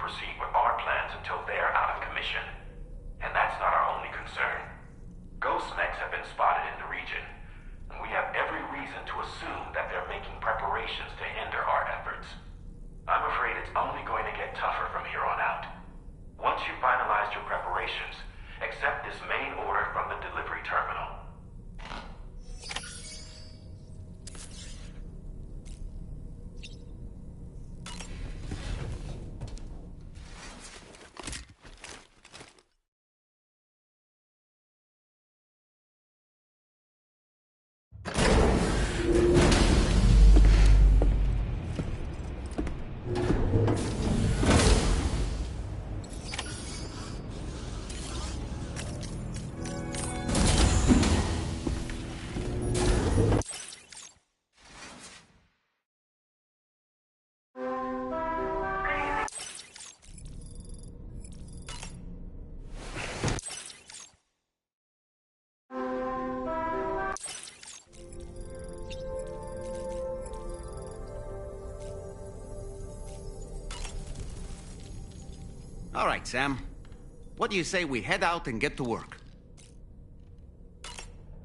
proceed with our plans until they're out of commission. And that's not our only concern. Ghost mechs have been spotted in the region, and we have every reason to assume that they're making preparations to hinder our efforts. I'm afraid it's only going to get tougher from here on out. Once you've finalized your preparations, accept this main order from the delivery terminal. All right, Sam. What do you say we head out and get to work?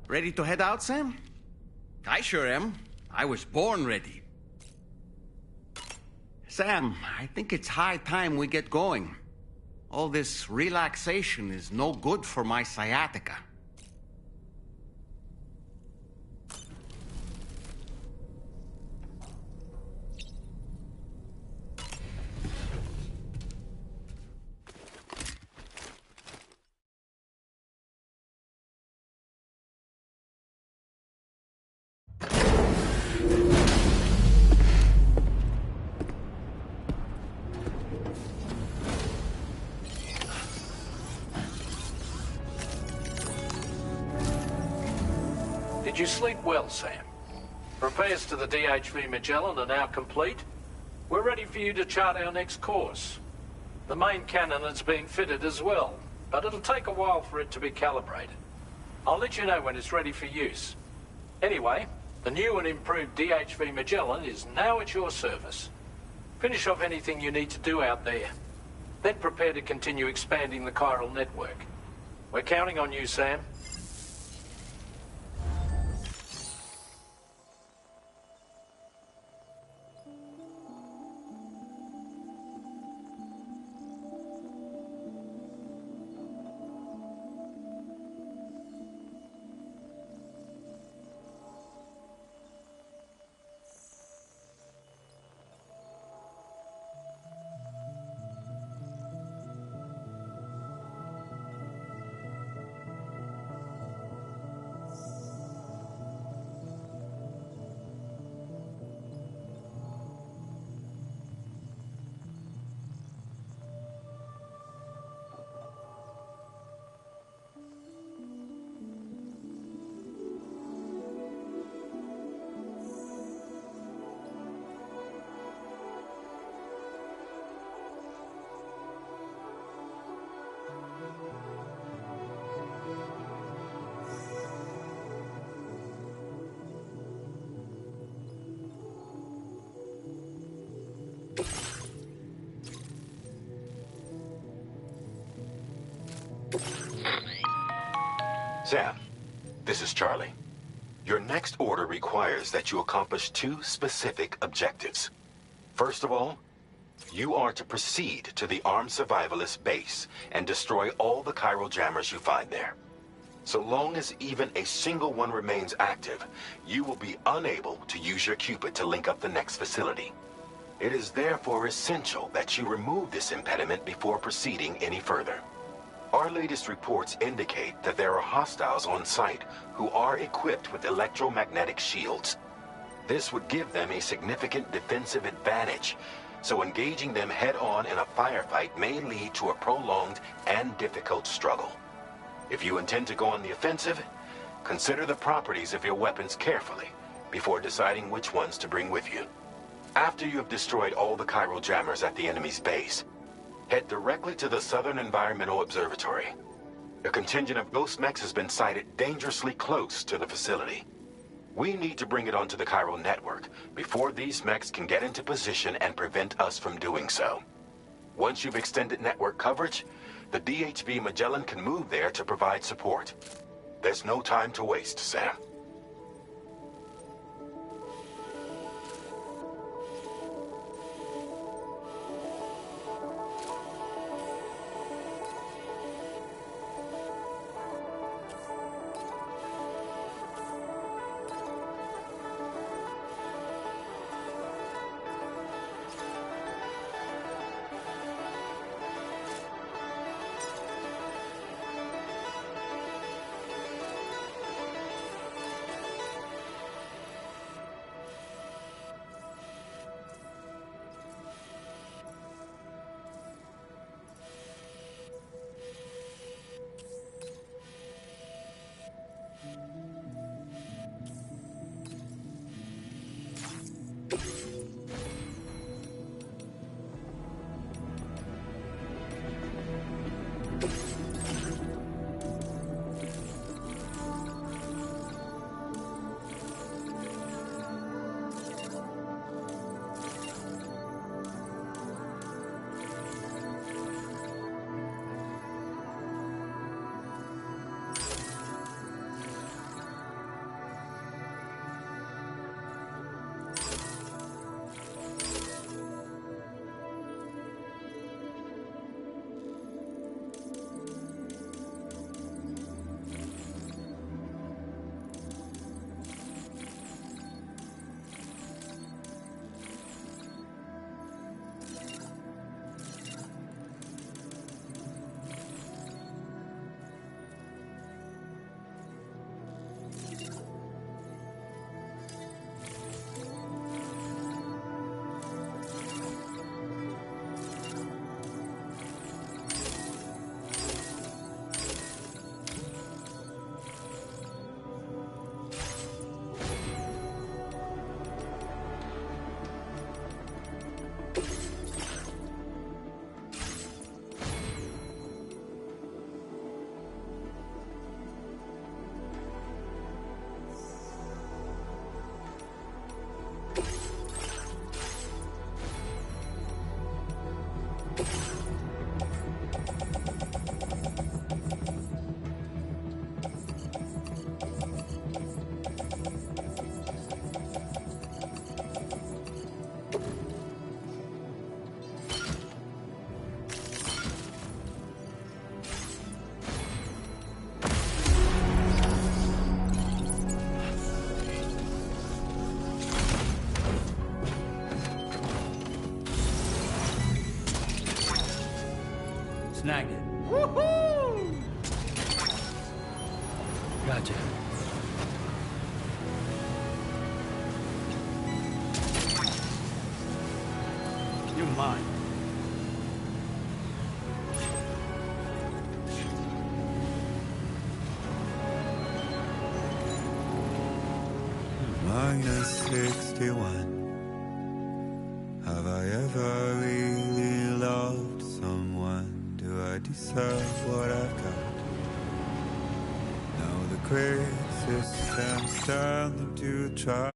Ready to head out, Sam? I sure am. I was born ready. Sam, I think it's high time we get going. All this relaxation is no good for my sciatica. Did you sleep well, Sam? Repairs to the DHV Magellan are now complete. We're ready for you to chart our next course. The main cannon is being fitted as well, but it'll take a while for it to be calibrated. I'll let you know when it's ready for use. Anyway, the new and improved DHV Magellan is now at your service. Finish off anything you need to do out there. Then prepare to continue expanding the chiral network. We're counting on you, Sam. Sam, this is Charlie. Your next order requires that you accomplish two specific objectives. First of all, you are to proceed to the armed survivalist base and destroy all the chiral jammers you find there. So long as even a single one remains active, you will be unable to use your Cupid to link up the next facility. It is therefore essential that you remove this impediment before proceeding any further. Our latest reports indicate that there are hostiles on site who are equipped with electromagnetic shields. This would give them a significant defensive advantage, so engaging them head-on in a firefight may lead to a prolonged and difficult struggle. If you intend to go on the offensive, consider the properties of your weapons carefully before deciding which ones to bring with you. After you have destroyed all the chiral jammers at the enemy's base, head directly to the Southern Environmental Observatory. A contingent of ghost mechs has been sighted dangerously close to the facility. We need to bring it onto the chiral network before these mechs can get into position and prevent us from doing so. Once you've extended network coverage, the DHV Magellan can move there to provide support. There's no time to waste, Sam. Snag it. Woohoo! Gotcha. You're mine. -61. Have I ever really loved someone? Do I deserve what I've got? Now the criticisms turn them to try.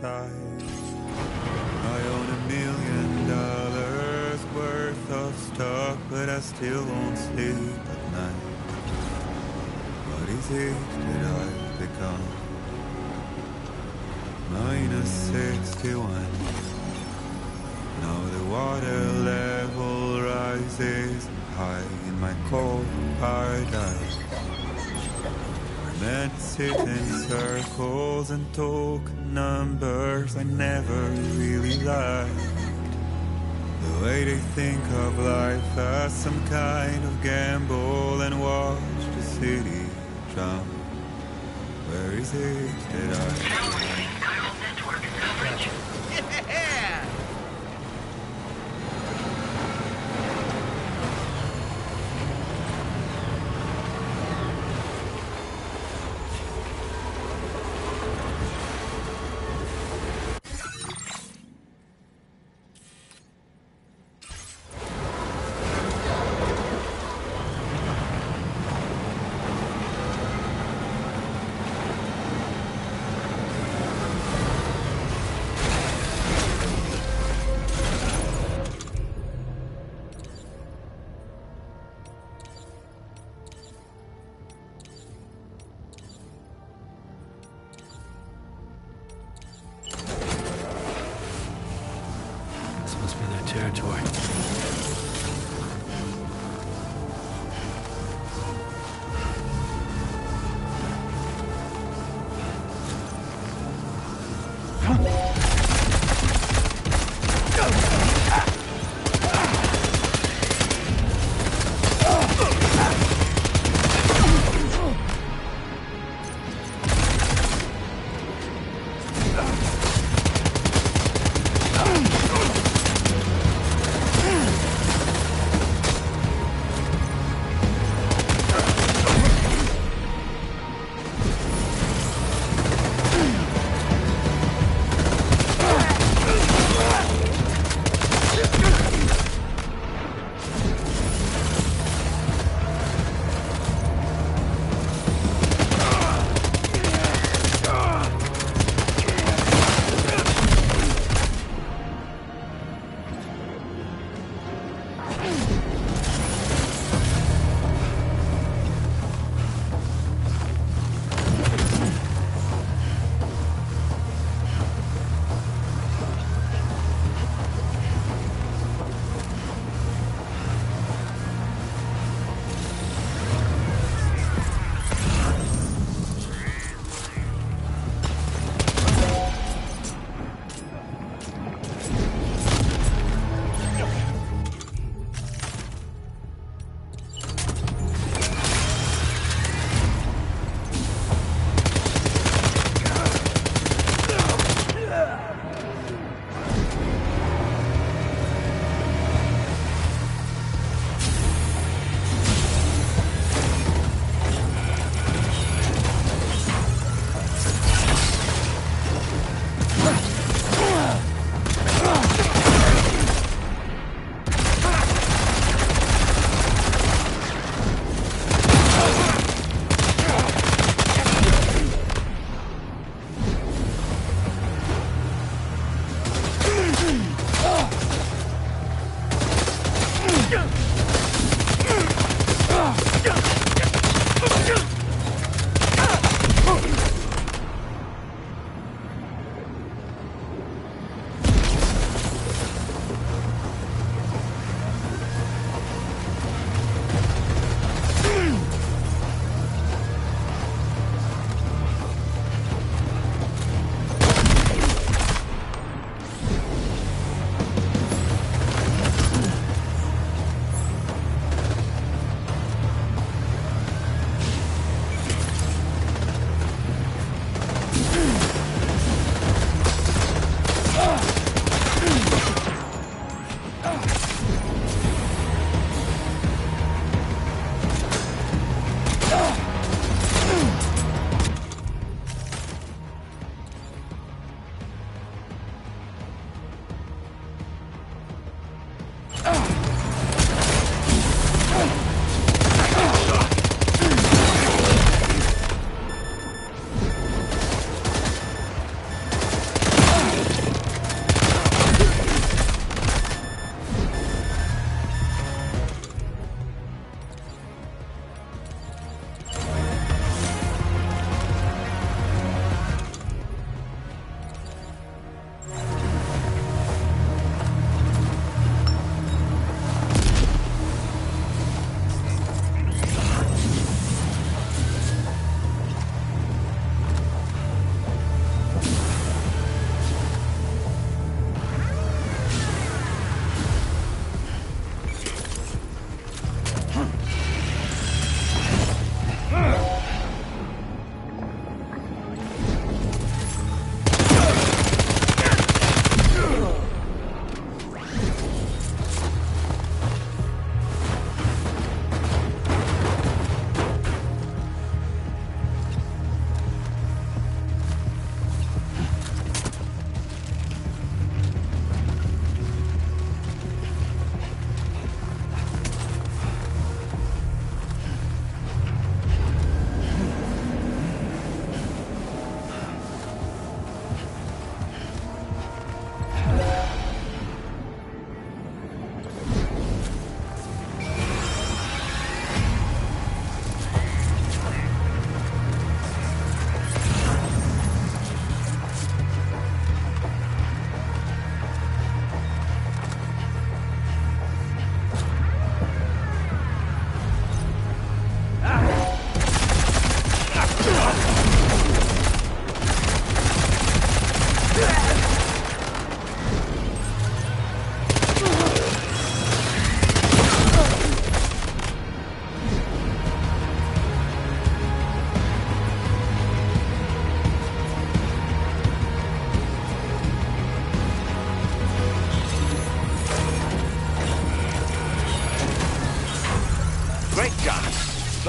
side. I own $1 million worth of stock, but I still won't sleep at night. What is it that I've become? -61. Now the water level rises high in my cold paradise. Men sit in circles and talk numbers I never really liked. The way they think of life as some kind of gamble and watch the city drown. Where is it that I... Chiral network coverage. Yeah! This must be their territory.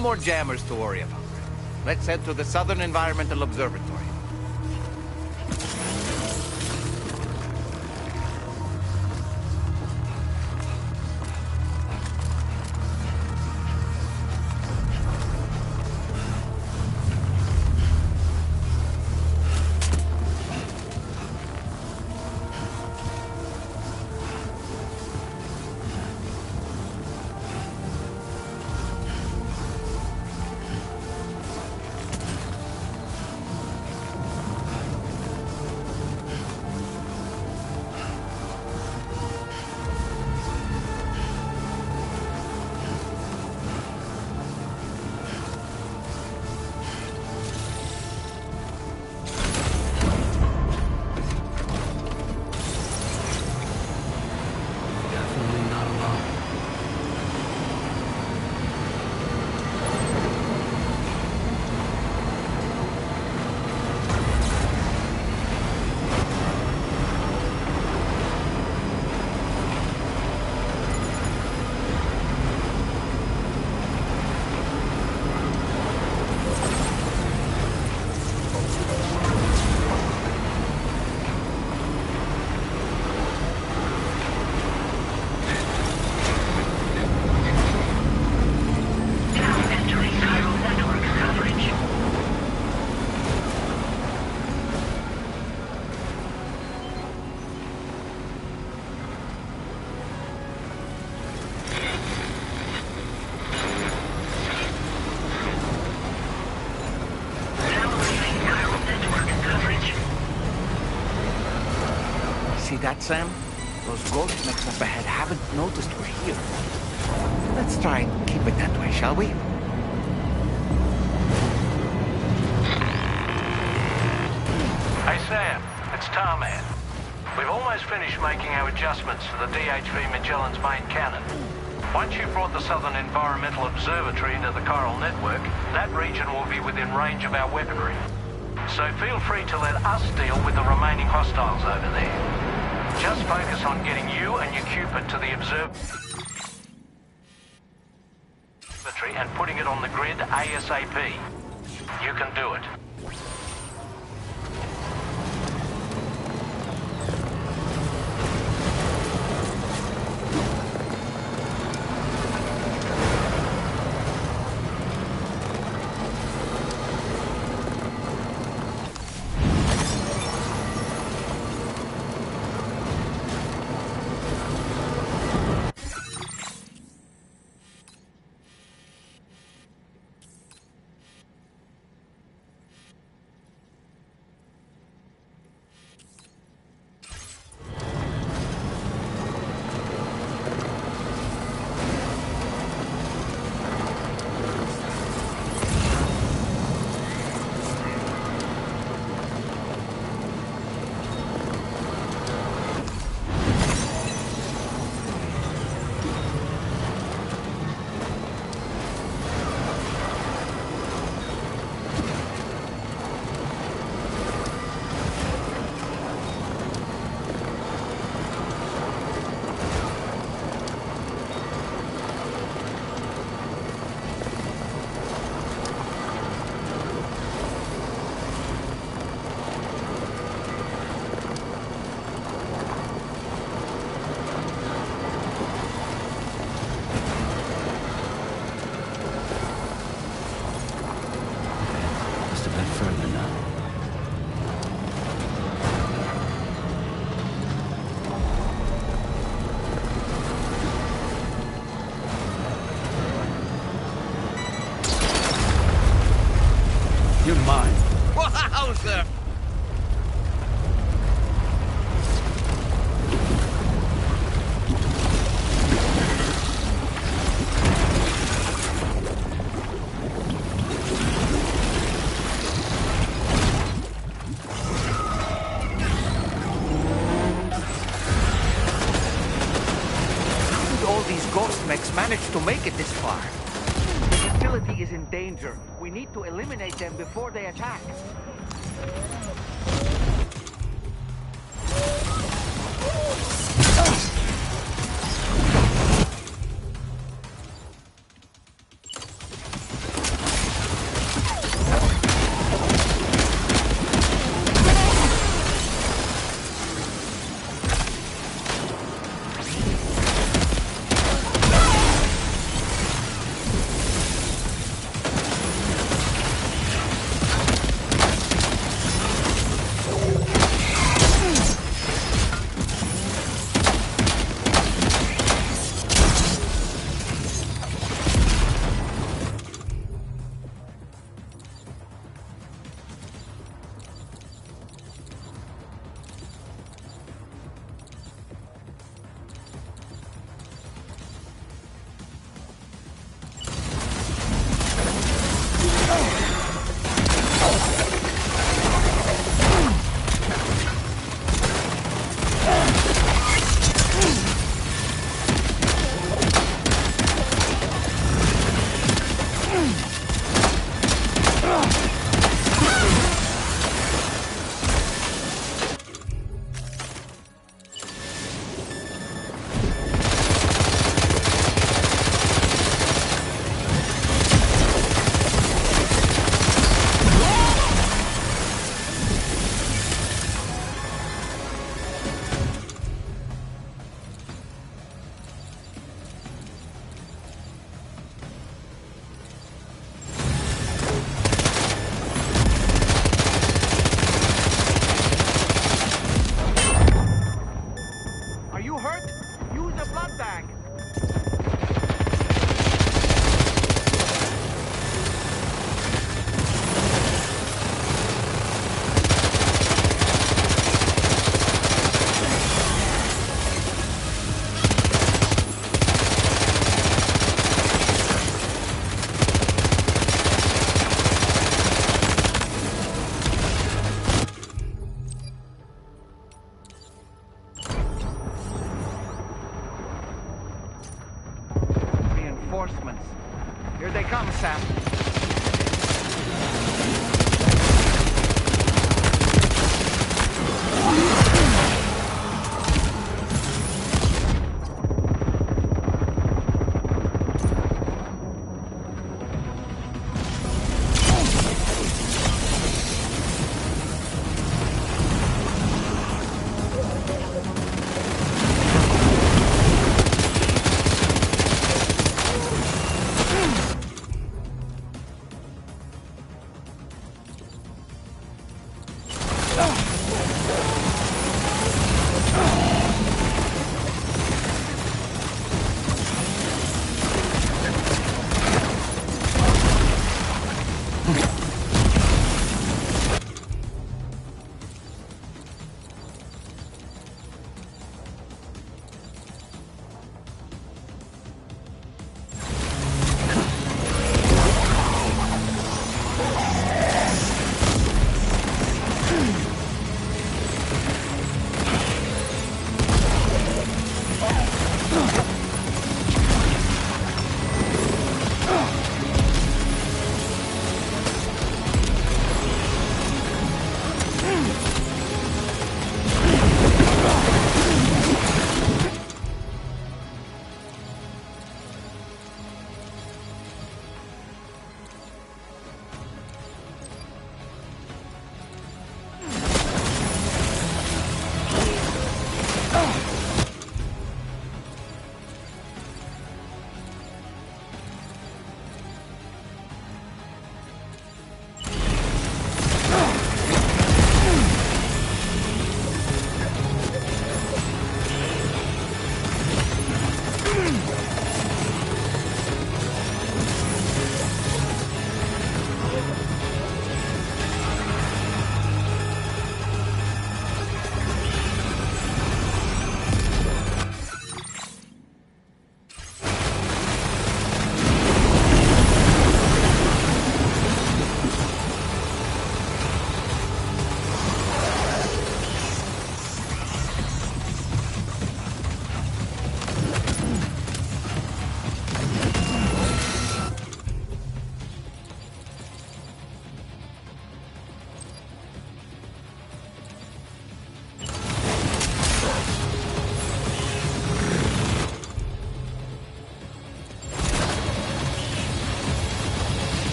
more jammers to worry about. Let's head to the Southern Environmental Observatory. Definitely not alone. Now entering chiral network coverage. Now leaving chiral network coverage. See that, Sam? Those ghost mechs up ahead haven't noticed we're here. Let's try and keep it that way, shall we? Hey Sam, it's Tarman. We've almost finished making our adjustments to the DHV Magellan's main cannon. Once you've brought the Southern Environmental Observatory into the Chiral Network, that region will be within range of our weaponry. So feel free to let us deal with the remaining hostiles over there. Just focus on getting you and your Cupid to the observatory and putting it on the grid ASAP. You can do it. Just a bit further now. You're mine. Wowzer! How did all these ghost mechs manage to make it this far? The facility is in danger. We need to eliminate them before they attack. reinforcements. Here they come, Sam.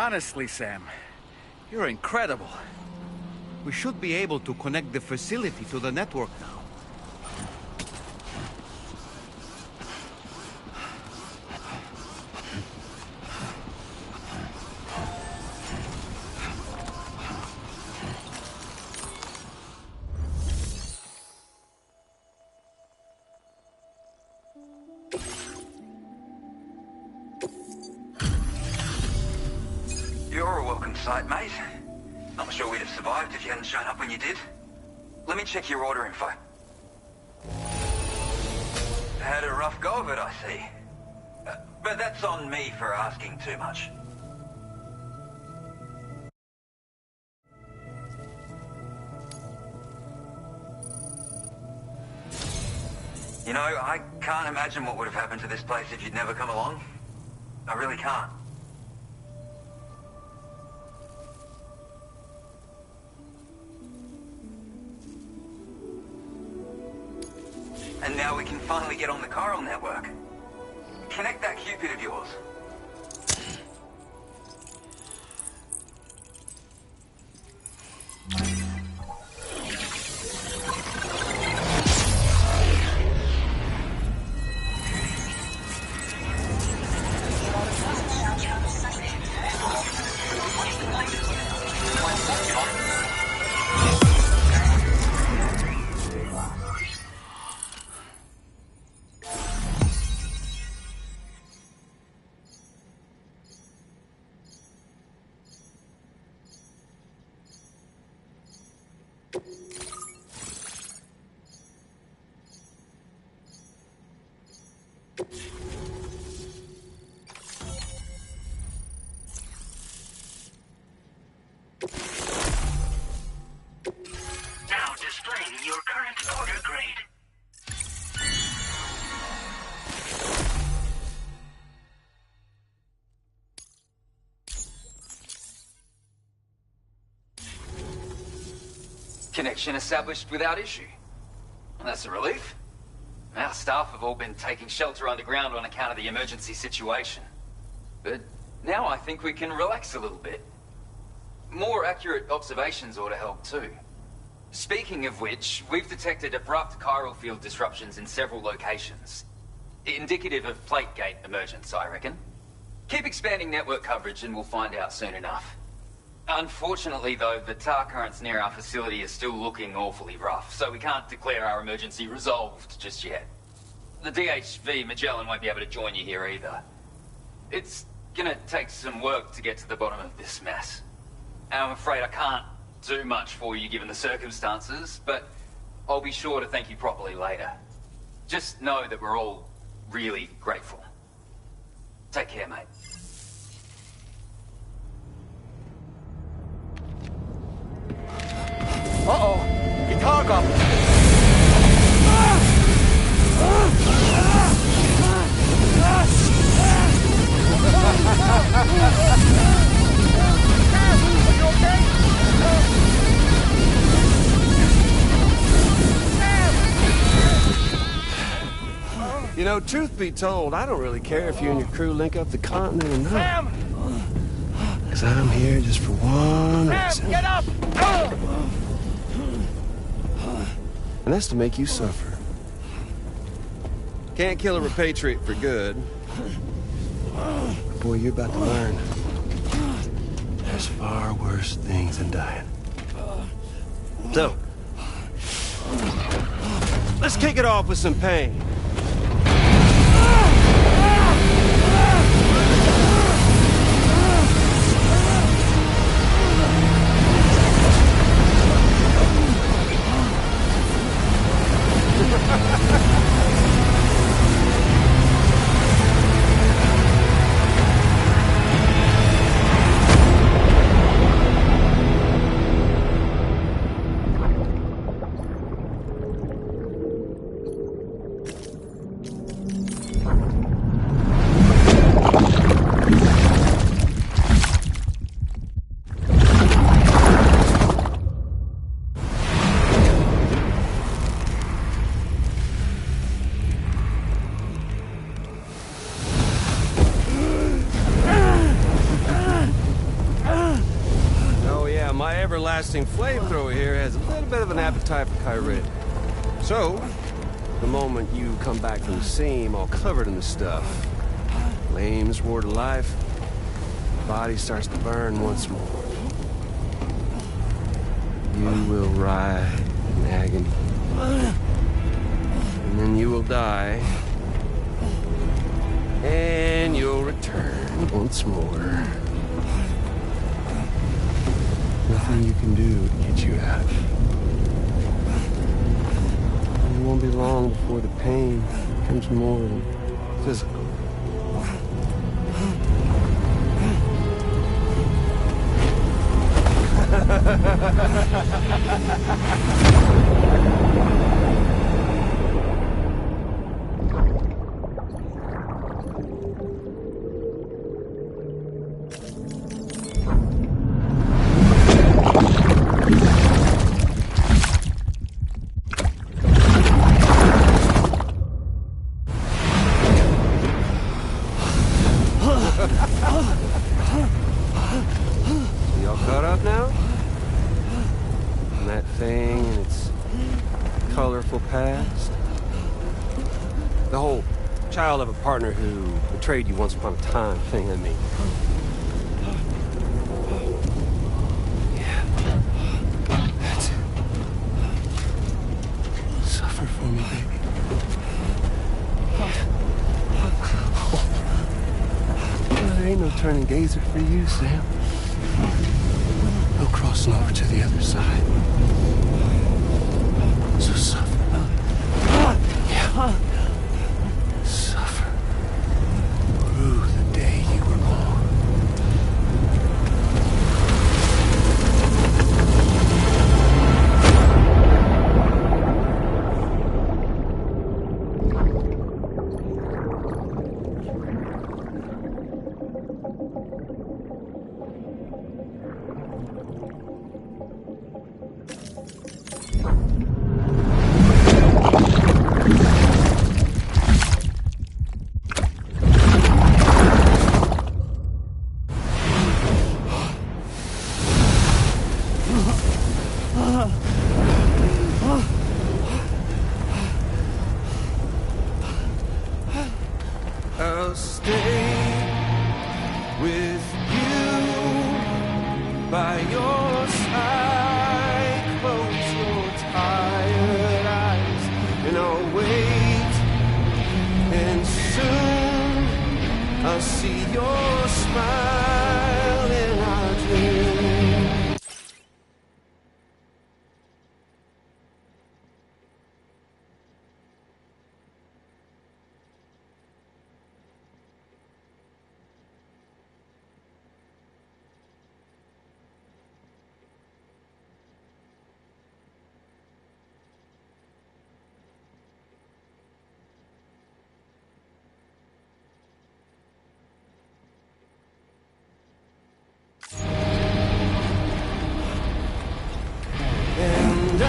Honestly, Sam, you're incredible. We should be able to connect the facility to the network now. You're a welcome sight, mate. Not sure we'd have survived if you hadn't shown up when you did. Let me check your order info. Had a rough go of it, I see. But that's on me for asking too much. You know, I can't imagine what would have happened to this place if you'd never come along. I really can't. And now we can finally get on the chiral network. Connect that Cupid of yours. Now displaying your current order grade. Connection established without issue. That's a relief. Our staff have all been taking shelter underground on account of the emergency situation. But now I think we can relax a little bit. More accurate observations ought to help too. Speaking of which, we've detected abrupt chiral field disruptions in several locations. Indicative of plate gate emergence, I reckon. Keep expanding network coverage and we'll find out soon enough. Unfortunately though, the tar currents near our facility are still looking awfully rough, so we can't declare our emergency resolved just yet. The DHV Magellan won't be able to join you here either. It's gonna take some work to get to the bottom of this mess. And I'm afraid I can't do much for you given the circumstances, but I'll be sure to thank you properly later. Just know that we're all really grateful. Take care, mate. Uh-oh! Guitar goblin! Are you okay? You know, truth be told, I don't really care if you and your crew link up the continent or not. Sam! Because I'm here just for one Sam, reason. get up! And that's to make you suffer. Can't kill a repatriate for good. But boy, you're about to learn. There's far worse things than dying. So, let's kick it off with some pain. long-lasting flamethrower here has a little bit of an appetite for Kyrie. So, the moment you come back from the scene all covered in the stuff, flames roar to life, the body starts to burn once more. You will writhe in agony. And then you will die. And you'll return once more. Nothing you can do to get you out. It won't be long before the pain becomes more physical. Y'all caught up now? And that thing and its colorful past? The whole child of a partner who betrayed you once upon a time thing, I mean. Yeah. That's it. Suffer for me, baby. There ain't no turning gazer for you, Sam. No crossing over to the other side. So suffer. Yeah. Suffer. Through the day you were born. I'll stay with you by your side. Close your tired eyes and I'll wait. And soon I'll see your smile in our dreams. And I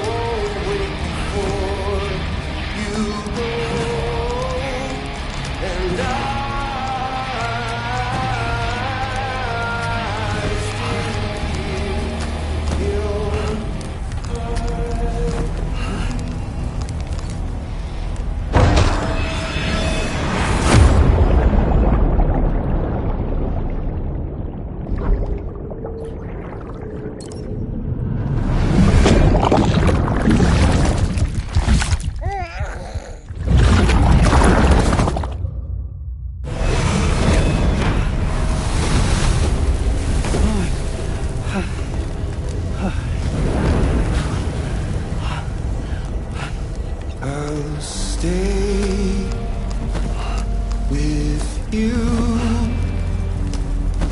won't wait for you go. And I still your I'll stay with you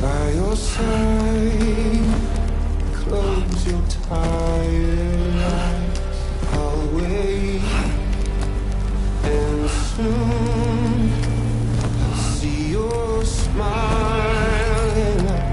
by your side. Close your tired eyes. I'll wait, and soon I'll see your smile in our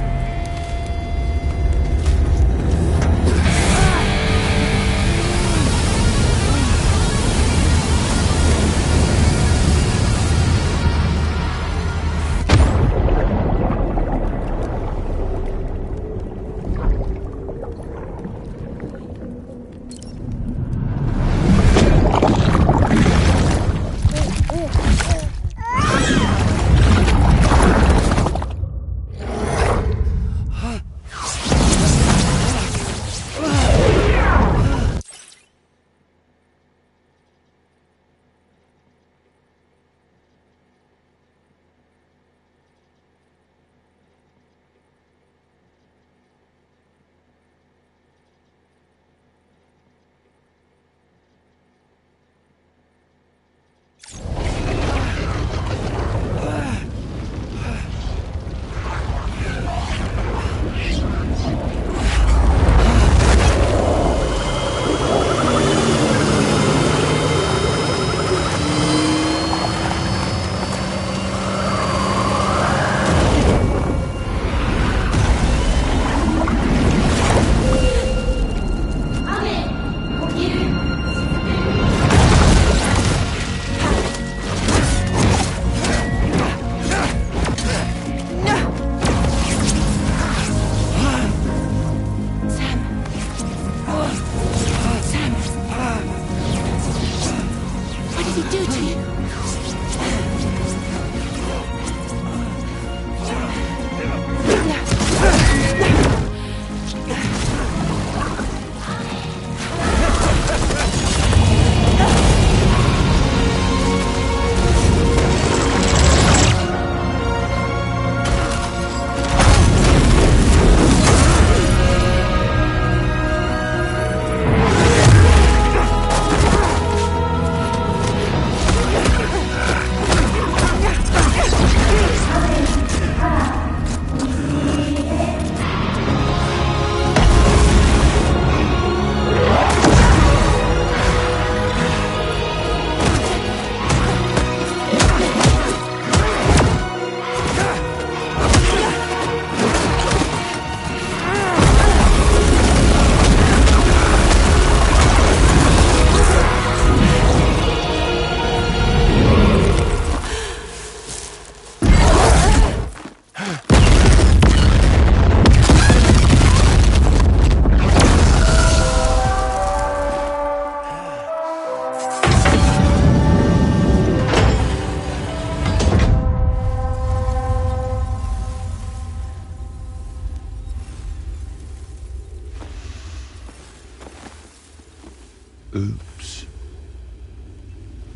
Oops.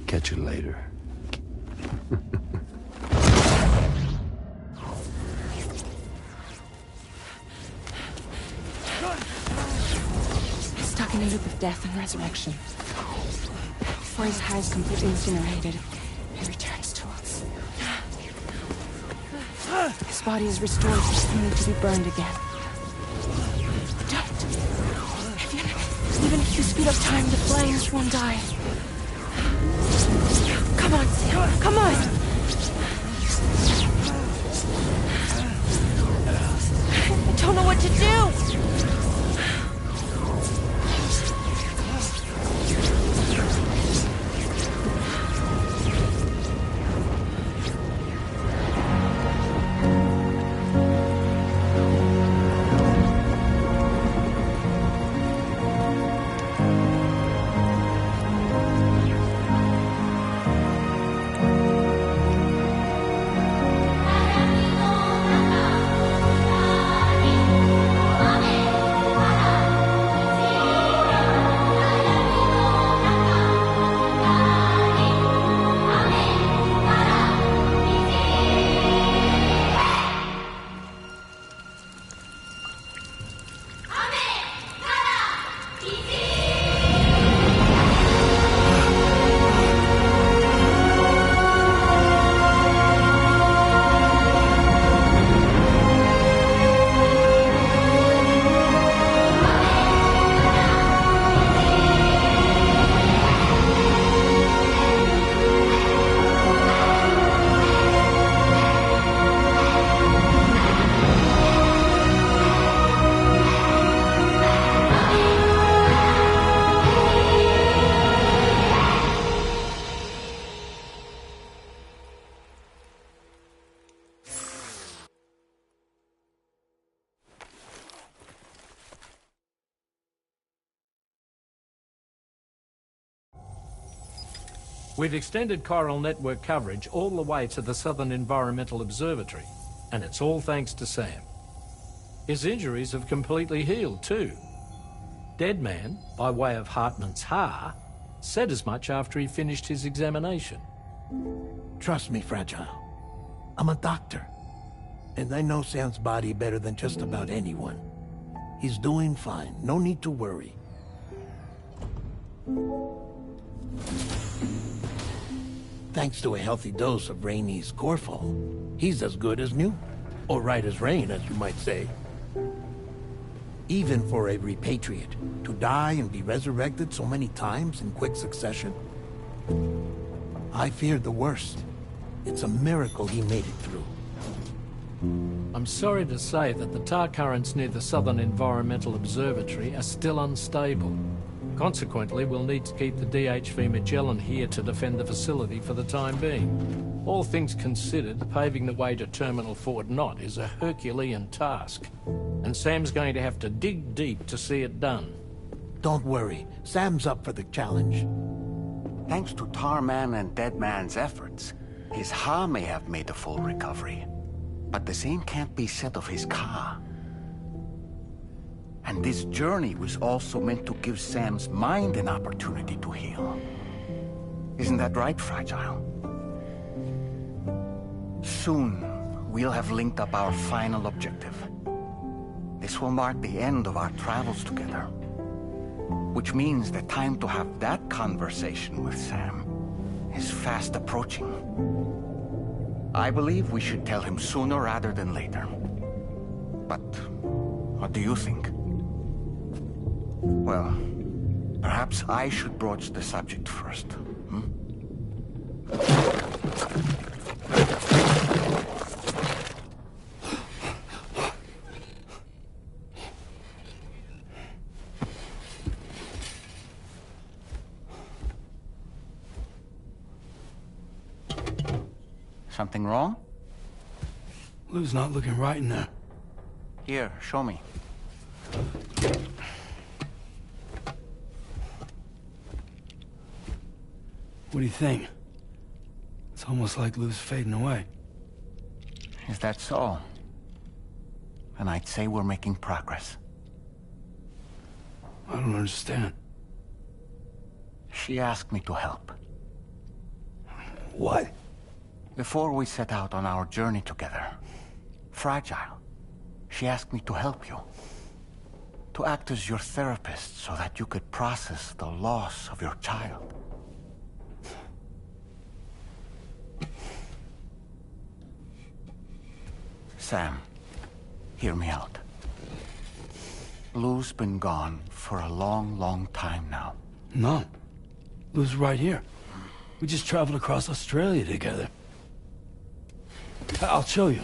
Catch you later. Stuck in a loop of death and resurrection. Before his hair is completely incinerated, he returns to us. His body is restored, only to be burned again. Don't! Even if you speed up time, the flames won't die. Come on, Sam, come on! I don't know what to do! We've extended Chiral network coverage all the way to the Southern Environmental Observatory, and it's all thanks to Sam. His injuries have completely healed too. Deadman, by way of Hartman's Ha, said as much after he finished his examination. Trust me, Fragile. I'm a doctor, and I know Sam's body better than just about anyone. He's doing fine, no need to worry. Thanks to a healthy dose of Rainey's Corfol, he's as good as new. Or right as rain, as you might say. Even for a repatriate, to die and be resurrected so many times in quick succession. I feared the worst. It's a miracle he made it through. I'm sorry to say that the tar currents near the Southern Environmental Observatory are still unstable. Consequently, we'll need to keep the DHV Magellan here to defend the facility for the time being. All things considered, paving the way to Terminal Fort Knott is a Herculean task, and Sam's going to have to dig deep to see it done. Don't worry, Sam's up for the challenge. Thanks to Tarman and Deadman's efforts, his Ha may have made a full recovery. But the same can't be said of his Ka. And this journey was also meant to give Sam's mind an opportunity to heal. Isn't that right, Fragile? Soon, we'll have linked up our final objective. This will mark the end of our travels together. Which means the time to have that conversation with Sam is fast approaching. I believe we should tell him sooner rather than later. But what do you think? Well, perhaps I should broach the subject first, Something wrong? Lou's not looking right in there. Here, show me. What do you think? It's almost like Lou's fading away. Is that so? And I'd say we're making progress. I don't understand. She asked me to help. What? Before we set out on our journey together, Fragile, she asked me to help you. To act as your therapist so that you could process the loss of your child. Sam, hear me out. Lou's been gone for a long, long time now. No. Lou's right here. We just traveled across Australia together. I'll show you.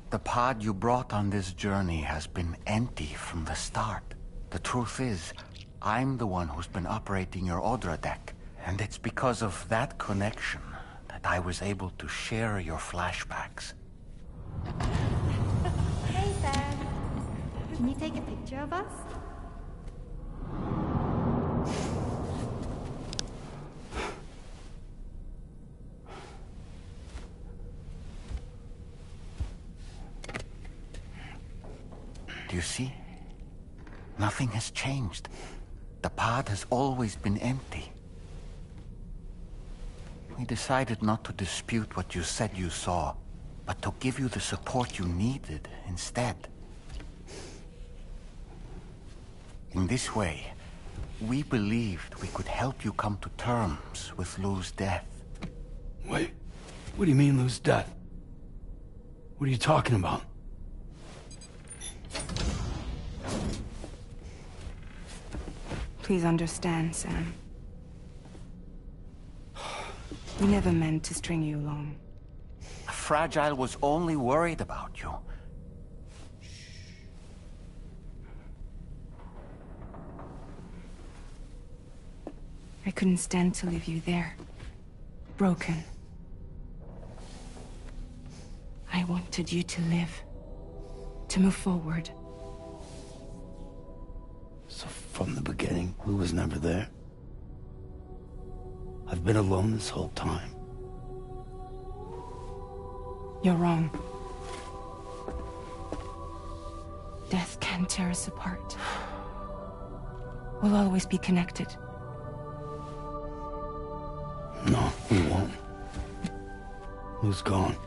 The pod you brought on this journey has been empty from the start. The truth is, I'm the one who's been operating your Odra deck. And it's because of that connection that I was able to share your flashbacks. Hey, Sam. Can you take a picture of us? Do you see? Nothing has changed. The pod has always been empty. We decided not to dispute what you said you saw, but to give you the support you needed instead. In this way, we believed we could help you come to terms with Lou's death. Wait, what do you mean Lou's death? What are you talking about? Please understand, Sam. We never meant to string you along. Fragile was only worried about you. I couldn't stand to leave you there, broken. I wanted you to live, to move forward. So from the beginning, Lou was never there? I've been alone this whole time. You're wrong. Death can tear us apart. We'll always be connected. No, we won't. Lou's gone.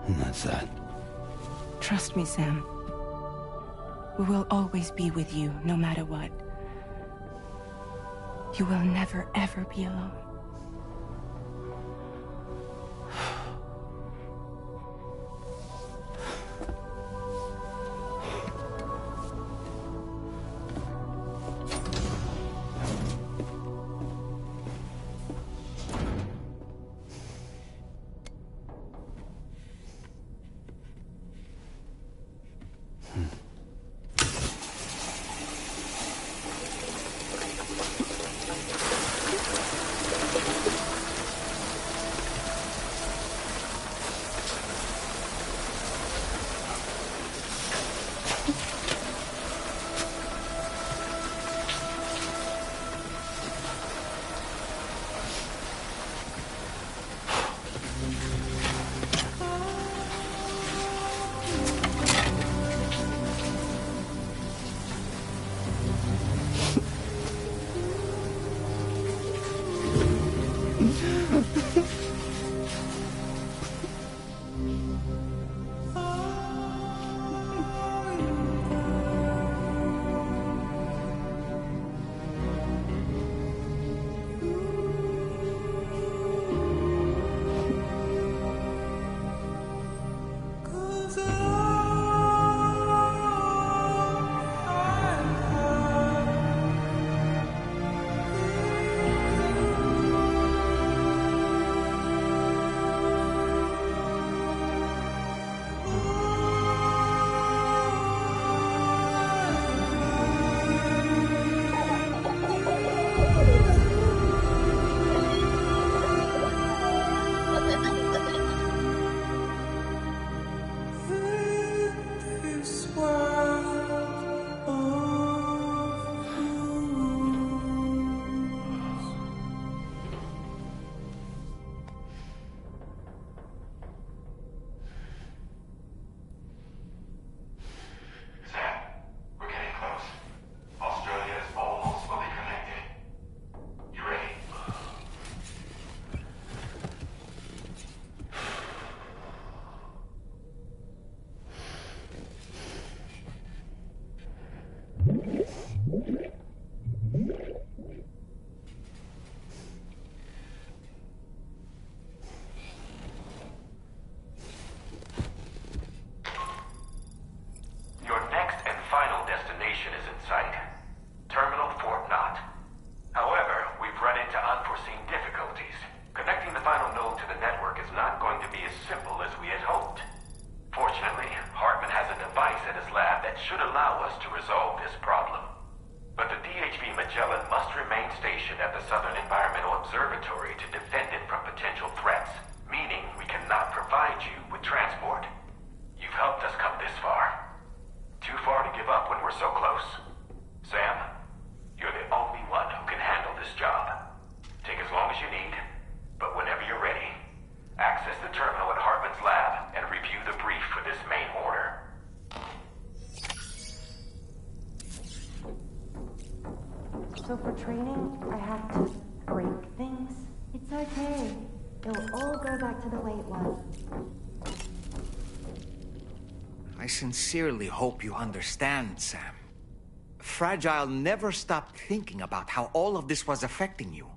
And that's that. Trust me, Sam. We will always be with you, no matter what. You will never, ever be alone. should allow us to resolve this problem. But the DHV Magellan must remain stationed at the Southern Environmental Observatory to defend it from potential threats, meaning we cannot provide you with transport. You've helped us come this far. Too far to give up when we're so close. Sam, you're the only one who can handle this job. Take as long as you need, but whenever you're ready, access the terminal at Hartman's lab and review the brief for this main order. So for training, I have to break things? It's okay. It'll all go back to the way it was. I sincerely hope you understand, Sam. Fragile never stopped thinking about how all of this was affecting you.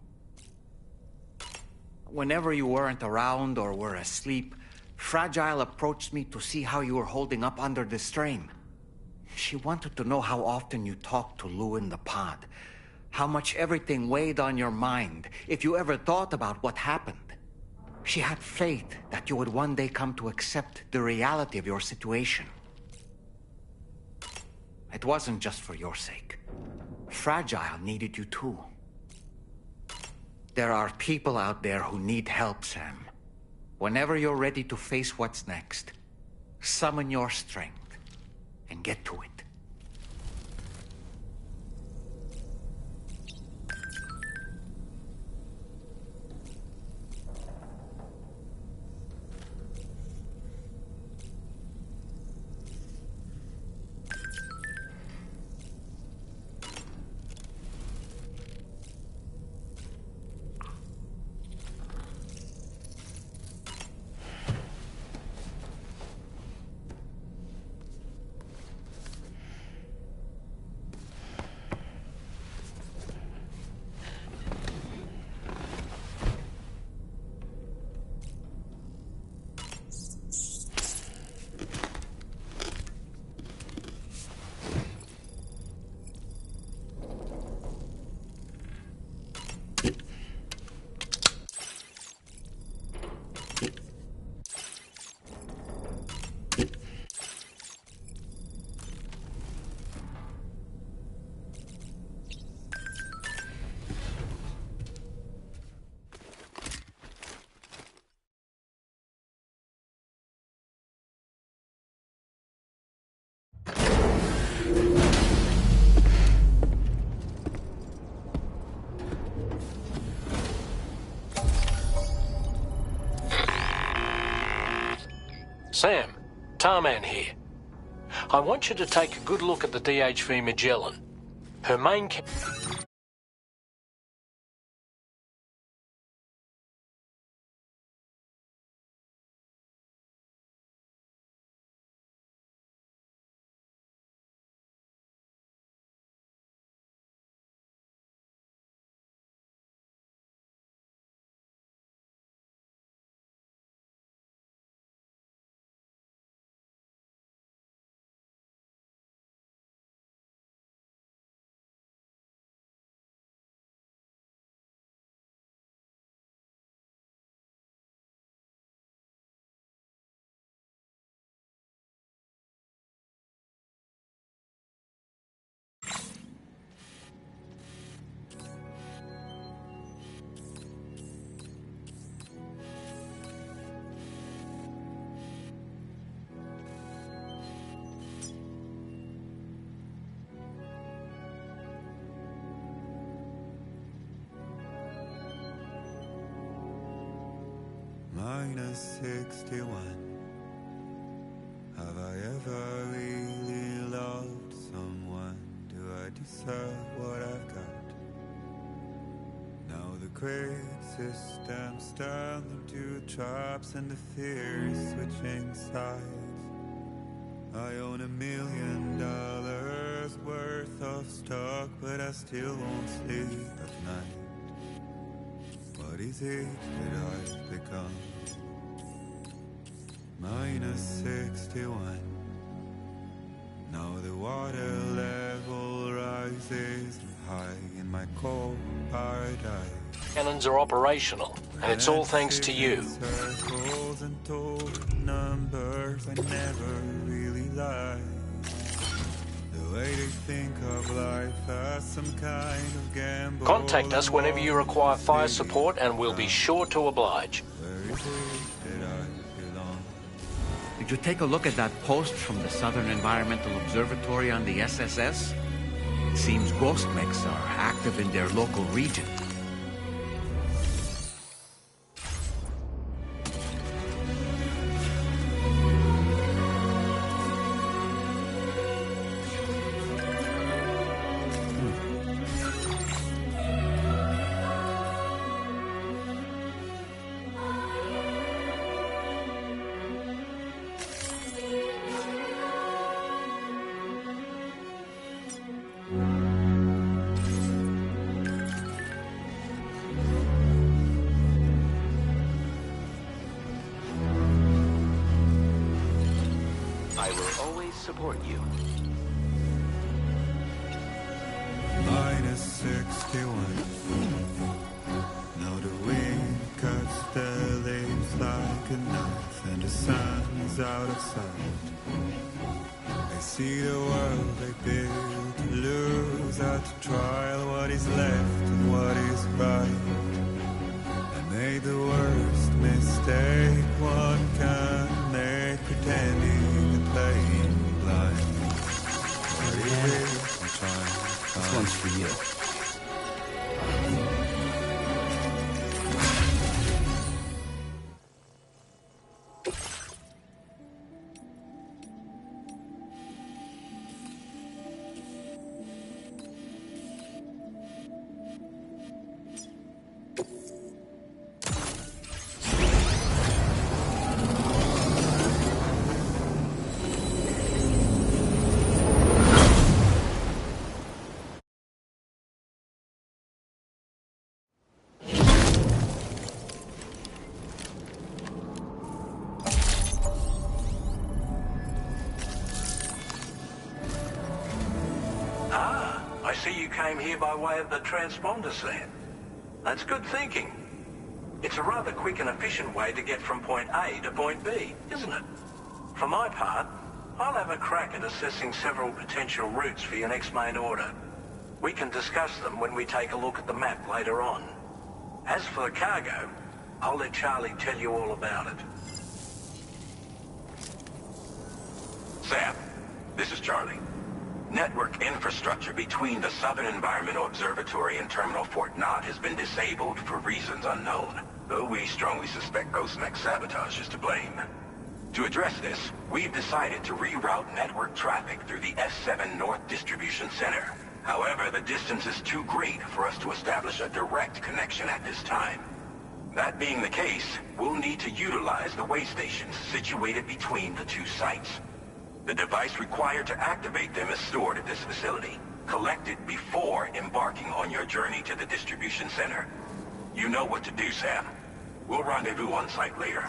Whenever you weren't around or were asleep, Fragile approached me to see how you were holding up under the strain. She wanted to know how often you talked to Lou in the pod, how much everything weighed on your mind, if you ever thought about what happened. She had faith that you would one day come to accept the reality of your situation. It wasn't just for your sake. Fragile needed you too. There are people out there who need help, Sam. Whenever you're ready to face what's next, summon your strength and get to it. Sam, Tarman here. I want you to take a good look at the DHV Magellan. Her main Minus 61. Have I ever really loved someone? Do I deserve what I've got? Now the great system's turned into traps and the fear is switching sides. I own $1 million worth of stock, but I still won't sleep at night. What is it that I've become? Minus 61. Now the water level rises high in my cold paradise. cannons are operational, and it's all thanks to you. Circles and total numbers, I never really lied. The way they think of life as some kind of gamble. Contact us whenever you require fire support and we'll be sure to oblige. Did you take a look at that post from the Southern Environmental Observatory on the SSS? It seems ghost mechs are active in their local region. I will always support you. Minus 61. Now the wind cuts the leaves like a knife, and the sun's out of sight. I see the world they build to lose at the trial, what is left and what is right. I made the worst mistake one can make, pretending and playing blind. What is it? I'm trying. This one's for you. I see you came here by way of the transponder, Sam. That's good thinking. It's a rather quick and efficient way to get from point A to point B, isn't it? For my part, I'll have a crack at assessing several potential routes for your next main order. We can discuss them when we take a look at the map later on. As for the cargo, I'll let Charlie tell you all about it. Sam, this is Charlie. Network infrastructure between the Southern Environmental Observatory and Terminal Fort Knott has been disabled for reasons unknown, though we strongly suspect Ghostmech sabotage is to blame. To address this, we've decided to reroute network traffic through the S7 North Distribution Center. However, the distance is too great for us to establish a direct connection at this time. That being the case, we'll need to utilize the way stations situated between the two sites. The device required to activate them is stored at this facility, collected before embarking on your journey to the distribution center. You know what to do, Sam. We'll rendezvous on site later.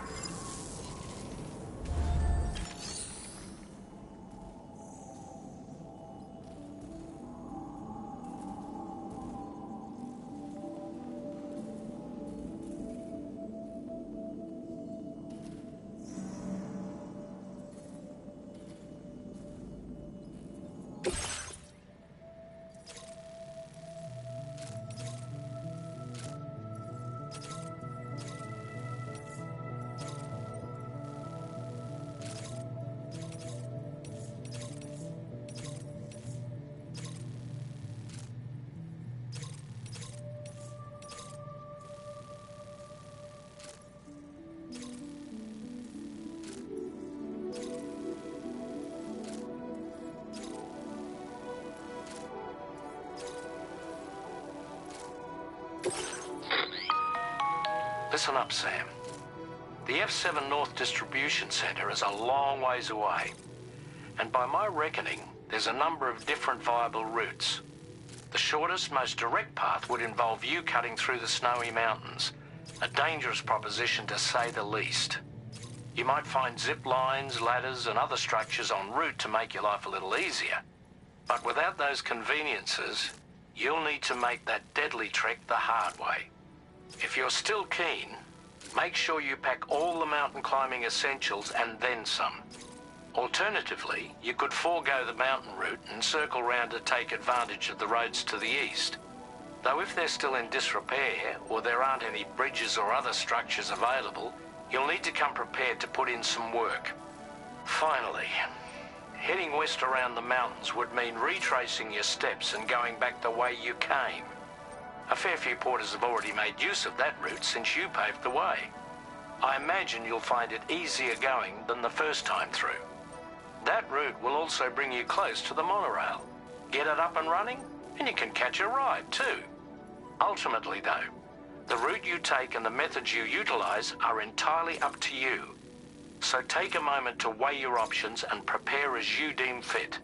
Listen up, Sam. The F7 North Distribution Center is a long ways away. And by my reckoning, there's a number of different viable routes. The shortest, most direct path would involve you cutting through the snowy mountains. A dangerous proposition, to say the least. You might find zip lines, ladders, and other structures en route to make your life a little easier. But without those conveniences, you'll need to make that deadly trek the hard way. If you're still keen, make sure you pack all the mountain climbing essentials and then some. Alternatively, you could forego the mountain route and circle round to take advantage of the roads to the east. Though if they're still in disrepair, or there aren't any bridges or other structures available, you'll need to come prepared to put in some work. Finally, heading west around the mountains would mean retracing your steps and going back the way you came. A fair few porters have already made use of that route since you paved the way. I imagine you'll find it easier going than the first time through. That route will also bring you close to the monorail. Get it up and running, and you can catch a ride too. Ultimately though, the route you take and the methods you utilize are entirely up to you. So take a moment to weigh your options and prepare as you deem fit.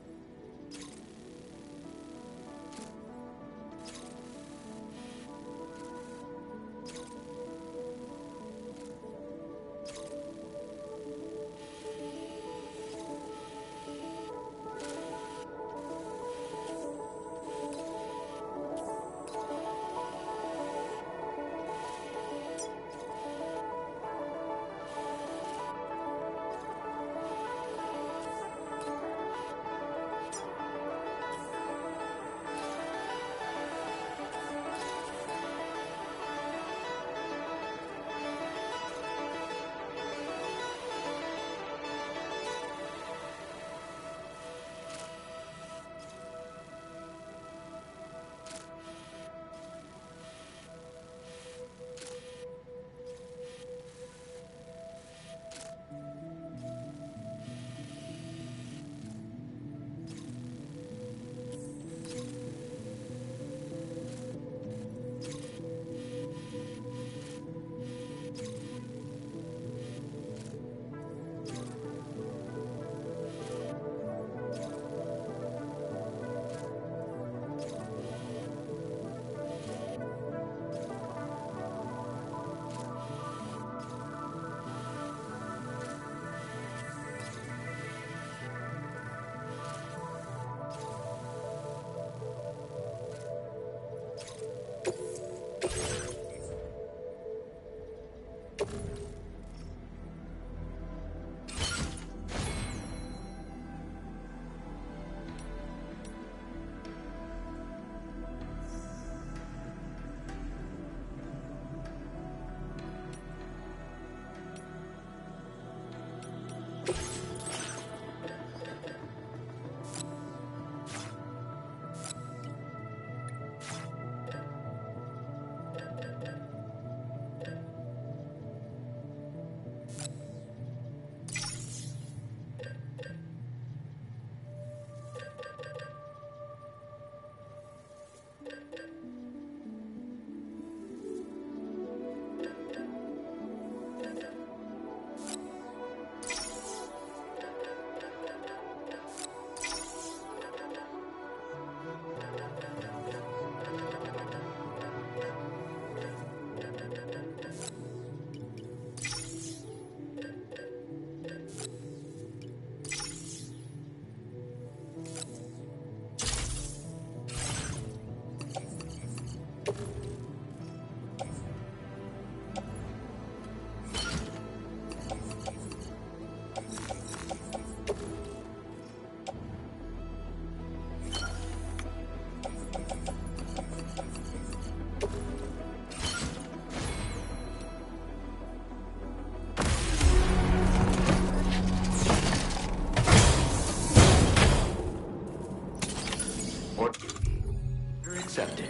Accepted.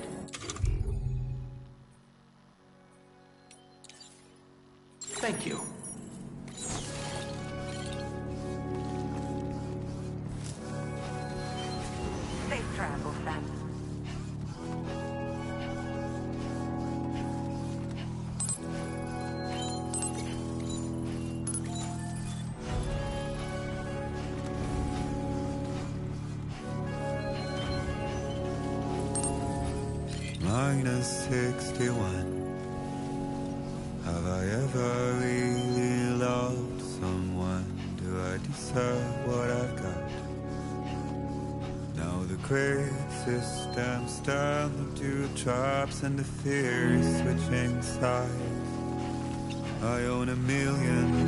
Thank you. Safe travel, Sam. -61. Have I ever really loved someone? Do I deserve what I've got? Now the great system's down the dewdrops and the theory switching sides. I own $1 million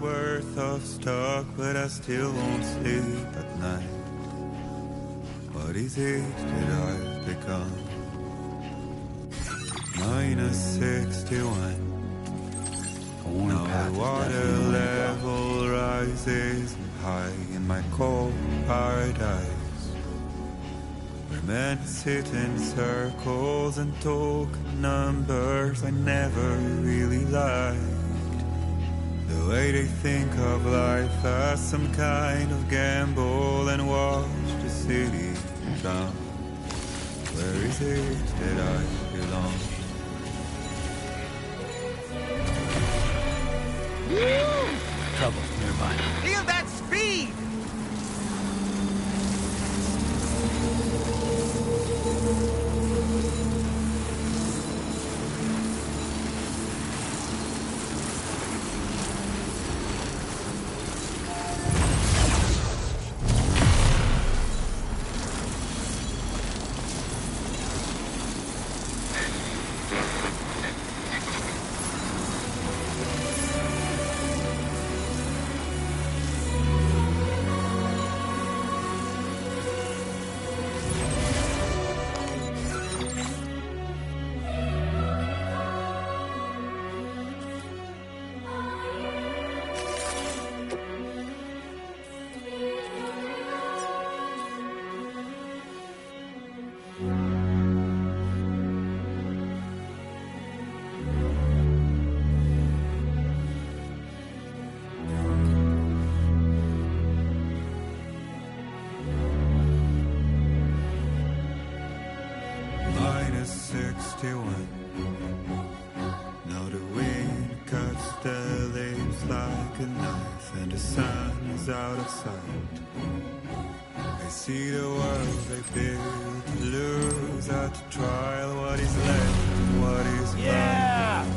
worth tough stuck, but I still won't sleep at night. What is it that I've become? -61. Now the water level rises high in my cold paradise, where men sit in circles and talk numbers I never really liked. The way they think of life as some kind of gamble and watch the city drown. Where is it that I belong? Trouble nearby. Feel that speed! -61. Now the wind cuts the leaves like a knife, and the sun is out of sight. I see the world they built to lose at the trial. What is left and what is right?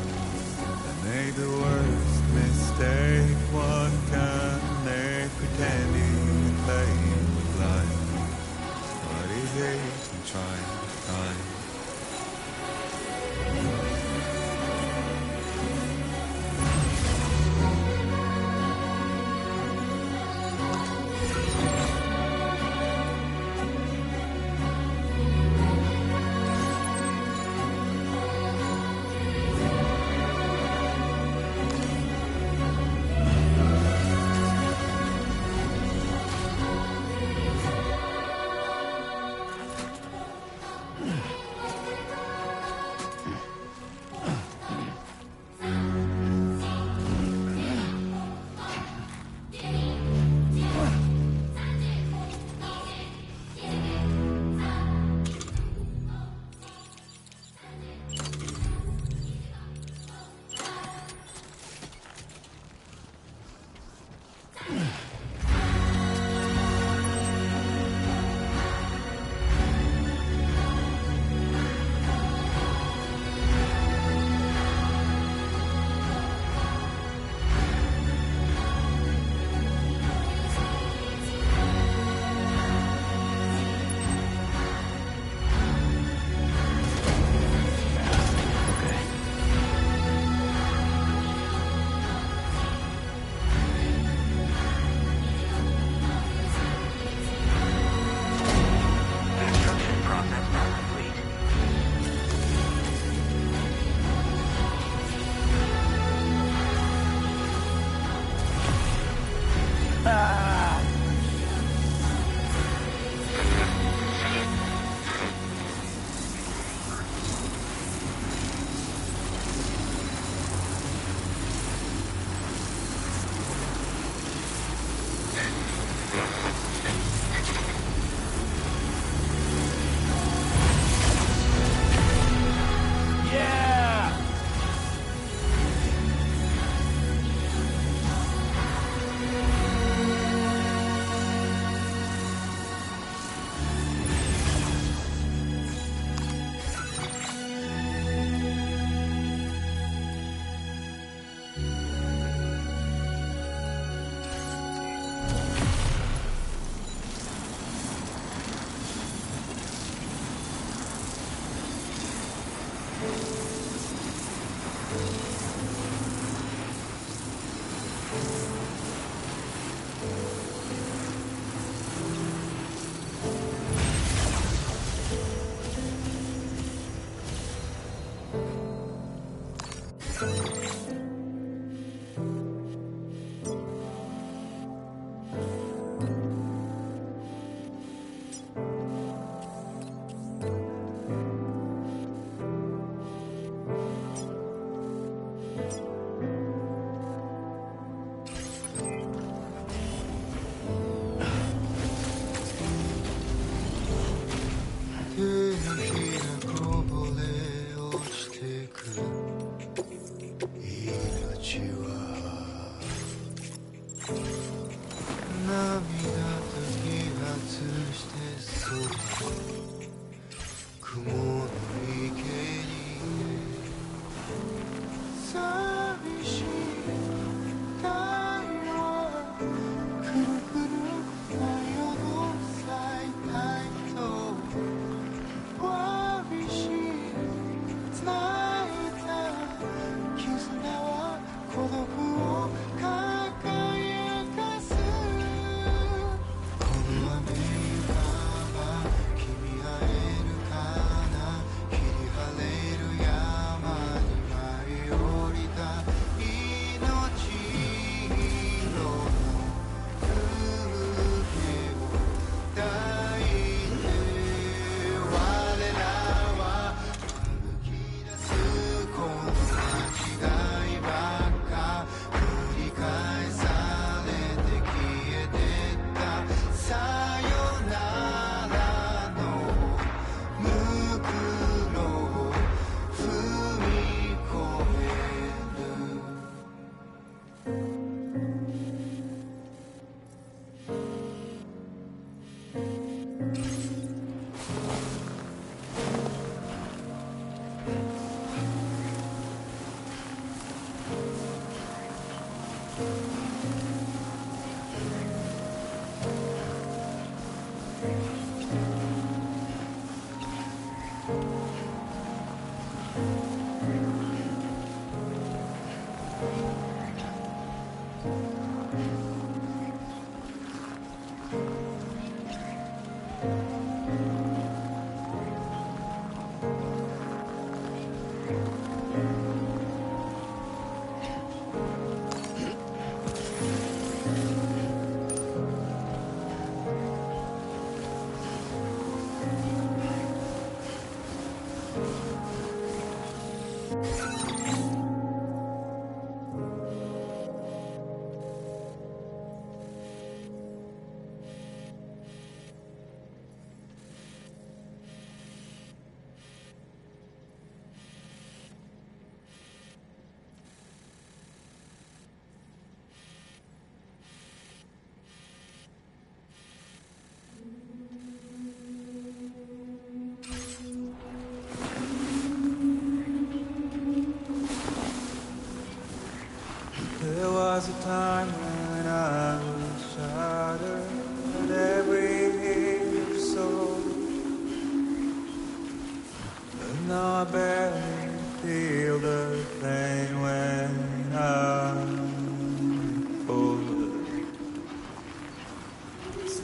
I made the worst mistake one can make, pretending and playing with life. What is it I'm trying to find?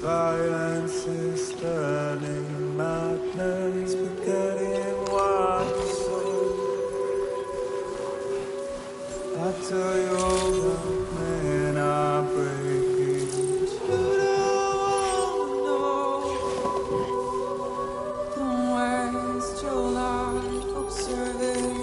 violence is turning madness, forgetting one soul. I tell you all that men are breaking. You don't know. Don't waste your life observing.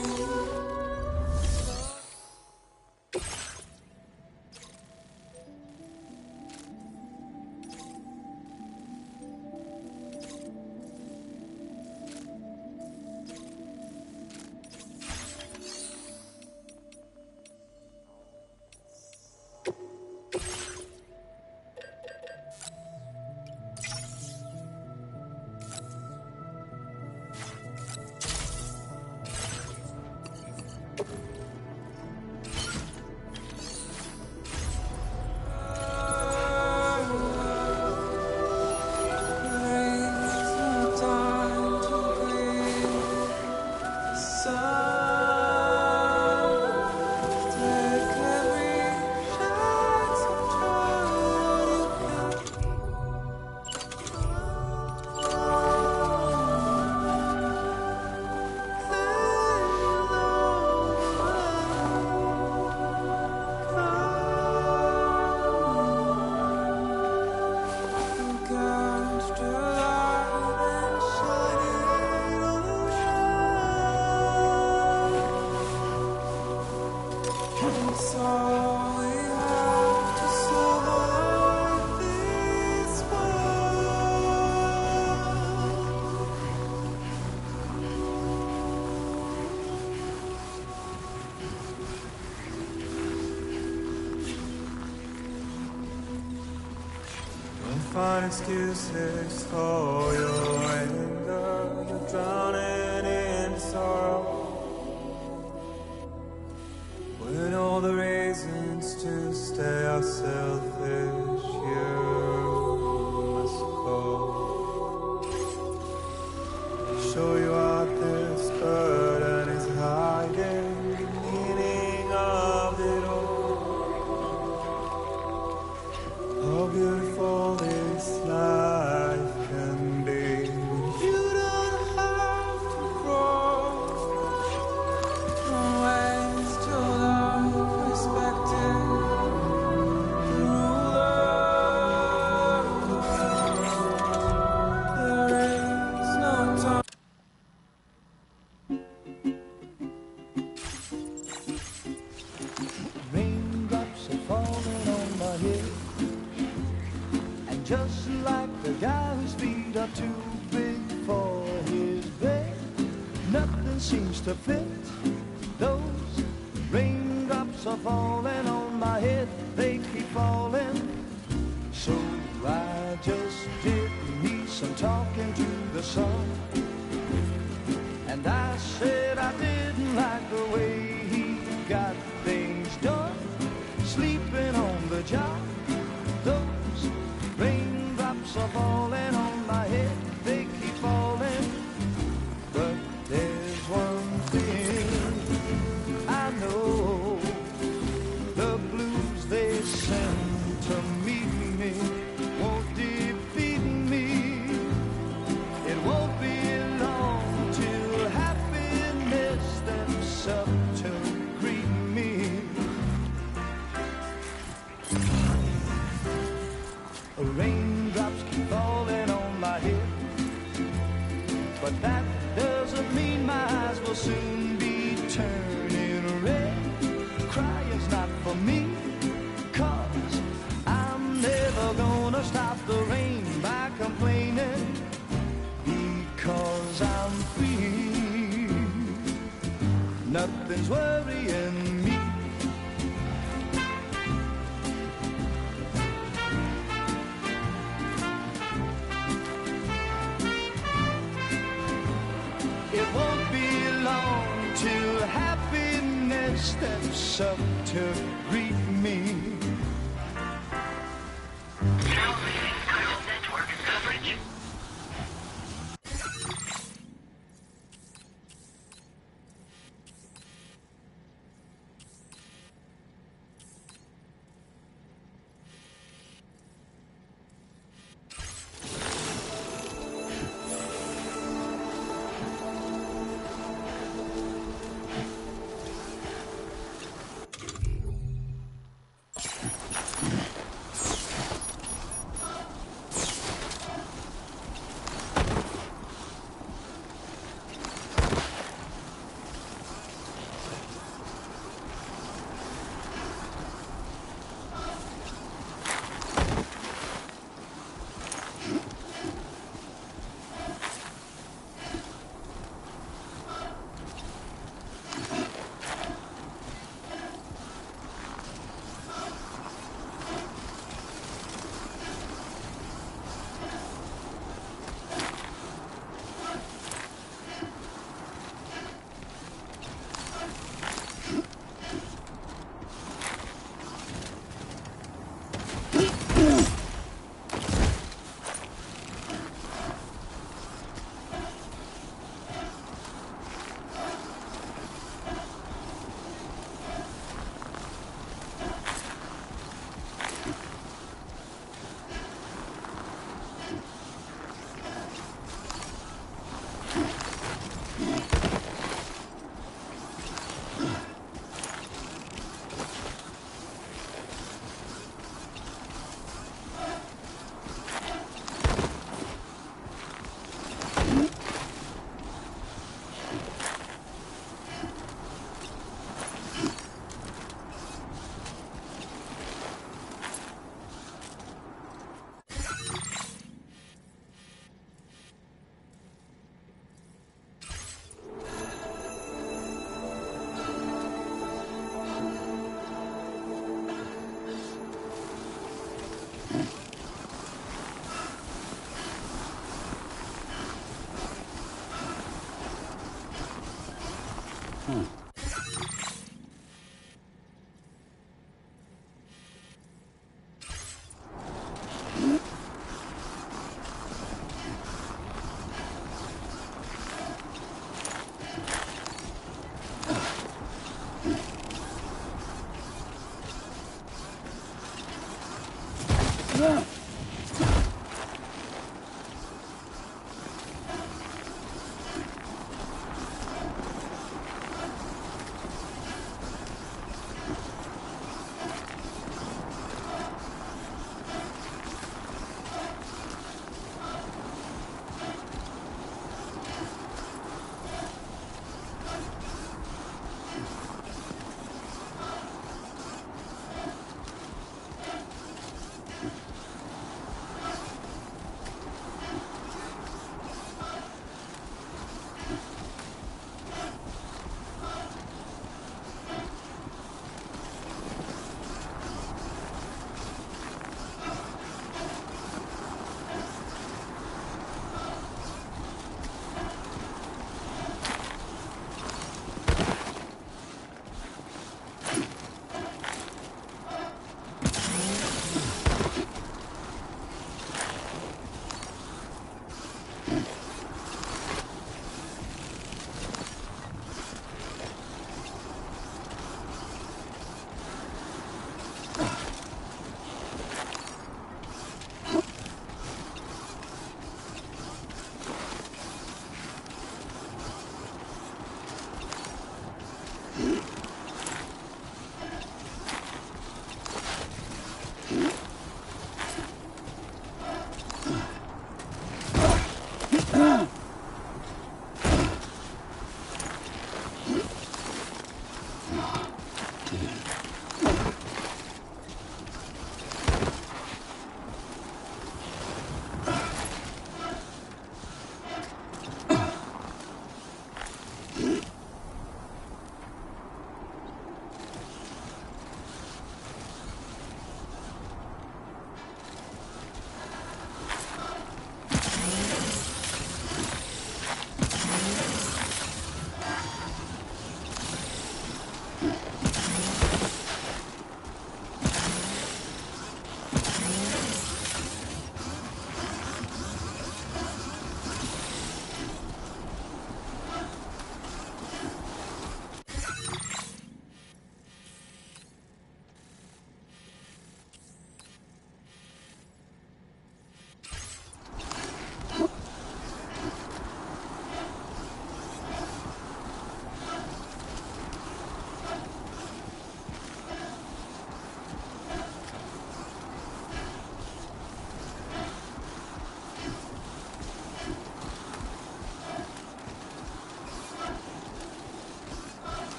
Find excuses for your anger. You're drowning in sorrow. When all the reasons to stay are selfish, you must go. Show you what this burden is hiding, the meaning of it all. How beautiful this life can be. You don't have to grow. Don't waste your life respecting the ruler. There is no time. Raindrops are falling on my head. Just like the guy whose feet are too big for his bed, nothing seems to fit. Those raindrops are falling on my head, they keep falling. So I just did me some talking to the sun, and I said I didn't like the way he got things done, sleeping on the job. Those raindrops are falling on my head, they keep falling. But there's one thing I know, the blues they send to meet me won't defeat me. It won't be long till happiness steps up to greet me. Raindrops keep falling on my head, but that doesn't mean my eyes will soon be turning red. Crying's not for me, 'cause I'm never gonna stop the rain by complaining, because I'm free. Nothing's worrying me. It won't be long till happiness steps up to greet me. Now leaving Chiral Network coverage.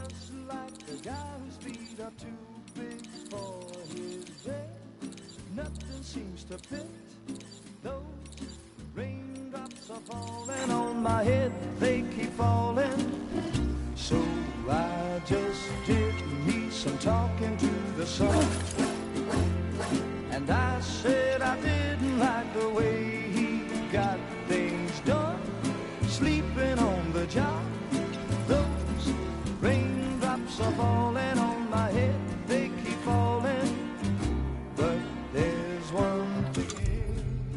just like the guy whose feet are too big for his bed. Nothing seems to fit. Those raindrops are falling on my head, they keep falling. So I just did me some talking to the sun. And I said I didn't like the way he got things done, sleeping on the job. Those raindrops are falling on my head, they keep falling. But there's one thing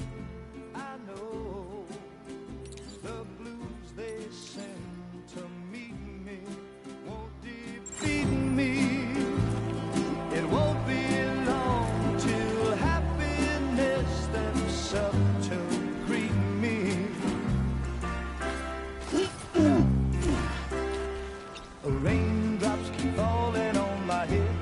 I know, the blues they send to meet me won't defeat me. It won't be long till happiness steps up to greet me. Raindrops keep falling on my head,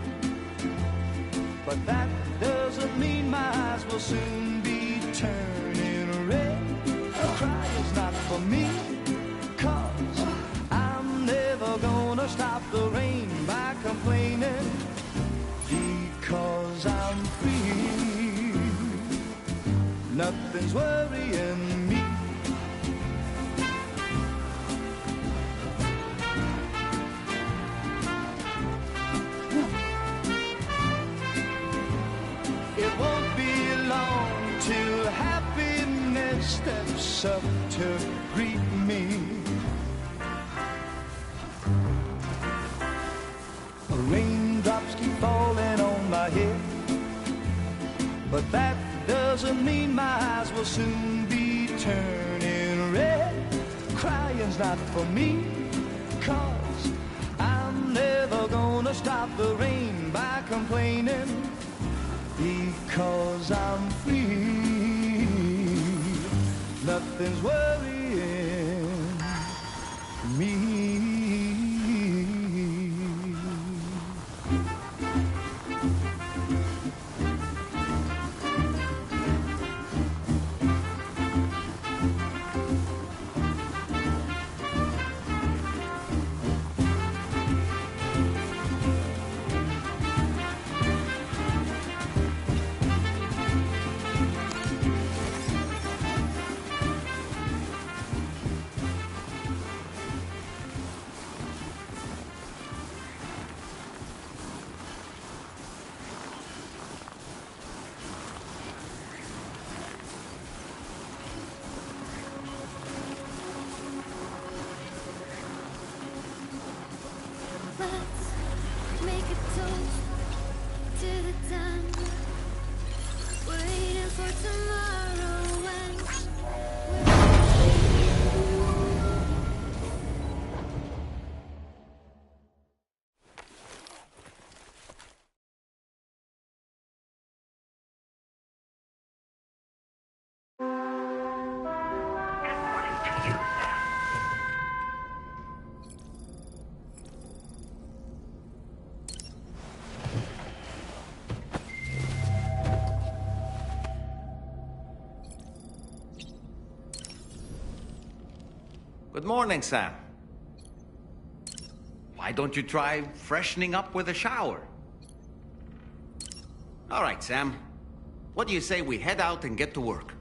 but that doesn't mean my eyes will soon be turning red. Crying's not for me, 'cause I'm never gonna stop the rain by complaining, because I'm free. Nothing's worrying me. It won't be long till happiness steps up to greet me. Raindrops keep falling on my head, but that doesn't mean my eyes will soon be turning red. Crying's not for me, 'cause I'm never gonna stop the rain by complaining, because I'm free. Nothing's worrying me. Let's make a toast to the time waiting for tomorrow when Good morning, Sam. Why don't you try freshening up with a shower? All right, Sam. What do you say we head out and get to work?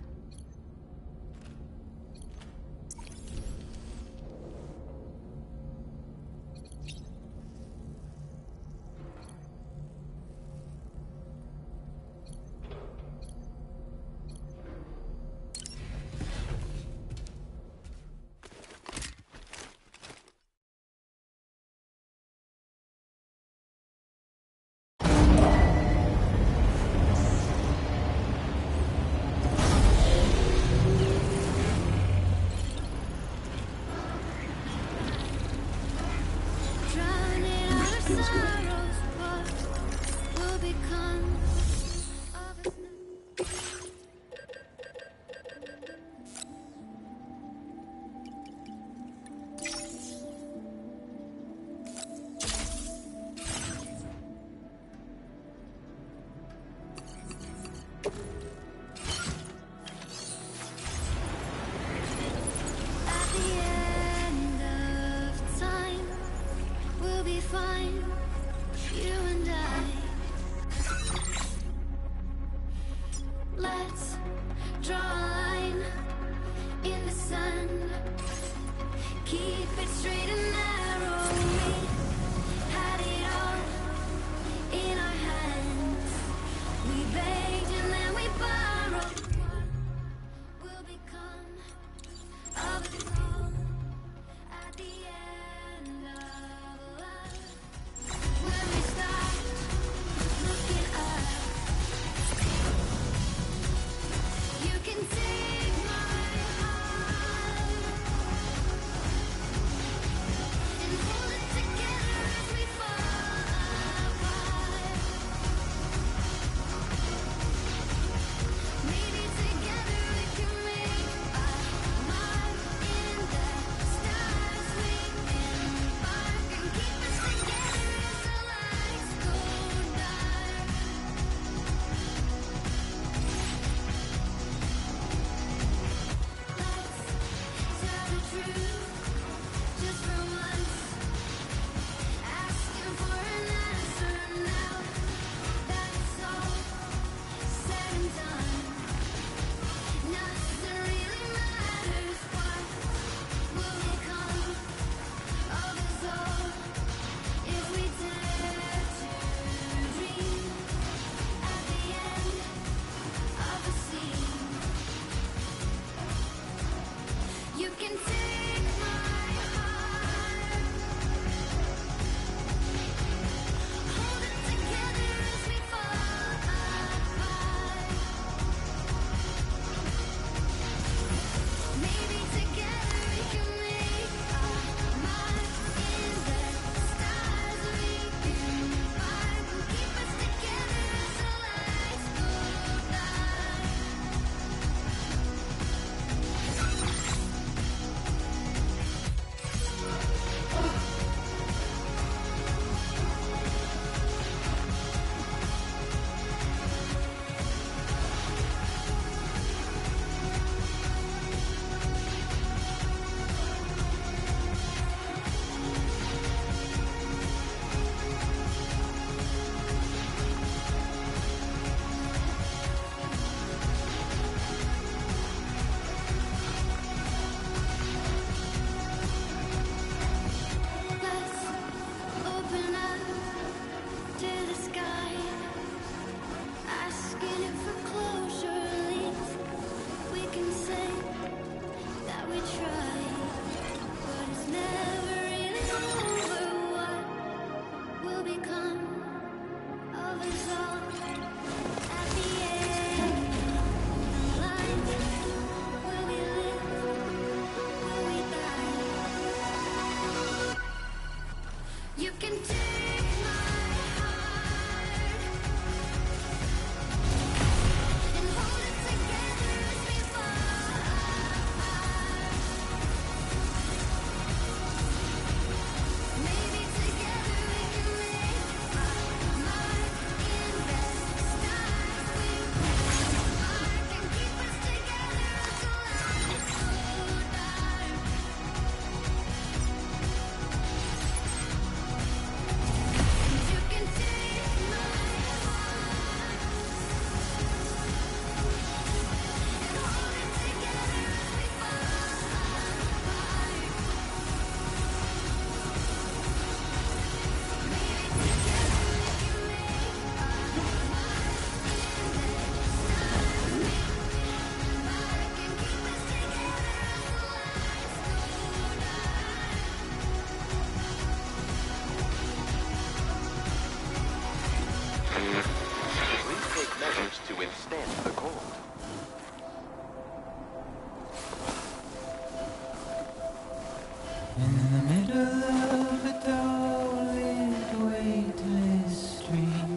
In the middle of a dull-lit, weightless stream,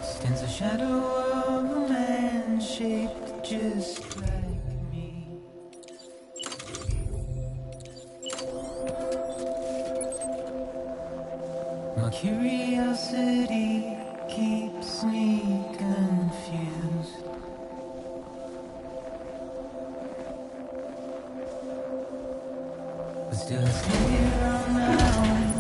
stands a shadow of a man shaped just like me. My curiosity keeps me confused. But still I stand here on my own,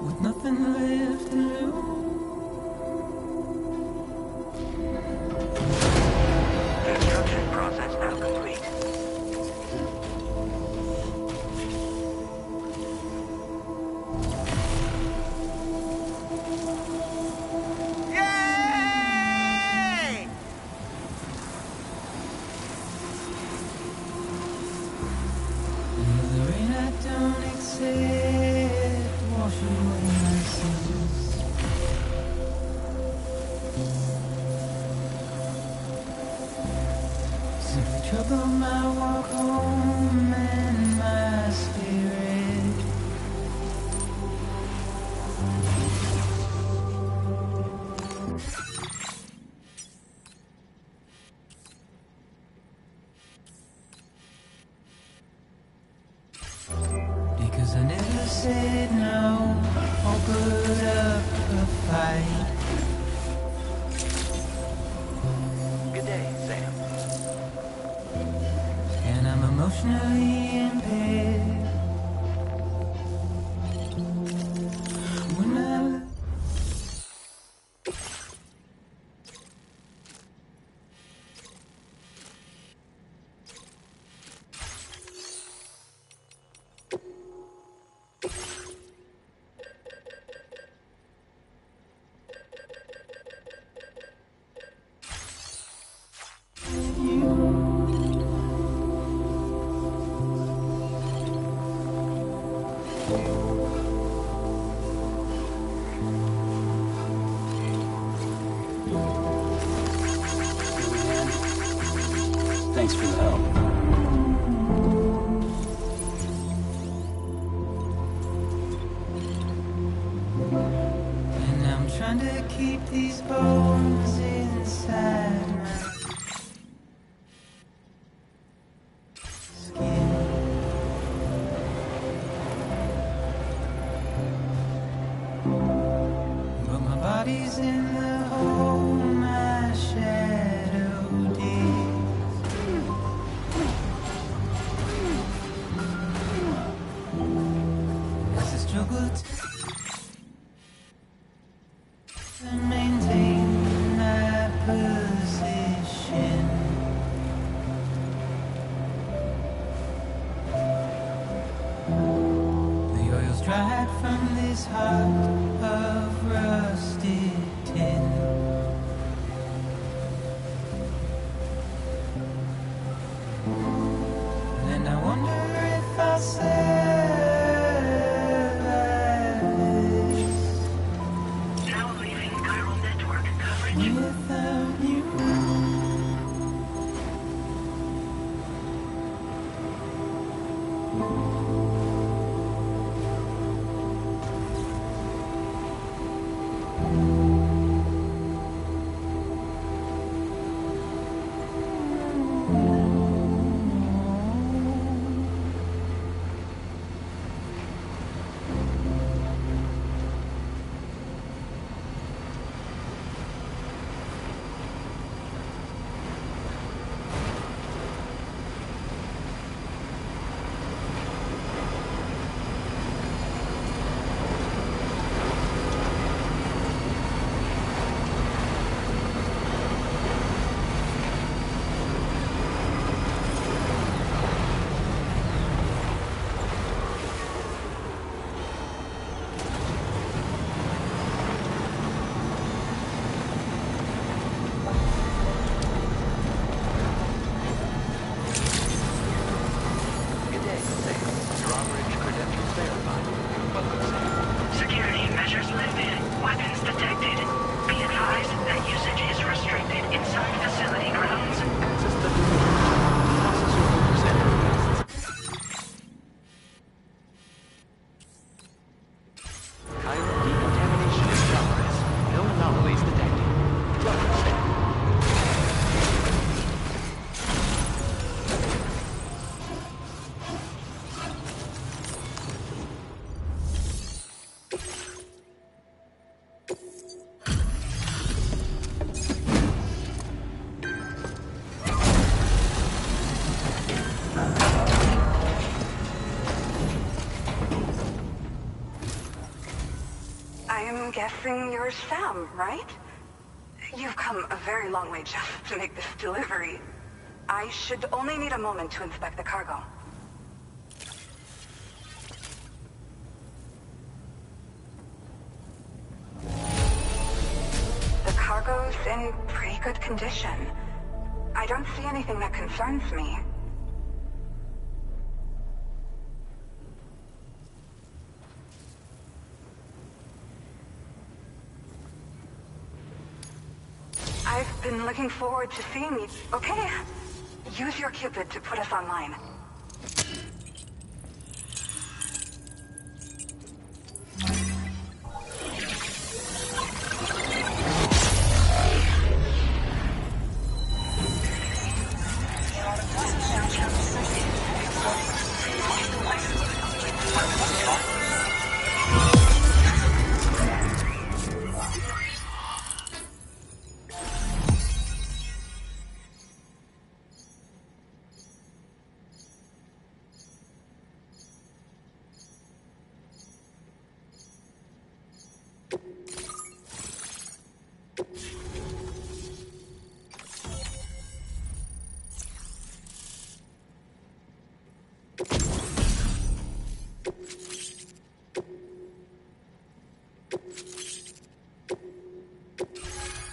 with nothing left to lose. Construction process now complete. Trouble my walk home and my spirit. Because I never said no or put up a fight. Good day, Sam. And I'm emotionally impaired. When I Thanks for the help. And I'm trying to keep these bones inside my skin. But my body's in the hole my shadow digs. As I struggle to maintain my position, the oil's dried from this heart of rusted tin. And I wonder if I'll survive Now leaving chiral network coverage. without you. guessing you're Sam, right? You've come a very long way just to make this delivery. I should only need a moment to inspect the cargo. The cargo's in pretty good condition. I don't see anything that concerns me. I've been looking forward to seeing you. Okay, use your Cupid to put us online.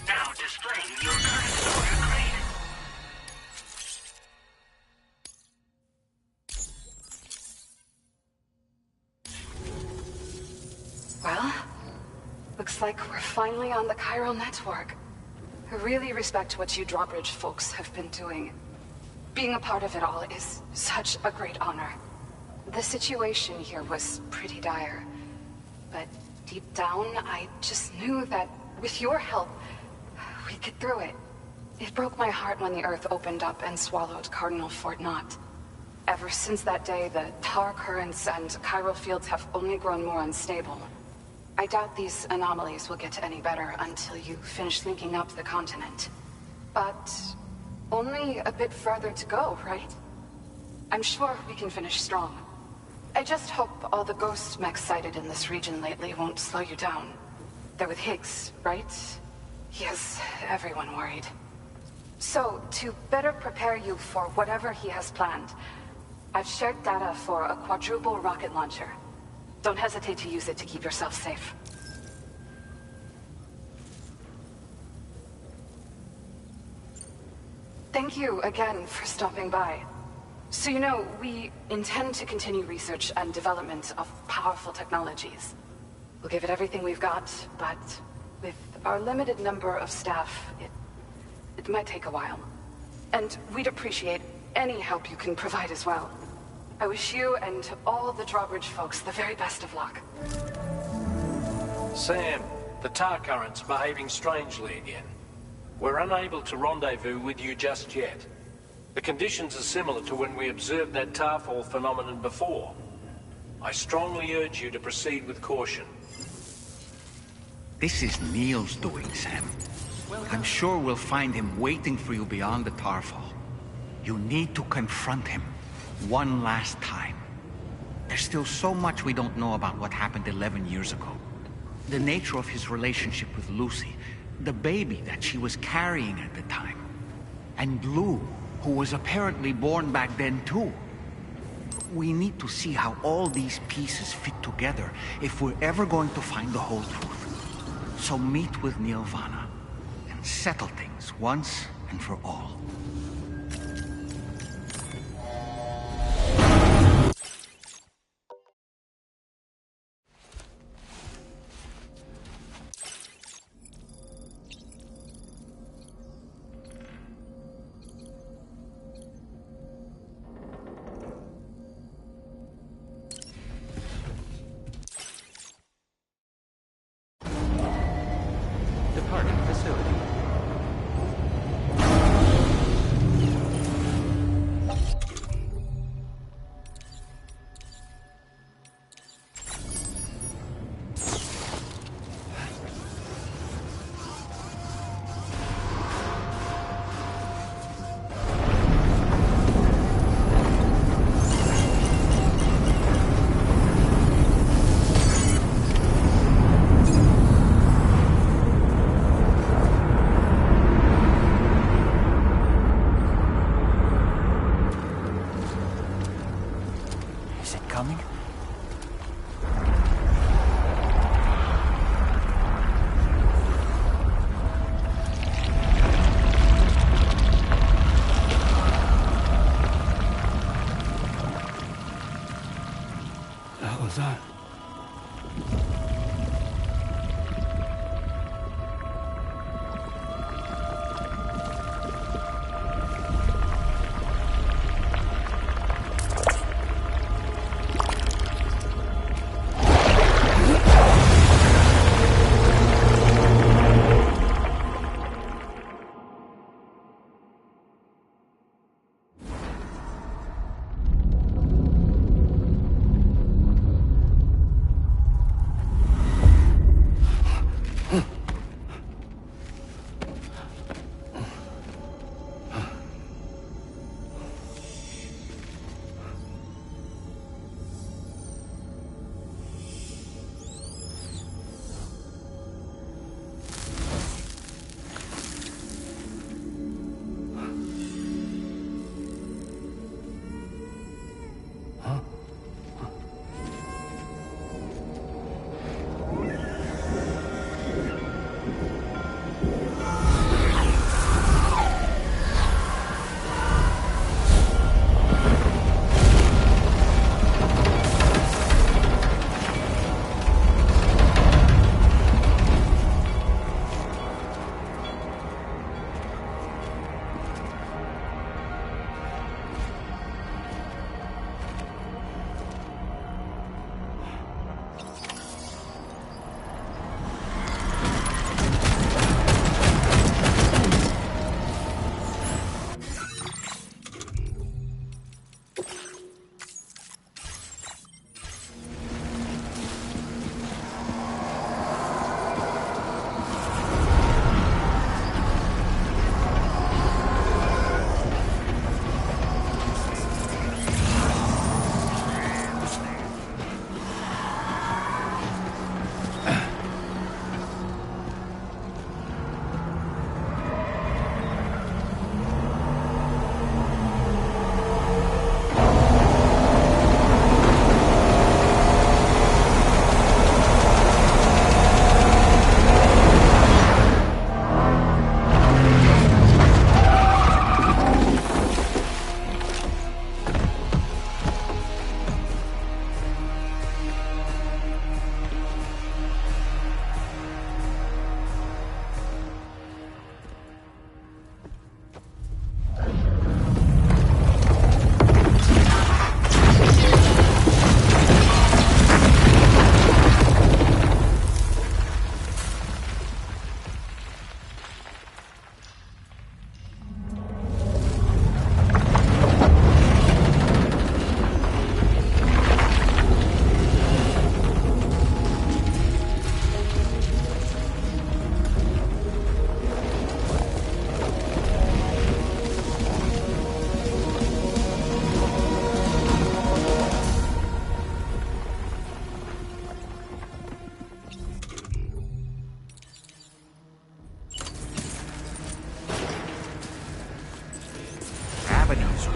Now displaying your current order grade. Well, looks like we're finally on the chiral network. I really respect what you Drawbridge folks have been doing. Being a part of it all is such a great honor. The situation here was pretty dire, but deep down, I just knew that with your help, we'd get through it. It broke my heart when the Earth opened up and swallowed Cardinal Fort Knott. Ever since that day, the tar currents and chiral fields have only grown more unstable. I doubt these anomalies will get any better until you finish linking up the continent. But only a bit further to go, right? I'm sure we can finish strong. I just hope all the ghost mechs sighted in this region lately won't slow you down. They're with Higgs, right? He has everyone worried. So, to better prepare you for whatever he has planned, I've shared data for a quadruple rocket launcher. Don't hesitate to use it to keep yourself safe. Thank you again for stopping by. So you know, we intend to continue research and development of powerful technologies. We'll give it everything we've got, but with our limited number of staff, it might take a while. And we'd appreciate any help you can provide as well. I wish you and all the Drawbridge folks the very best of luck. Sam, the tar current's behaving strangely again. We're unable to rendezvous with you just yet. The conditions are similar to when we observed that tarfall phenomenon before. I strongly urge you to proceed with caution. This is Neil's doing, Sam. I'm sure we'll find him waiting for you beyond the tarfall. You need to confront him one last time. There's still so much we don't know about what happened 11 years ago. The nature of his relationship with Lucy, the baby that she was carrying at the time, and Lou, who was apparently born back then too. We need to see how all these pieces fit together if we're ever going to find the whole truth. So meet with Neil Vana and settle things once and for all.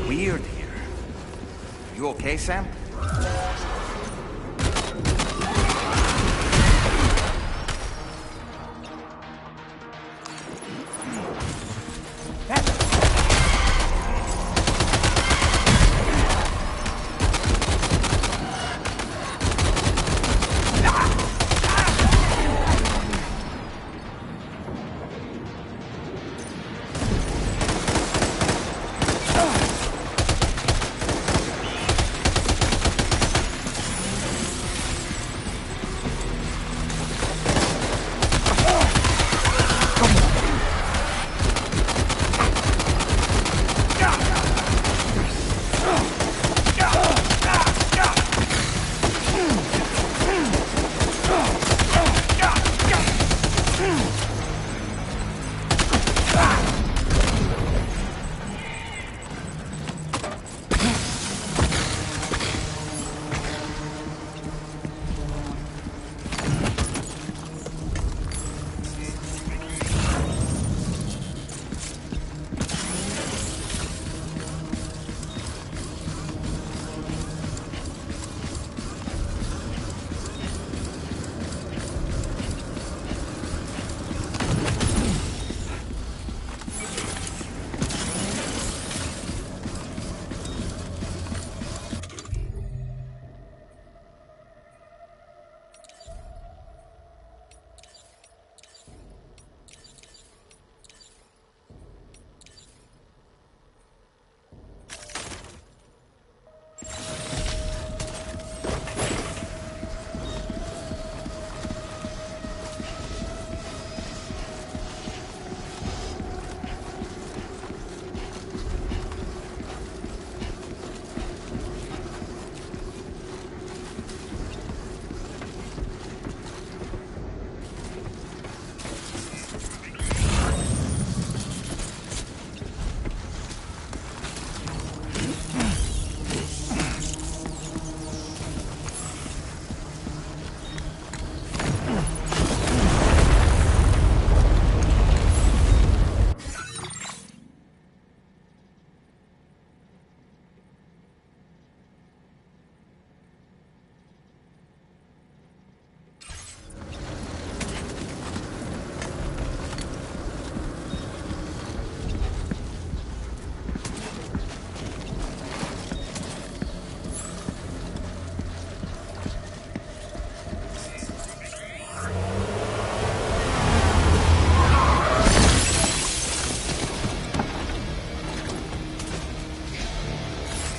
weird here. You okay, Sam?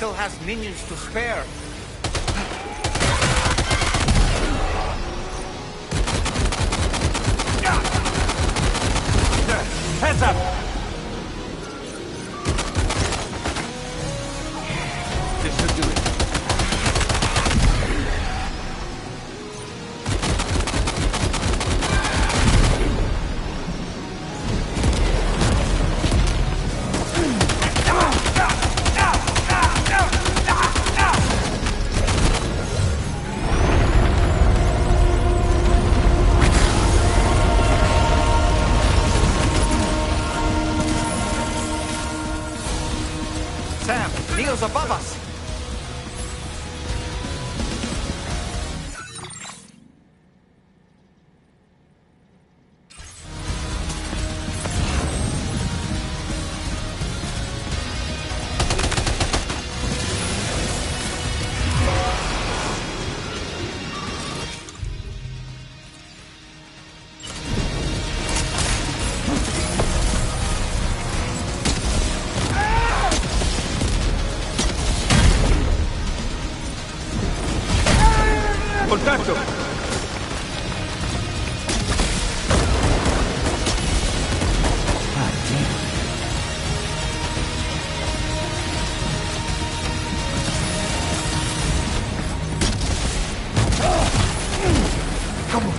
Still has minions to spare. Heads up! This should do it. Sam, Neo's above us. Contacto! Come on.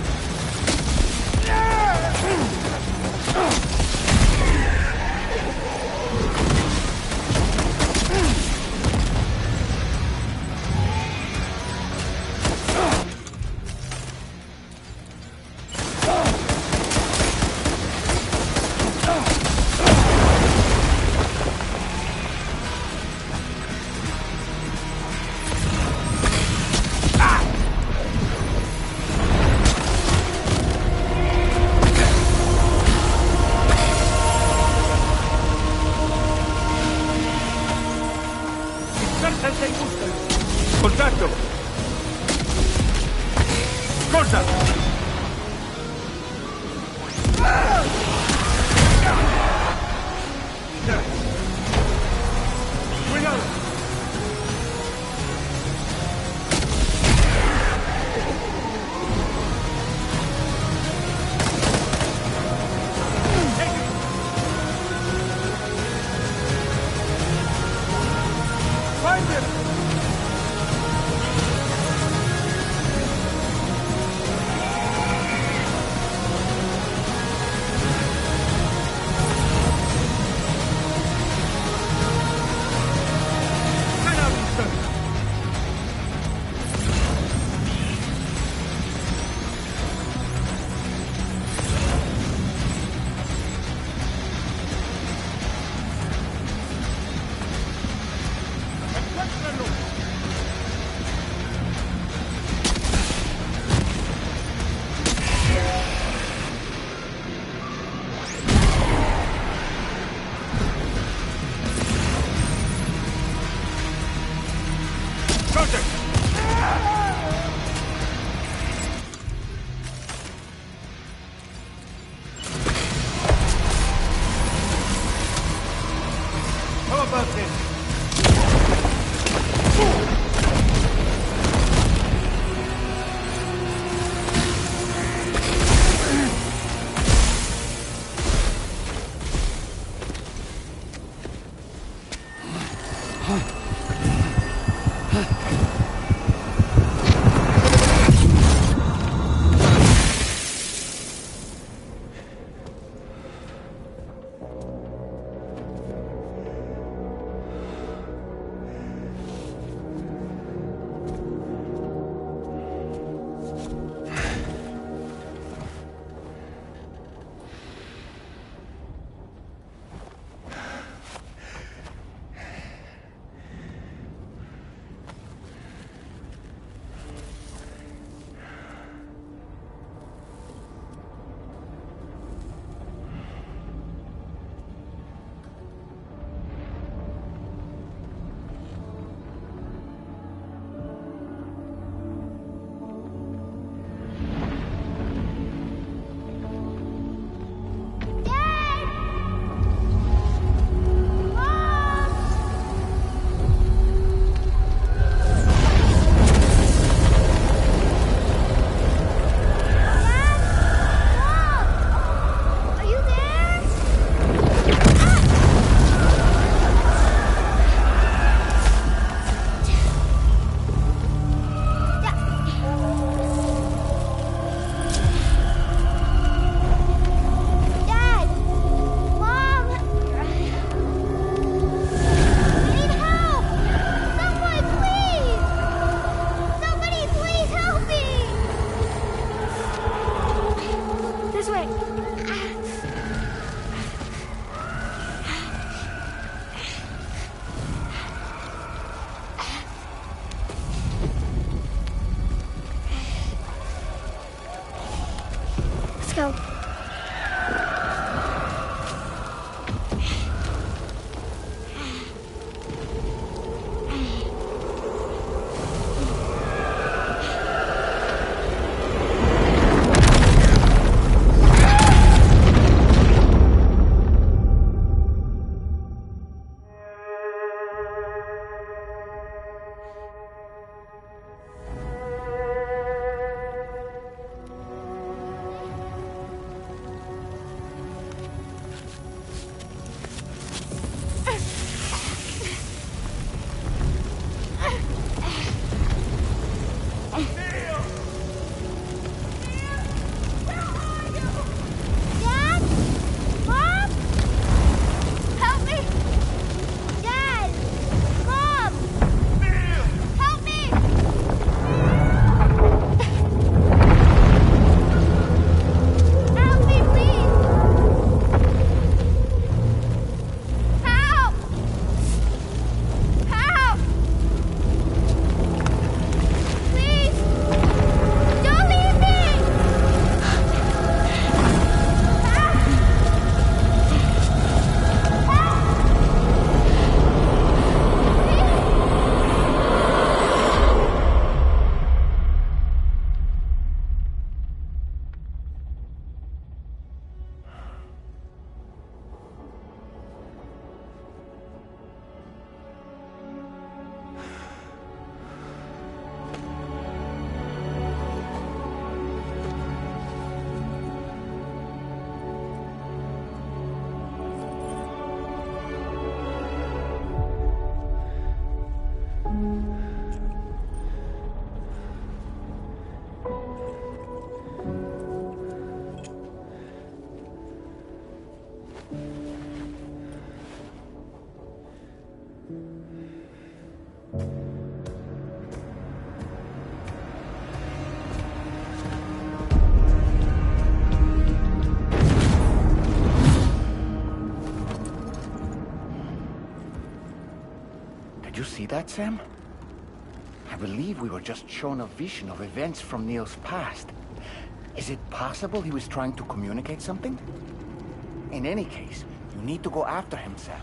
go. Did you see that, Sam? I believe we were just shown a vision of events from Neil's past. Is it possible he was trying to communicate something? In any case, you need to go after him, Sam.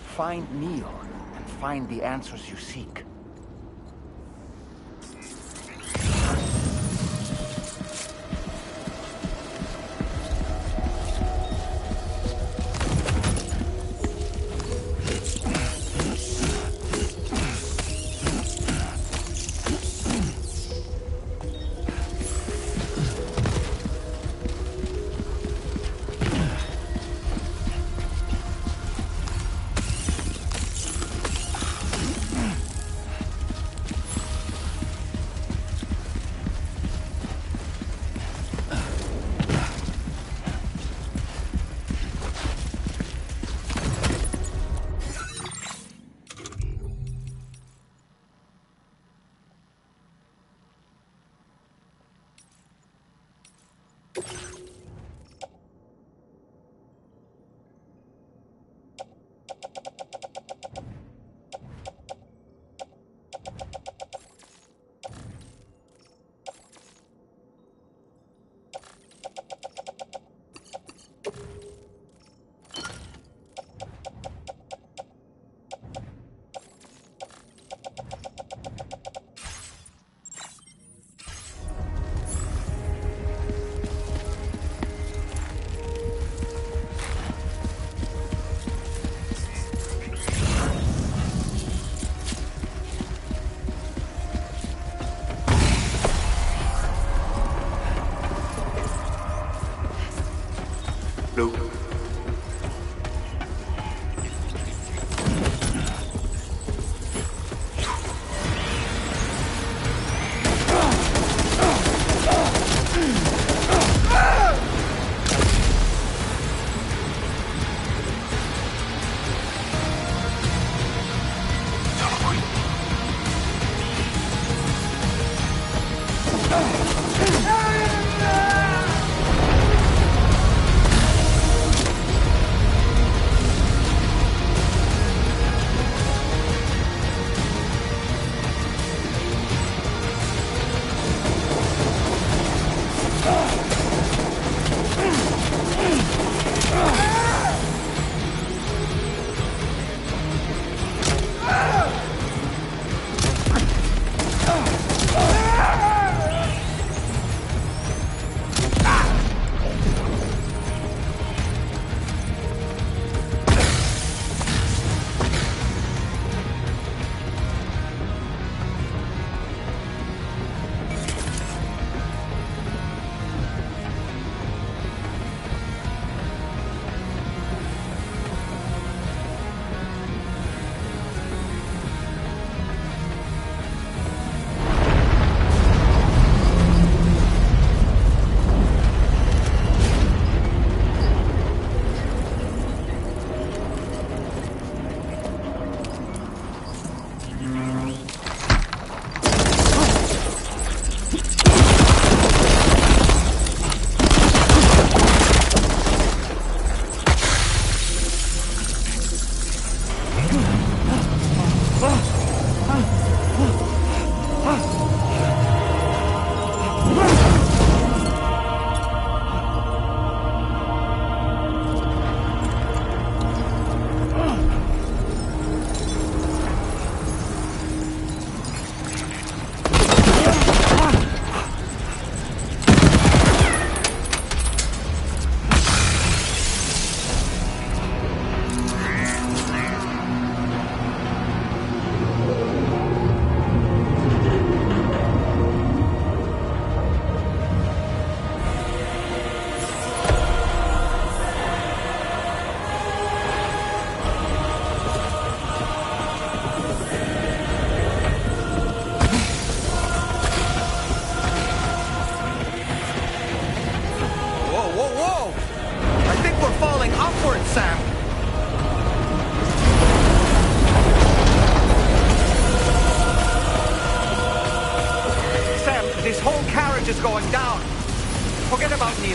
Find Neil, and find the answers you seek.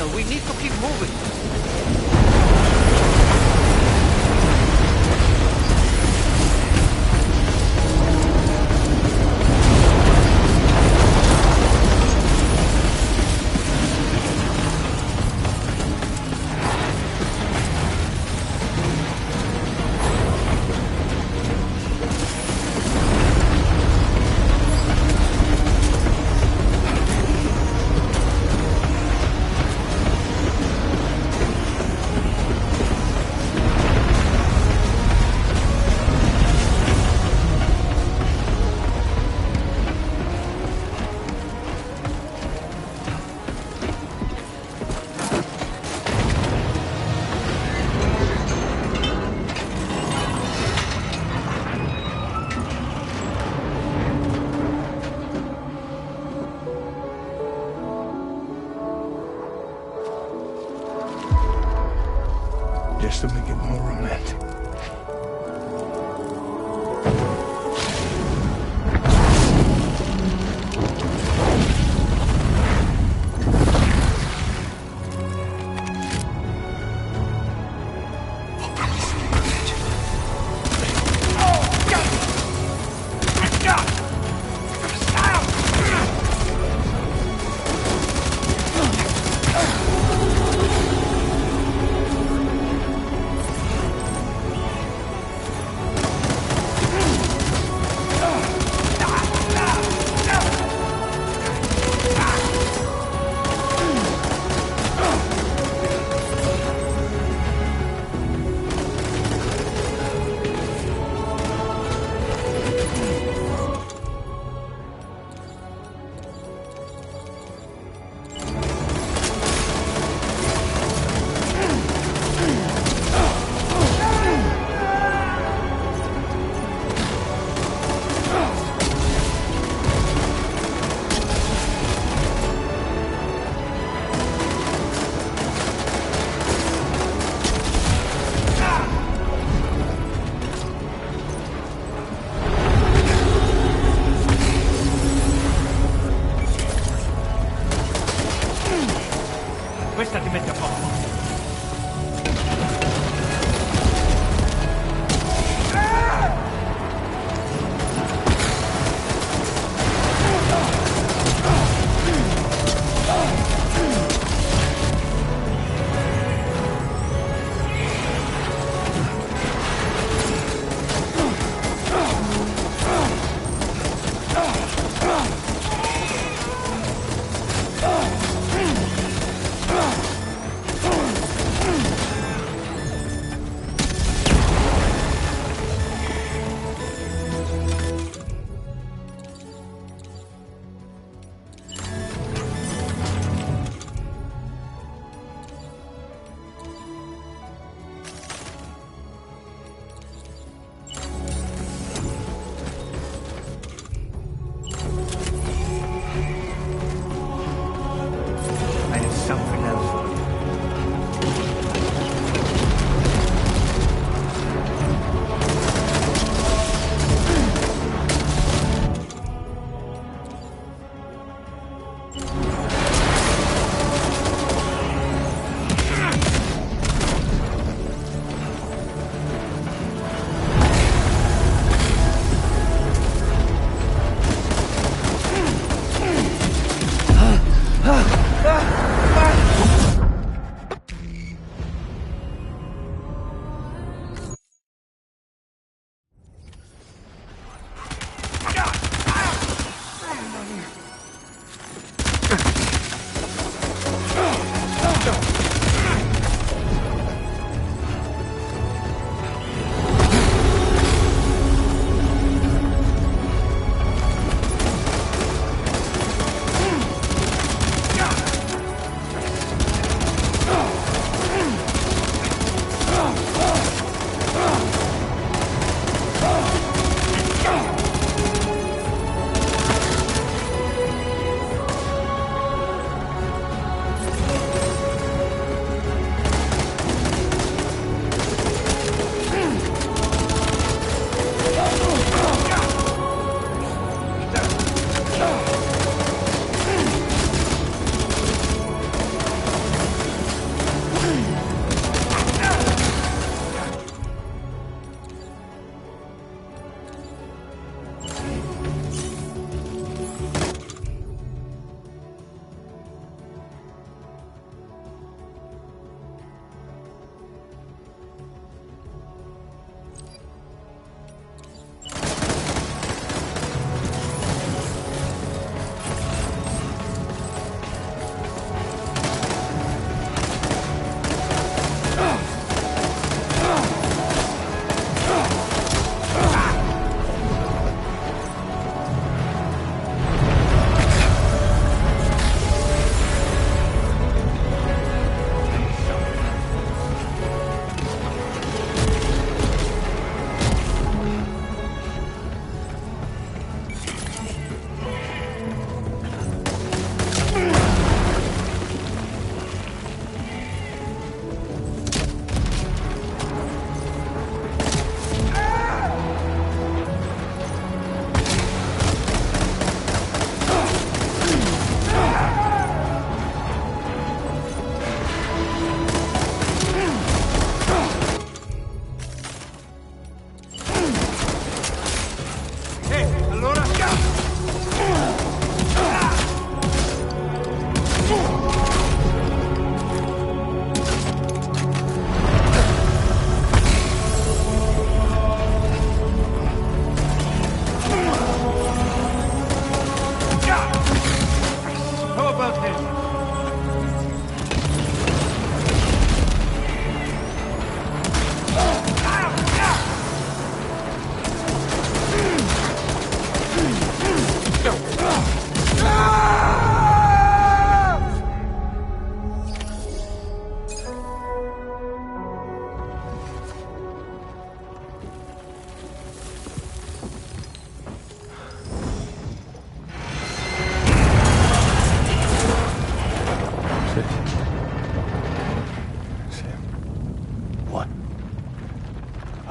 while. We need to keep moving. Just to make it more romantic.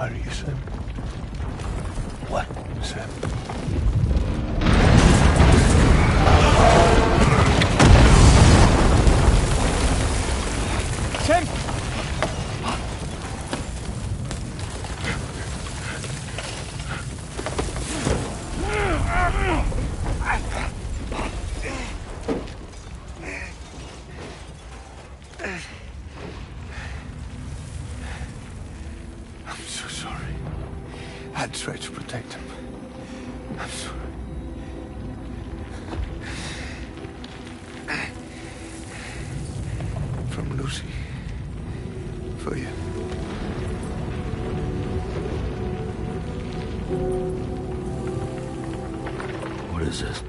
are you, Sam? What, Sam? Sam! I'm so sorry. I tried to protect him. I'm sorry. From Lucy. For you. What is this?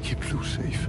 Keep Lou safe.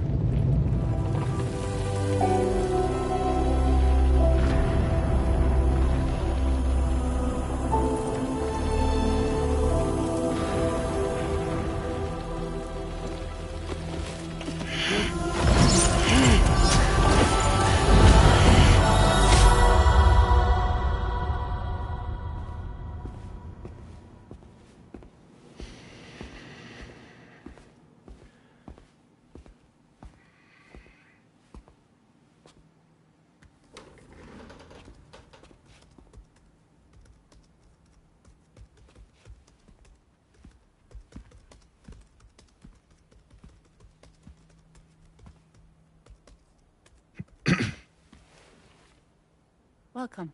Welcome.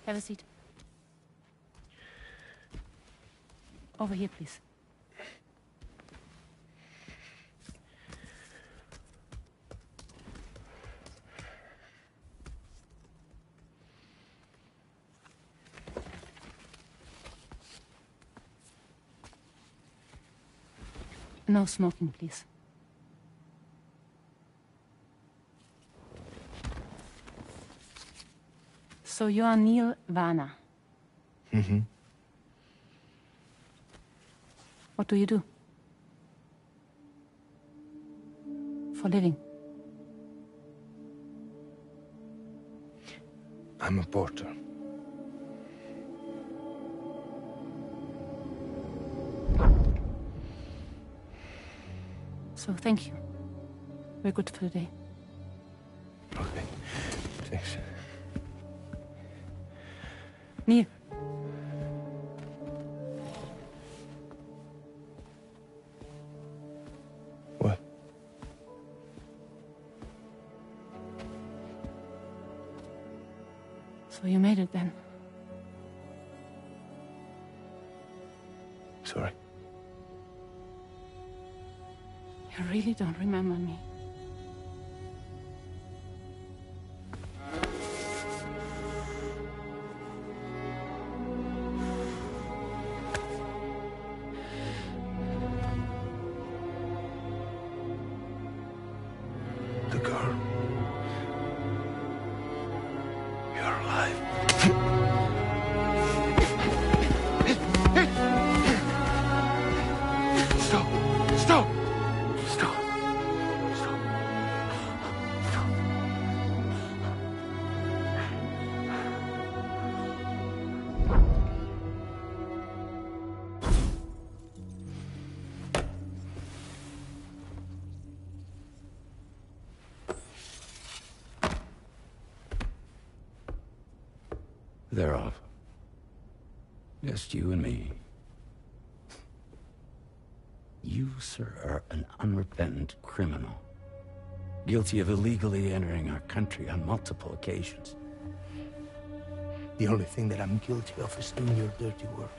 Have a seat. Over here, please. No smoking, please. So you are Neil Varner. Mm-hmm. What do you do? For living? I'm a porter. So thank you. We're good for the day. Okay. Thanks. Neil. What? So you made it then? Sorry. You really don't remember me. The girl. You're alive. Stop! Stop! Stop! Stop! Stop! They're off. Just you and me. You, sir, are an unrepentant criminal. Guilty of illegally entering our country on multiple occasions. The only thing that I'm guilty of is doing your dirty work.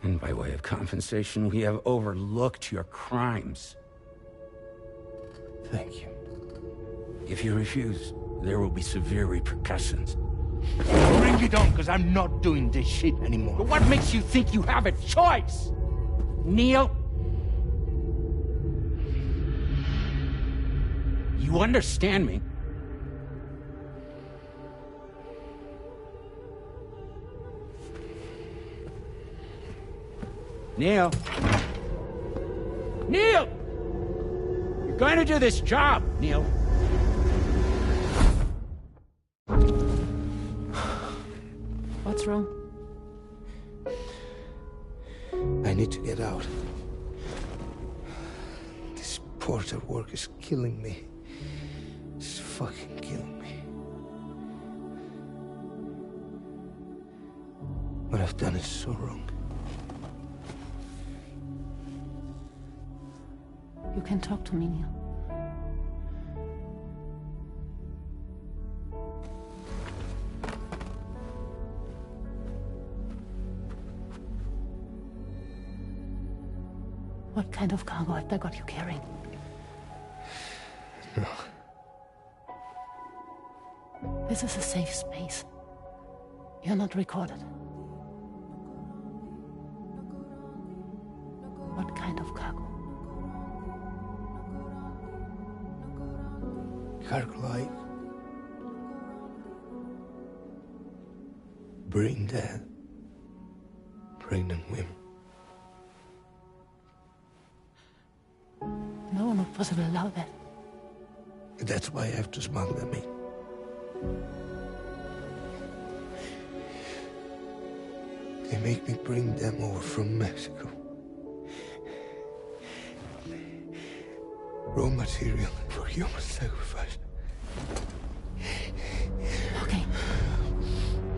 And by way of compensation, we have overlooked your crimes. Thank you. If you refuse, there will be severe repercussions. Bring it on, because I'm not doing this shit anymore. But what makes you think you have a choice? Neil? You understand me? Neil? Neil! You're going to do this job, Neil. What's wrong? I need to get out. This porter work is killing me. It's fucking killing me. What I've done is so wrong. You can talk to me, Neil. What kind of cargo have they got you carrying? No. This is a safe space. You're not recorded. What kind of cargo? Cargo like brain dead, pregnant women. No one would possibly allow that. That's why I have to smuggle them in. They make me bring them over from Mexico. Raw material for human sacrifice. Okay.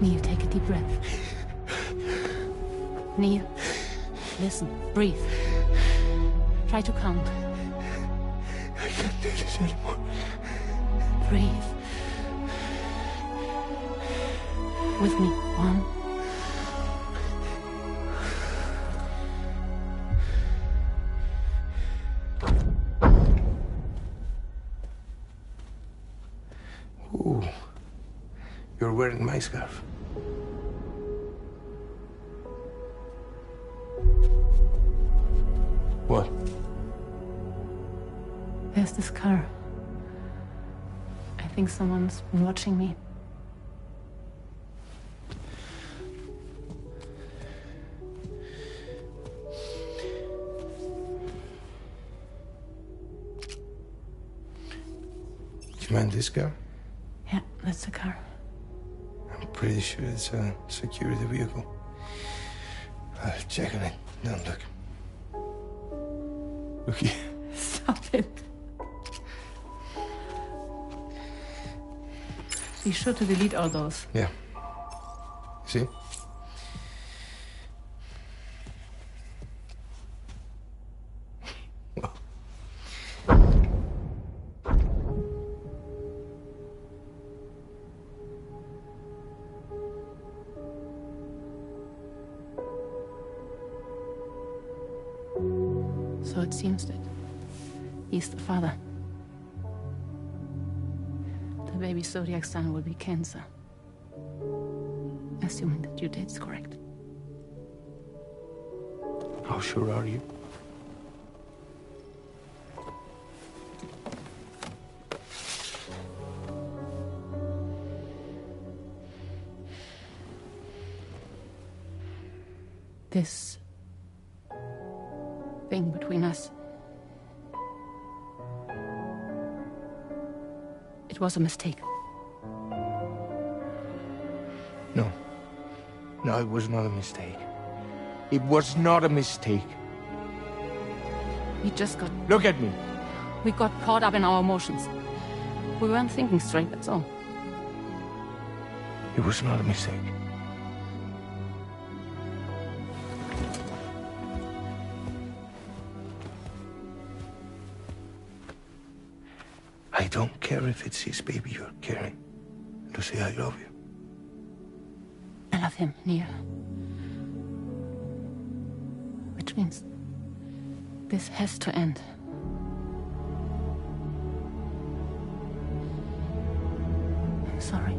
Neil, take a deep breath. Neil, listen, breathe. Try to count. I can't do this anymore. Breathe. With me. 1. Ooh. You're wearing my scarf. What? There's this car. I think someone's been watching me. Do you mind this car? Yeah, that's the car. I'm pretty sure it's a security vehicle. I'll check on it. Now look. Look here. Stop it. Be sure to delete all those. Yeah. See? So it seems that he's the father. The baby Zodiac's son will be cancer. Assuming that your date's correct. How sure are you? This thing between us. It was a mistake. No. No, it was not a mistake. It was not a mistake. We just got... Look at me. We got caught up in our emotions. We weren't thinking straight, that's all. It was not a mistake. I don't care if it's his baby you're carrying. Lucy, I love you. I love him, Neil. Which means this has to end. I'm sorry.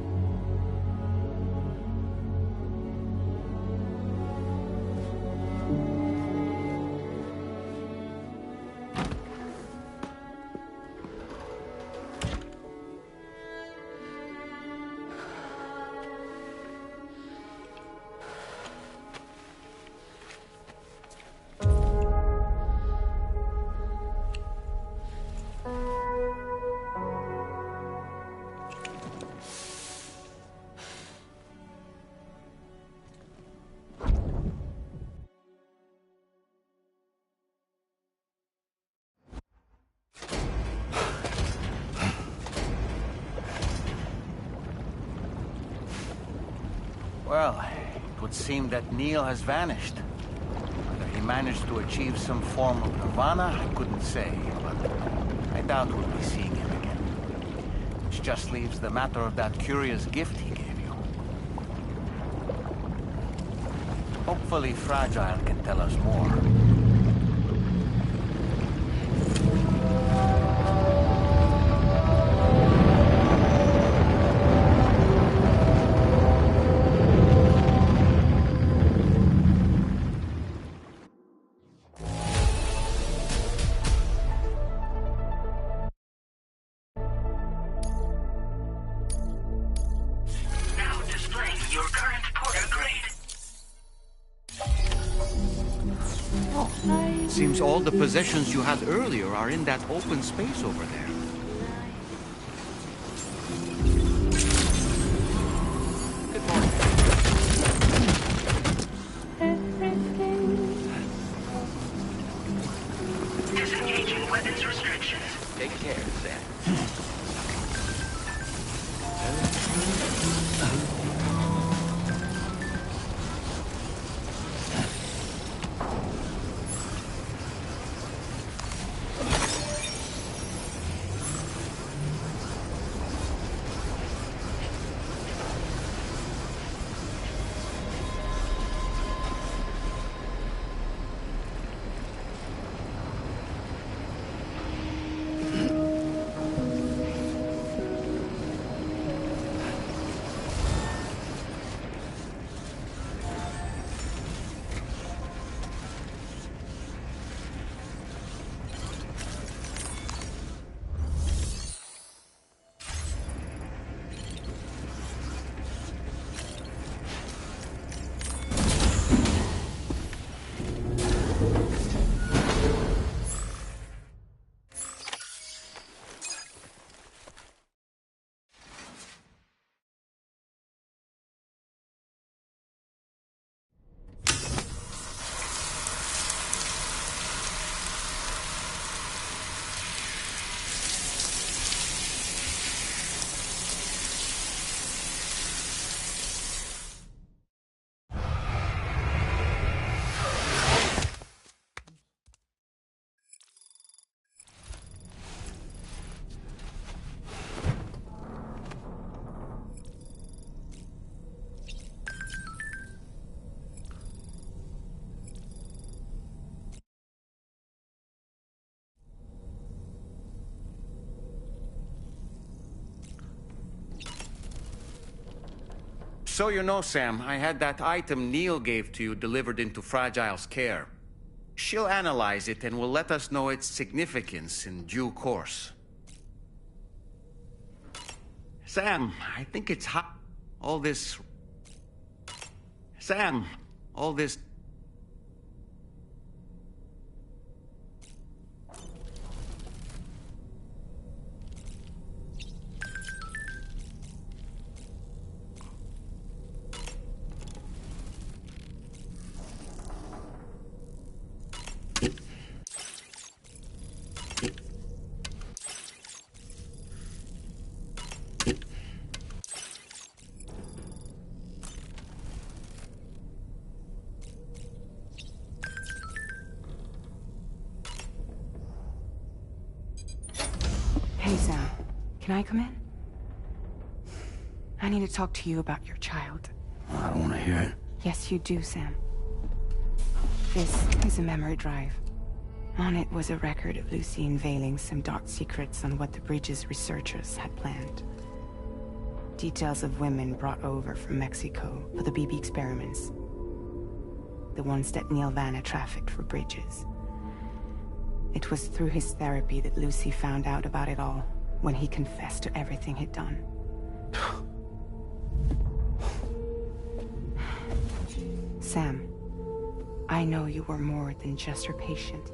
Well, it would seem that Neil has vanished. Whether he managed to achieve some form of nirvana, I couldn't say, but I doubt we'll be seeing him again. Which just leaves the matter of that curious gift he gave you. Hopefully Fragile can tell us more. Seems all the possessions you had earlier are in that open space over there. Good morning. Disengaging weapons restrictions. Take care, Sam. So you know, Sam, I had that item Neil gave to you delivered into Fragile's care. She'll analyze it and will let us know its significance in due course. Sam, I think it's all this... Sam, all this... Hey, Sam. Can I come in? I need to talk to you about your child. I don't want to hear it. Yes, you do, Sam. This is a memory drive. On it was a record of Lucy unveiling some dark secrets on what the Bridges researchers had planned. Details of women brought over from Mexico for the BB experiments. The ones that Neil Vanna trafficked for Bridges. It was through his therapy that Lucy found out about it all, when he confessed to everything he'd done. Sam, I know you were more than just her patient.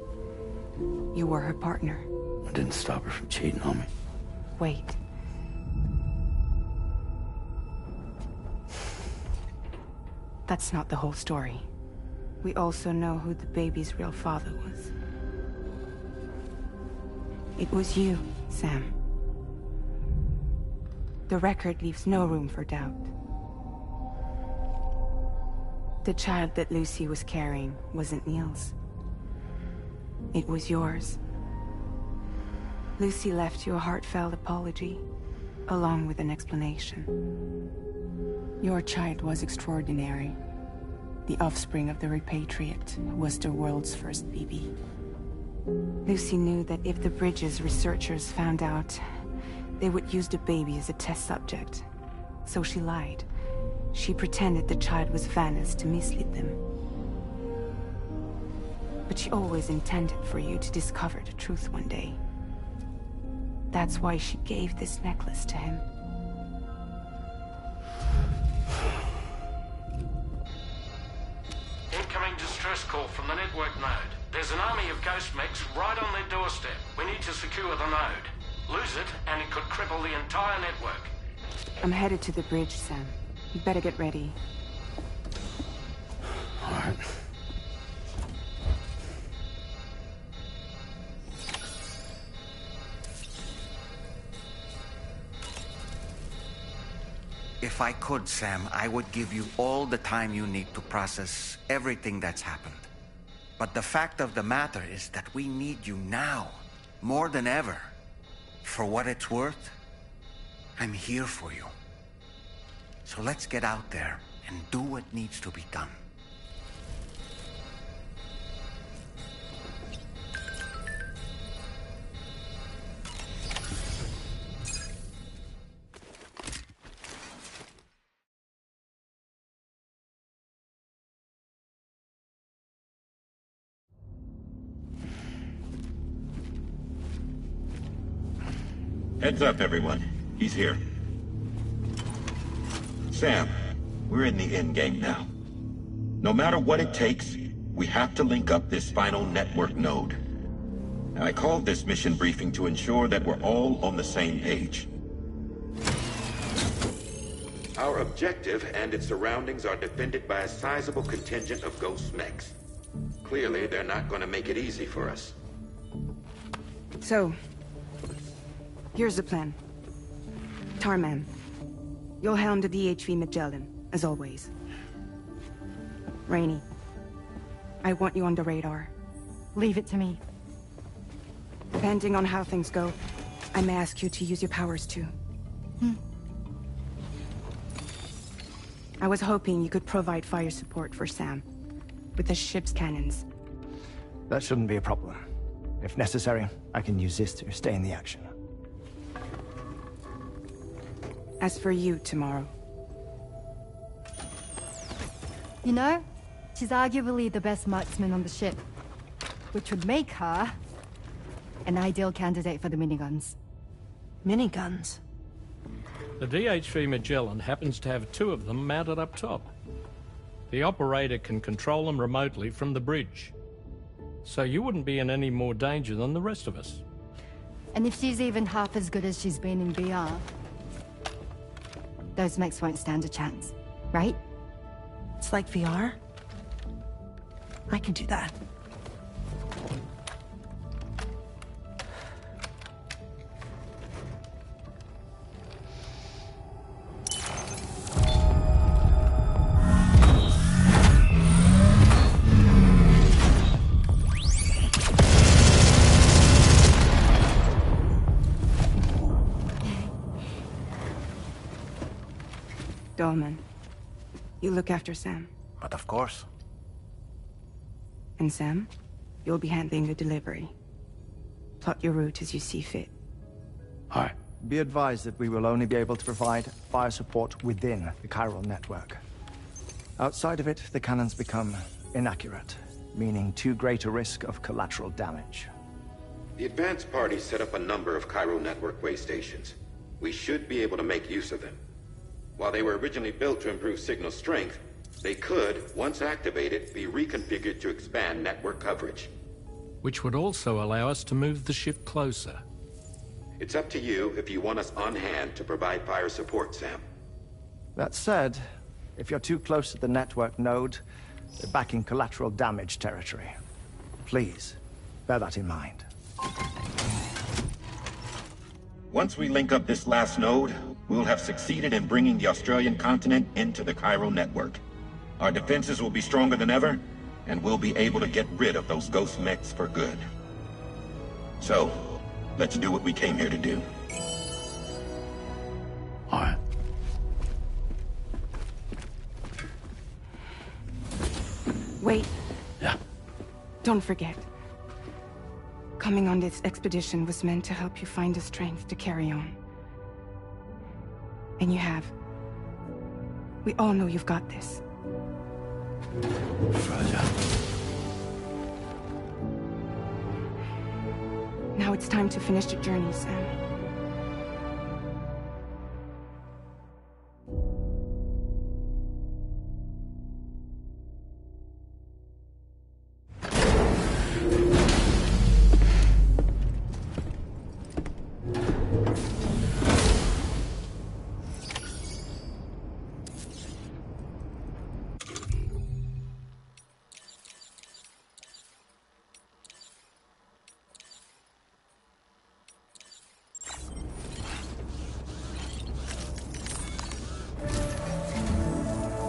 You were her partner. I didn't stop her from cheating on me. Wait. That's not the whole story. We also know who the baby's real father was. It was you, Sam. The record leaves no room for doubt. The child that Lucy was carrying wasn't Neil's. It was yours. Lucy left you a heartfelt apology, along with an explanation. Your child was extraordinary. The offspring of the repatriate who was the world's first BB. Lucy knew that if the Bridges researchers found out, they would use the baby as a test subject. So she lied. She pretended the child was Vanna's to mislead them. But she always intended for you to discover the truth one day. That's why she gave this necklace to him. Incoming distress call from the network node. There's an army of ghost mechs right on their doorstep. We need to secure the node. Lose it, and it could cripple the entire network. I'm headed to the bridge, Sam. You better get ready. All right. If I could, Sam, I would give you all the time you need to process everything that's happened. But the fact of the matter is that we need you now, more than ever. For what it's worth, I'm here for you. So let's get out there and do what needs to be done. Heads up, everyone. He's here. Sam, we're in the end game now. No matter what it takes, we have to link up this final network node. I called this mission briefing to ensure that we're all on the same page. Our objective and its surroundings are defended by a sizable contingent of ghost mechs. Clearly, they're not going to make it easy for us. So, here's the plan. Tarman, you'll helm the DHV Magellan, as always. Rainey, I want you on the radar. Leave it to me. Depending on how things go, I may ask you to use your powers too. I was hoping you could provide fire support for Sam, with the ship's cannons. That shouldn't be a problem. If necessary, I can use this to stay in the action. As for you, tomorrow. You know, she's arguably the best marksman on the ship, which would make her an ideal candidate for the miniguns. Miniguns? The DHV Magellan happens to have 2 of them mounted up top. The operator can control them remotely from the bridge. So you wouldn't be in any more danger than the rest of us. And if she's even half as good as she's been in VR, those mechs won't stand a chance, right? It's like VR? I can do that. Dolman, you look after Sam. But of course. And Sam, you'll be handling the delivery. Plot your route as you see fit. All right. Be advised that we will only be able to provide fire support within the chiral network. Outside of it, the cannons become inaccurate, meaning too great a risk of collateral damage. The advanced party set up a number of chiral network way stations. We should be able to make use of them. While they were originally built to improve signal strength, they could, once activated, be reconfigured to expand network coverage. Which would also allow us to move the ship closer. It's up to you if you want us on hand to provide fire support, Sam. That said, if you're too close to the network node, you're back in collateral damage territory. Please, bear that in mind. Once we link up this last node, we'll have succeeded in bringing the Australian continent into the chiral network. Our defenses will be stronger than ever, and we'll be able to get rid of those ghost mechs for good. So, let's do what we came here to do. All right. Wait. Yeah. Don't forget. Coming on this expedition was meant to help you find the strength to carry on. And you have. We all know you've got this. Fragile. Now it's time to finish the journey, Sam.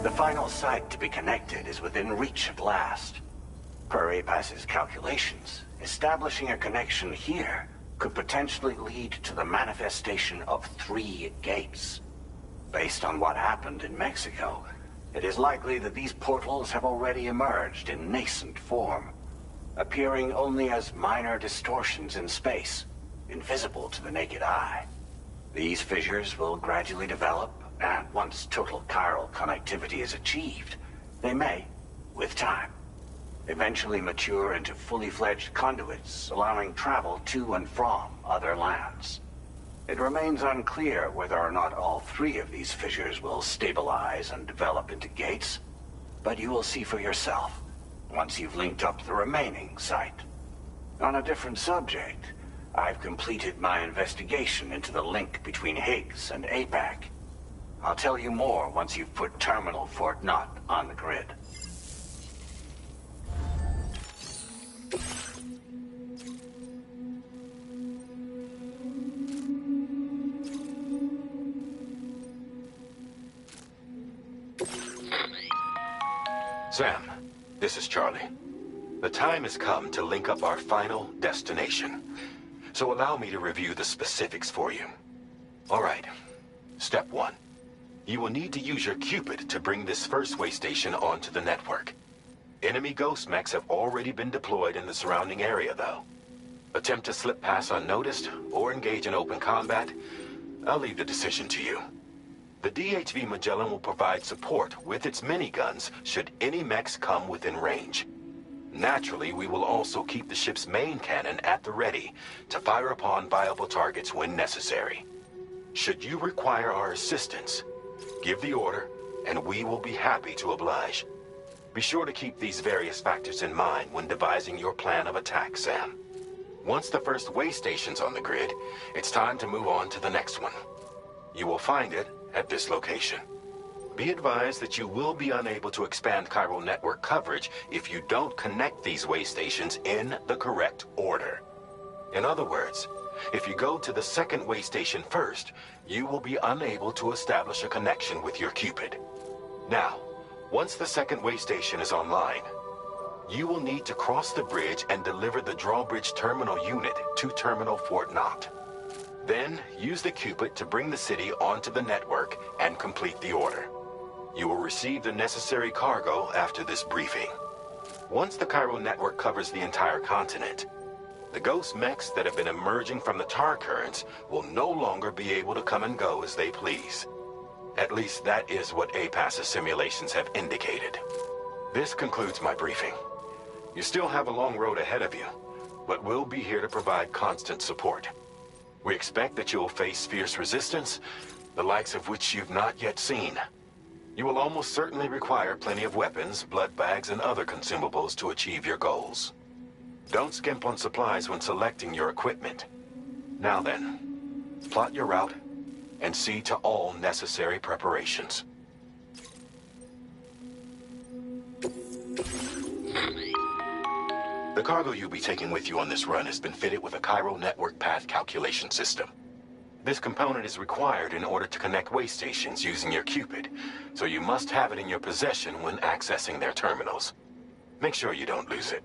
The final site to be connected is within reach at last. Per APAS's calculations, establishing a connection here could potentially lead to the manifestation of 3 gates. Based on what happened in Mexico, it is likely that these portals have already emerged in nascent form, appearing only as minor distortions in space, invisible to the naked eye. These fissures will gradually develop, and once total chiral connectivity is achieved, they may, with time, eventually mature into fully fledged conduits, allowing travel to and from other lands. It remains unclear whether or not all 3 of these fissures will stabilize and develop into gates, but you will see for yourself once you've linked up the remaining site. On a different subject, I've completed my investigation into the link between Higgs and APAC. I'll tell you more once you've put Terminal Fort Knott on the grid. Sam, this is Charlie. The time has come to link up our final destination. So allow me to review the specifics for you. All right. Step 1. You will need to use your Cupid to bring this first way station onto the network. Enemy ghost mechs have already been deployed in the surrounding area, though. Attempt to slip past unnoticed or engage in open combat, I'll leave the decision to you. The DHV Magellan will provide support with its miniguns should any mechs come within range. Naturally, we will also keep the ship's main cannon at the ready to fire upon viable targets when necessary. Should you require our assistance, give the order, and we will be happy to oblige. Be sure to keep these various factors in mind when devising your plan of attack, Sam. Once the first way station's on the grid, it's time to move on to the next one. You will find it at this location. Be advised that you will be unable to expand chiral network coverage if you don't connect these way stations in the correct order. In other words, if you go to the second way station first, you will be unable to establish a connection with your Cupid. Now, once the second way station is online, you will need to cross the bridge and deliver the drawbridge terminal unit to Terminal Fort Knott. Then, use the Cupid to bring the city onto the network and complete the order. You will receive the necessary cargo after this briefing. Once the chiral network covers the entire continent, the ghost mechs that have been emerging from the tar currents will no longer be able to come and go as they please. At least that is what APAS's simulations have indicated. This concludes my briefing. You still have a long road ahead of you, but we'll be here to provide constant support. We expect that you'll face fierce resistance, the likes of which you've not yet seen. You will almost certainly require plenty of weapons, blood bags, and other consumables to achieve your goals. Don't skimp on supplies when selecting your equipment. Now then, plot your route and see to all necessary preparations. The cargo you'll be taking with you on this run has been fitted with a chiral network path calculation system. This component is required in order to connect way stations using your Cupid, so you must have it in your possession when accessing their terminals. Make sure you don't lose it.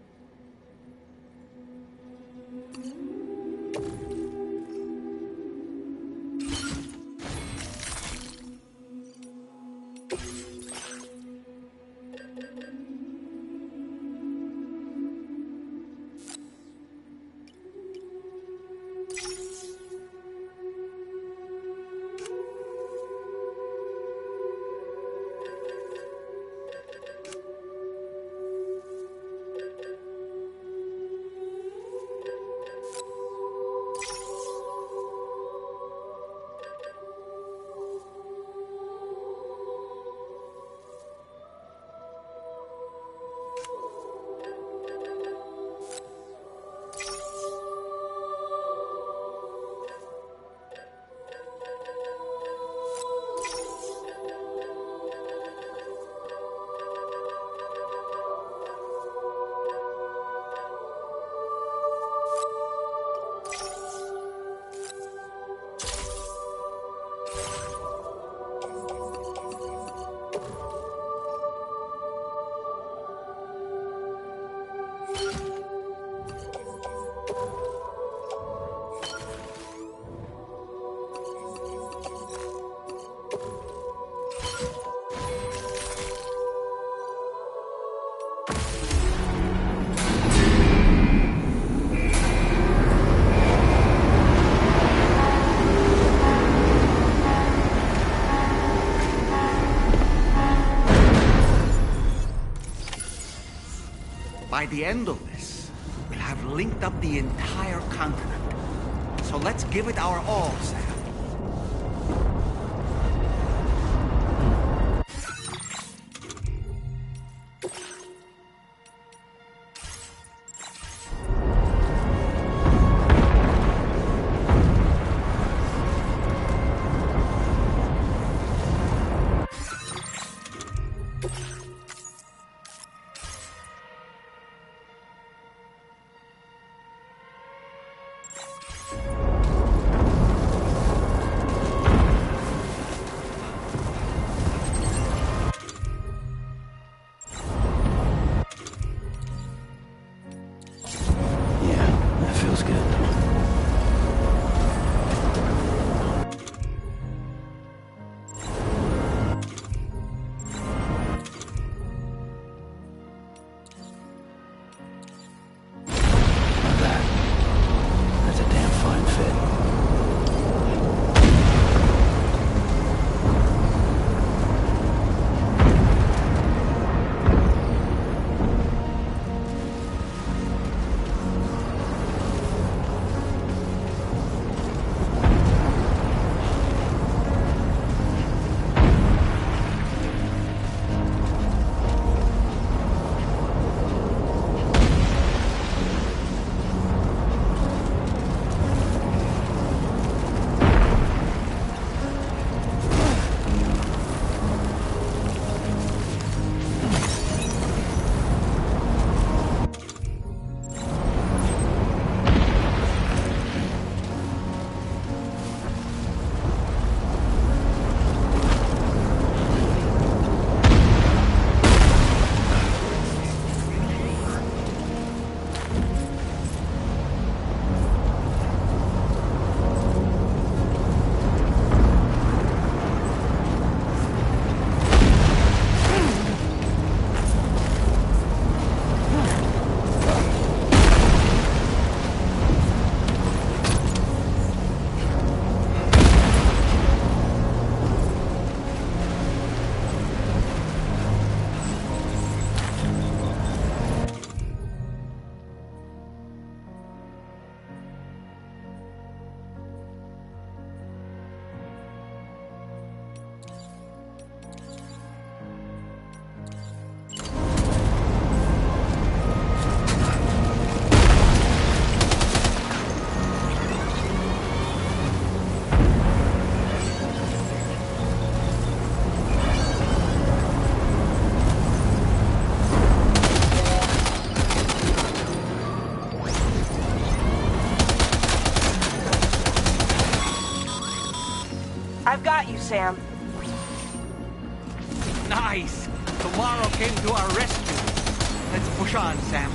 By the end of this, we'll have linked up the entire continent. So let's give it our all, Sam. I've got you, Sam. Nice! Tomorrow came to our rescue. Let's push on, Sam.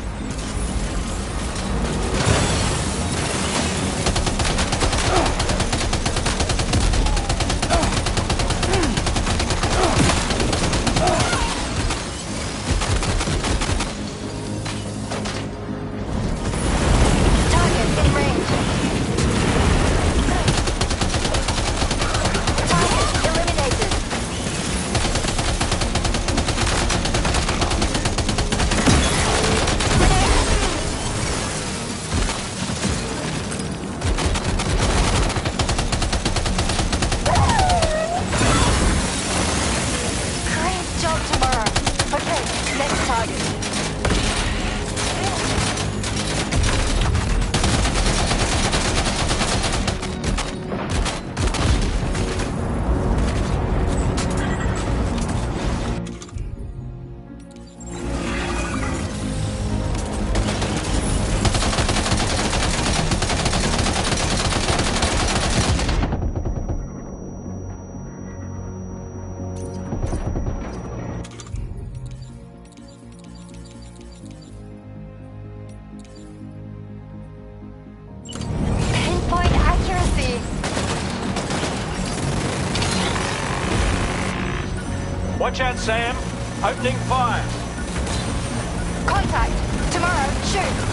Watch out, Sam. Opening fire. Contact. Tomorrow, shoot.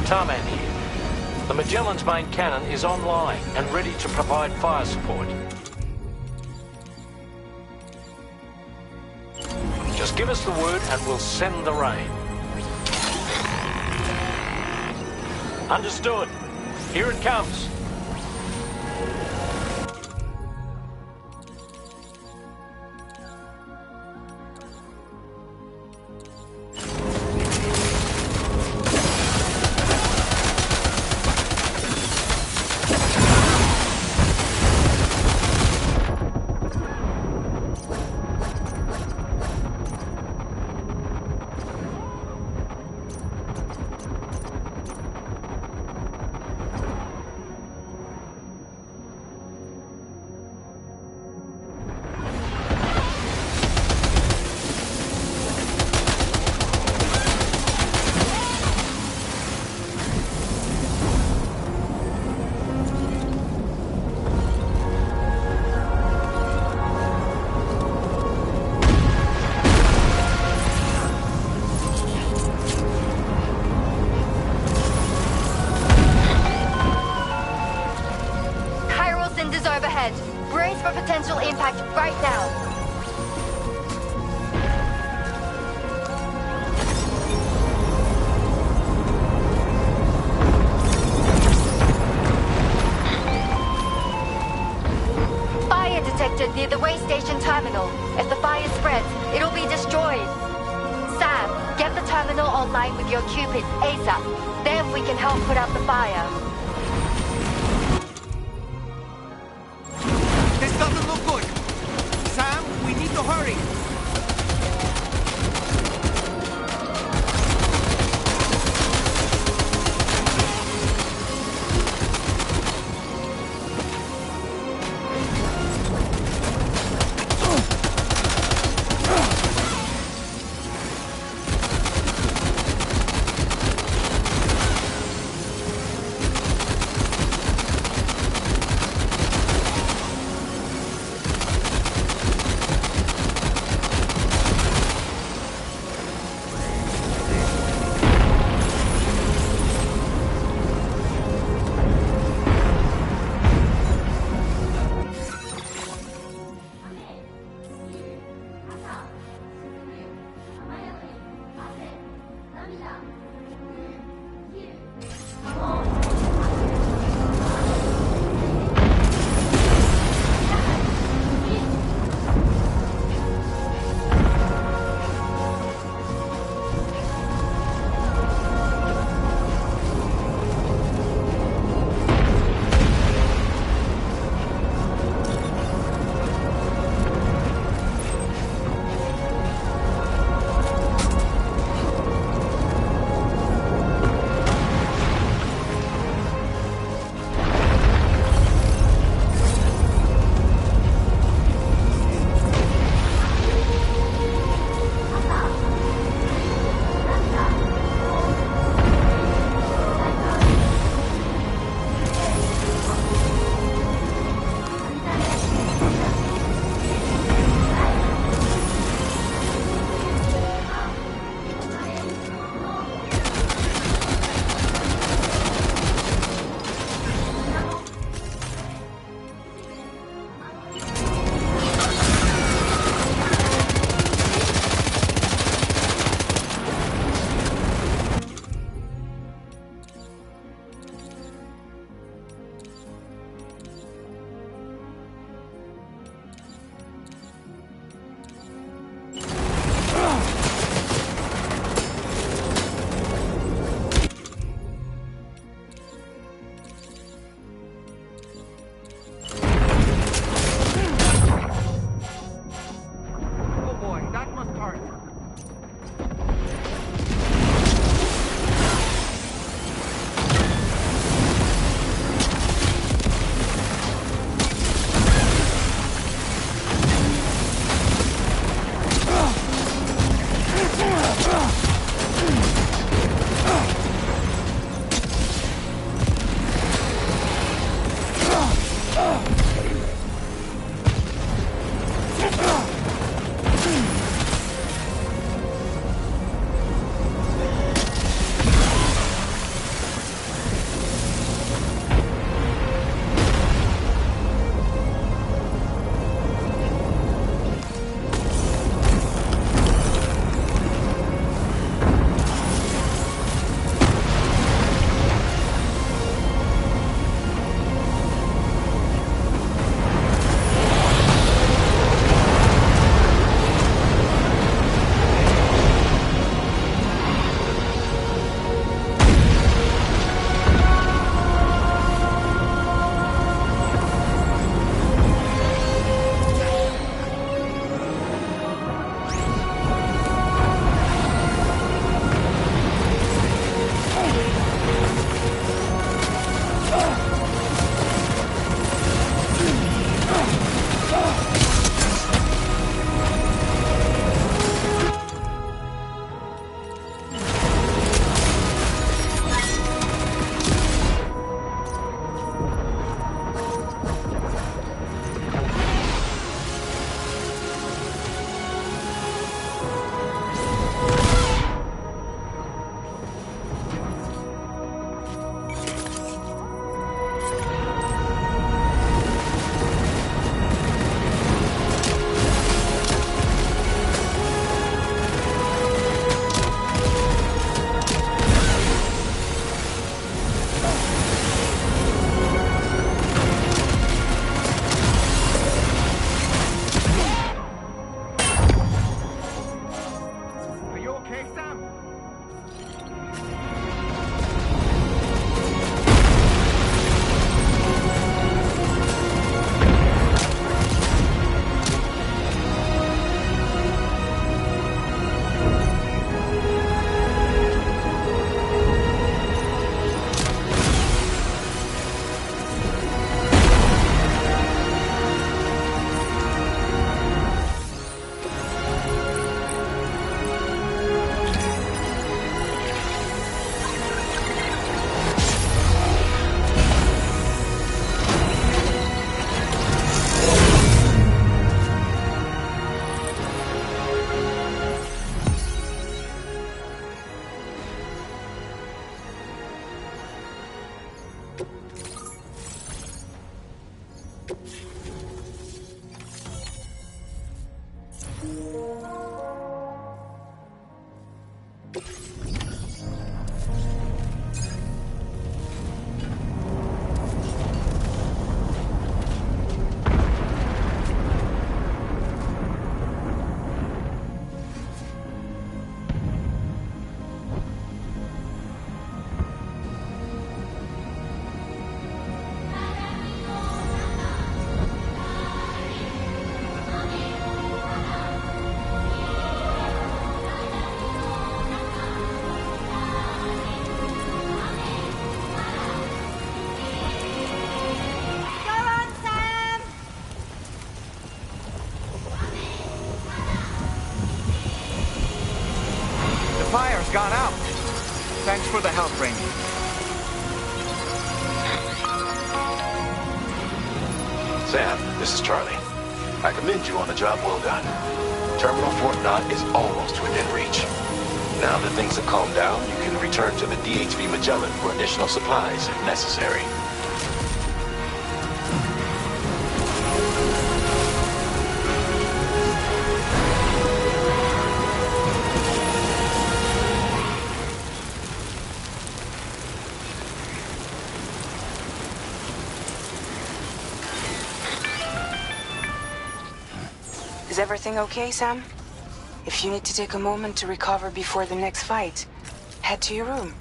Tarman here. The Magellan's main cannon is online and ready to provide fire support. Just give us the word and we'll send the rain. Understood. Here it comes. ahead. Brace for potential impact right now. Fire detected near the way station terminal. If the fire spreads, it'll be destroyed. Sam, get the terminal online with your Cupid ASAP. Then we can help put out the fire. This doesn't look good. Sam, we need to hurry. for the help, Rainey. Sam, this is Charlie. I commend you on a job well done. Terminal Fort Knott is almost within reach. Now that things have calmed down, you can return to the DHV Magellan for additional supplies if necessary. Is everything okay, Sam? If you need to take a moment to recover before the next fight, head to your room.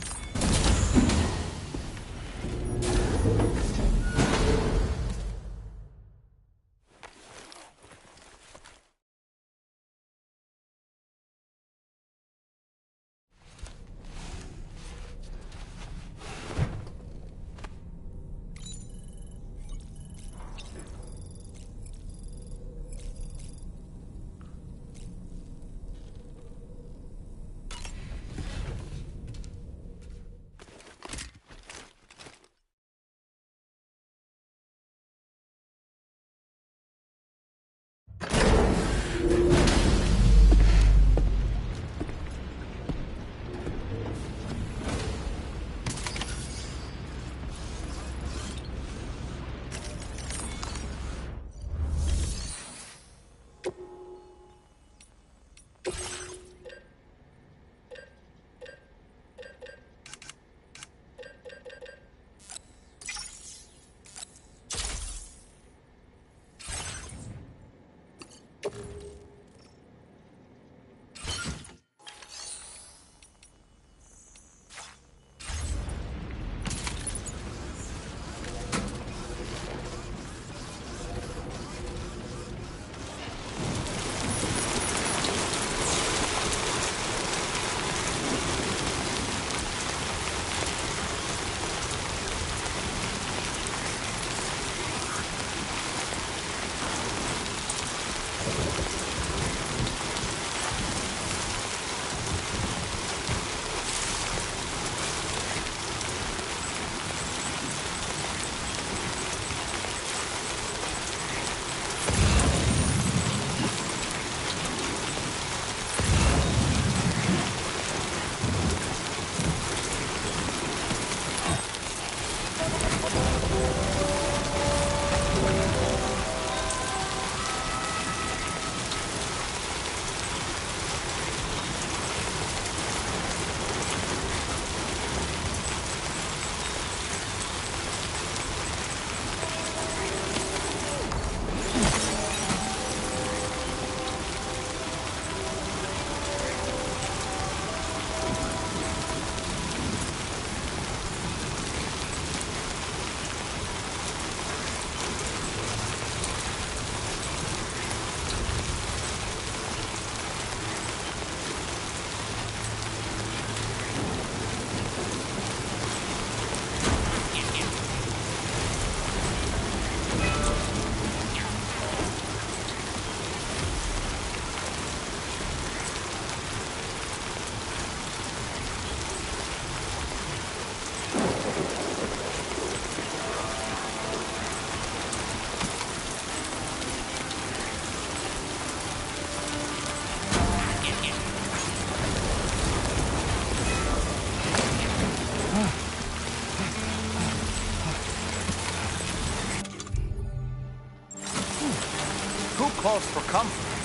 Calls for comfort.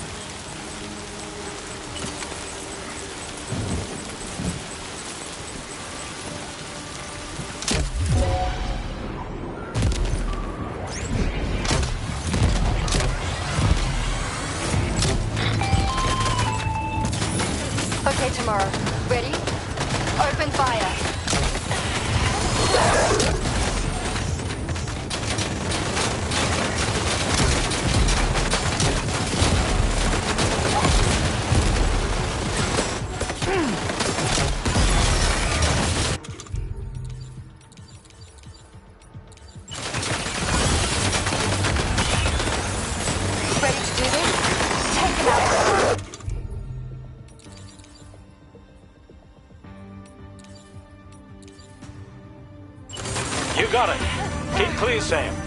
Okay, Tomorrow. Ready? Open fire. You got it. Keep clear, Sam.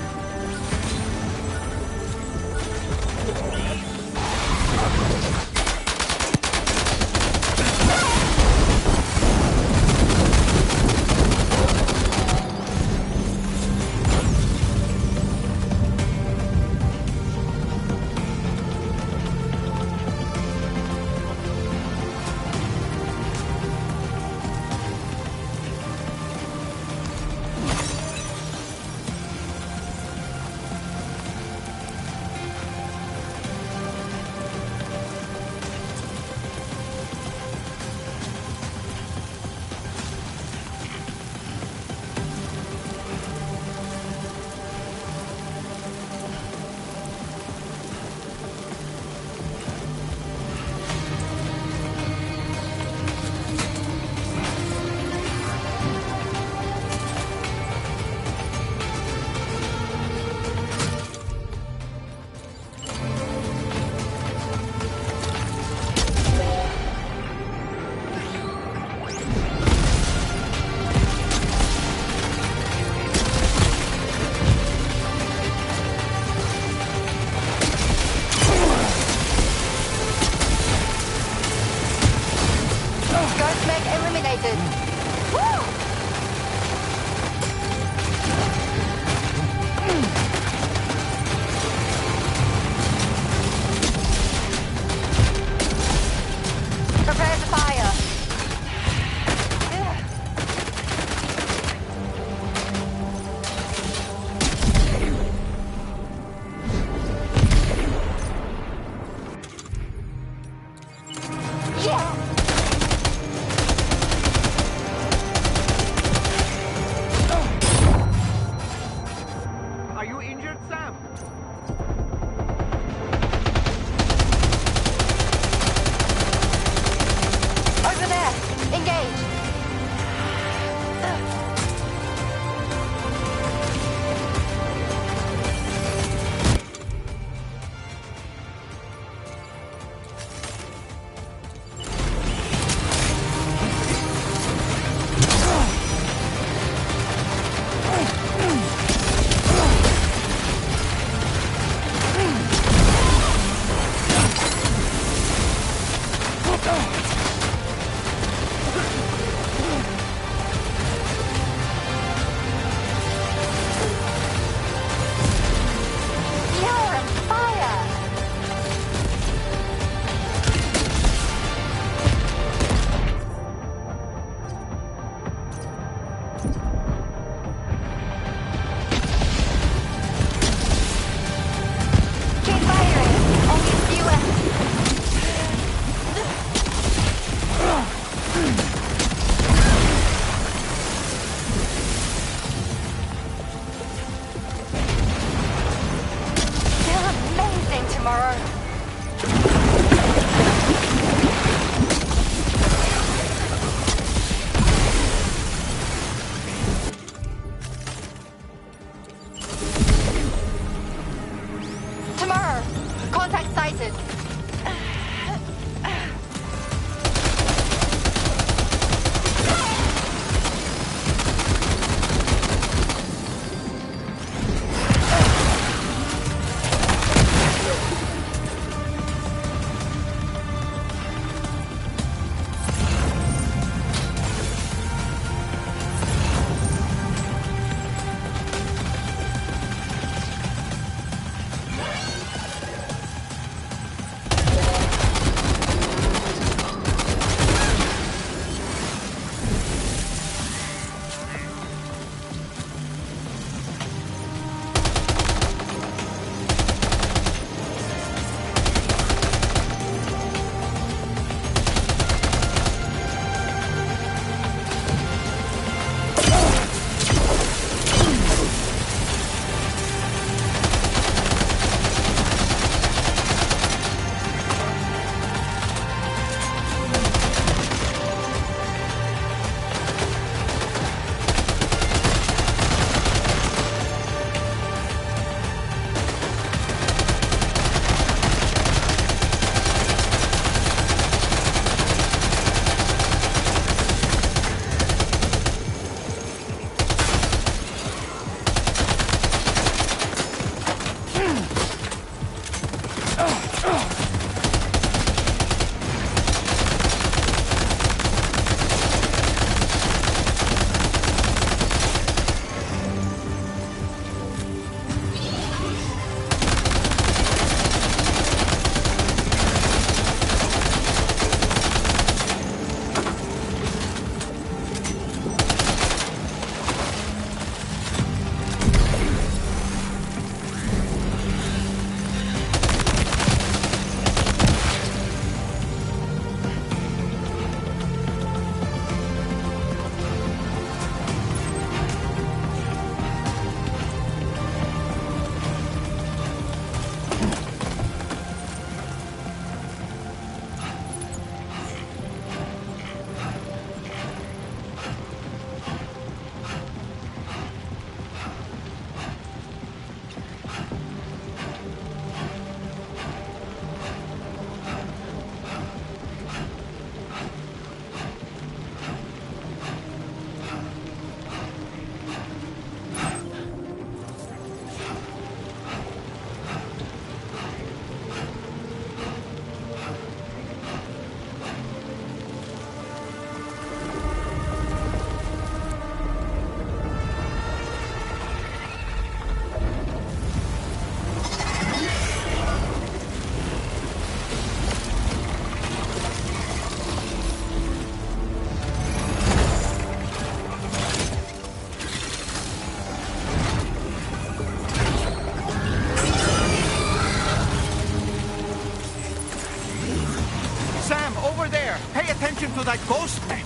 ghost mech.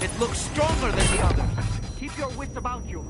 It looks stronger than the others. Keep your wits about you.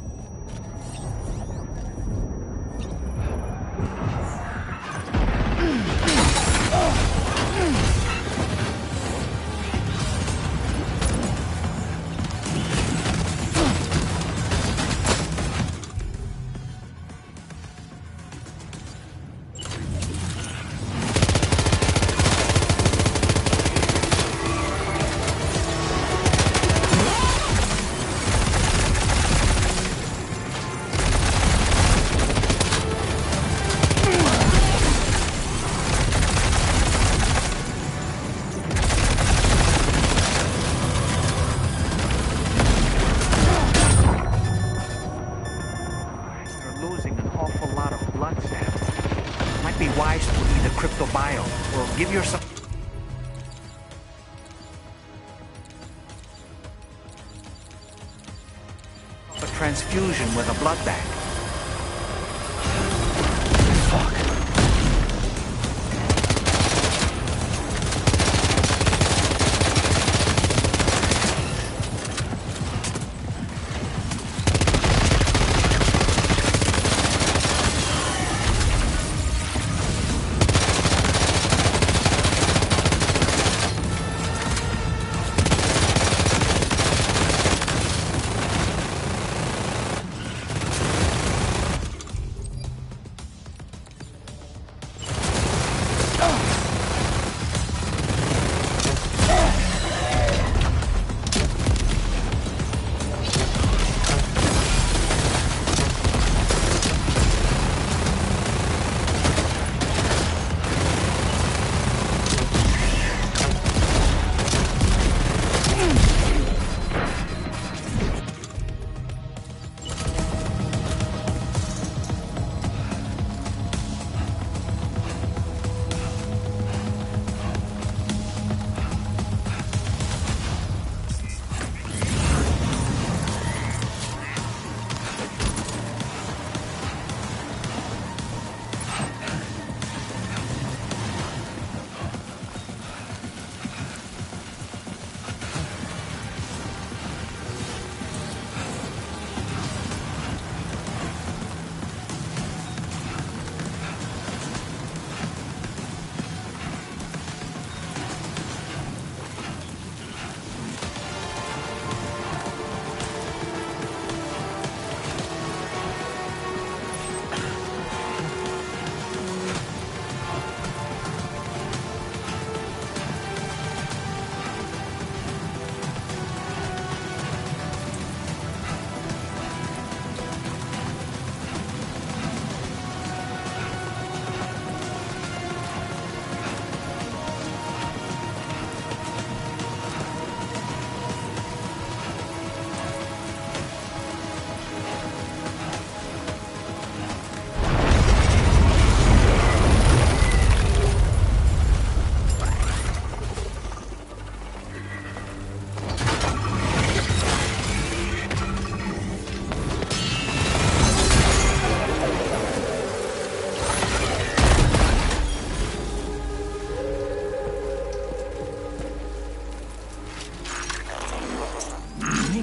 Give yourself a transfusion with a blood bank.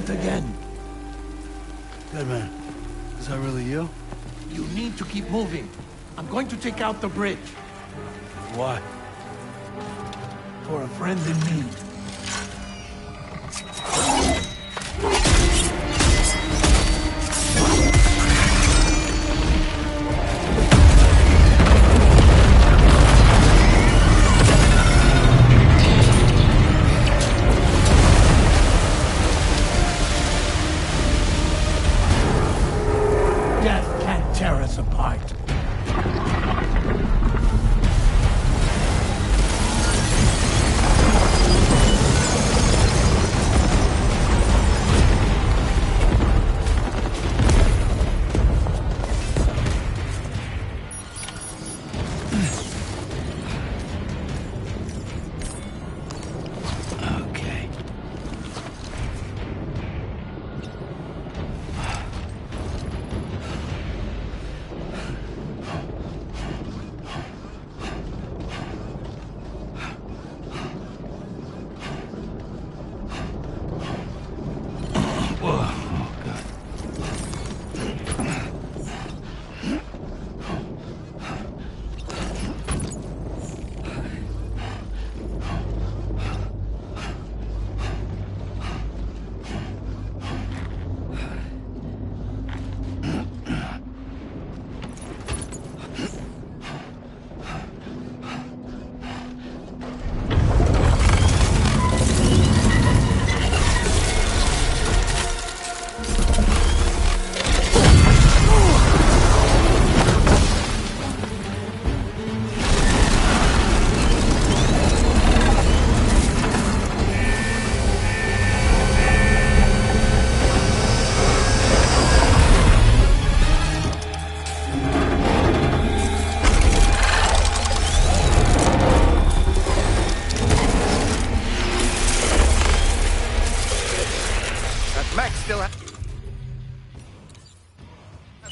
Again. Deadman, is that really you? You need to keep moving. I'm going to take out the bridge. Why? For a friend in need.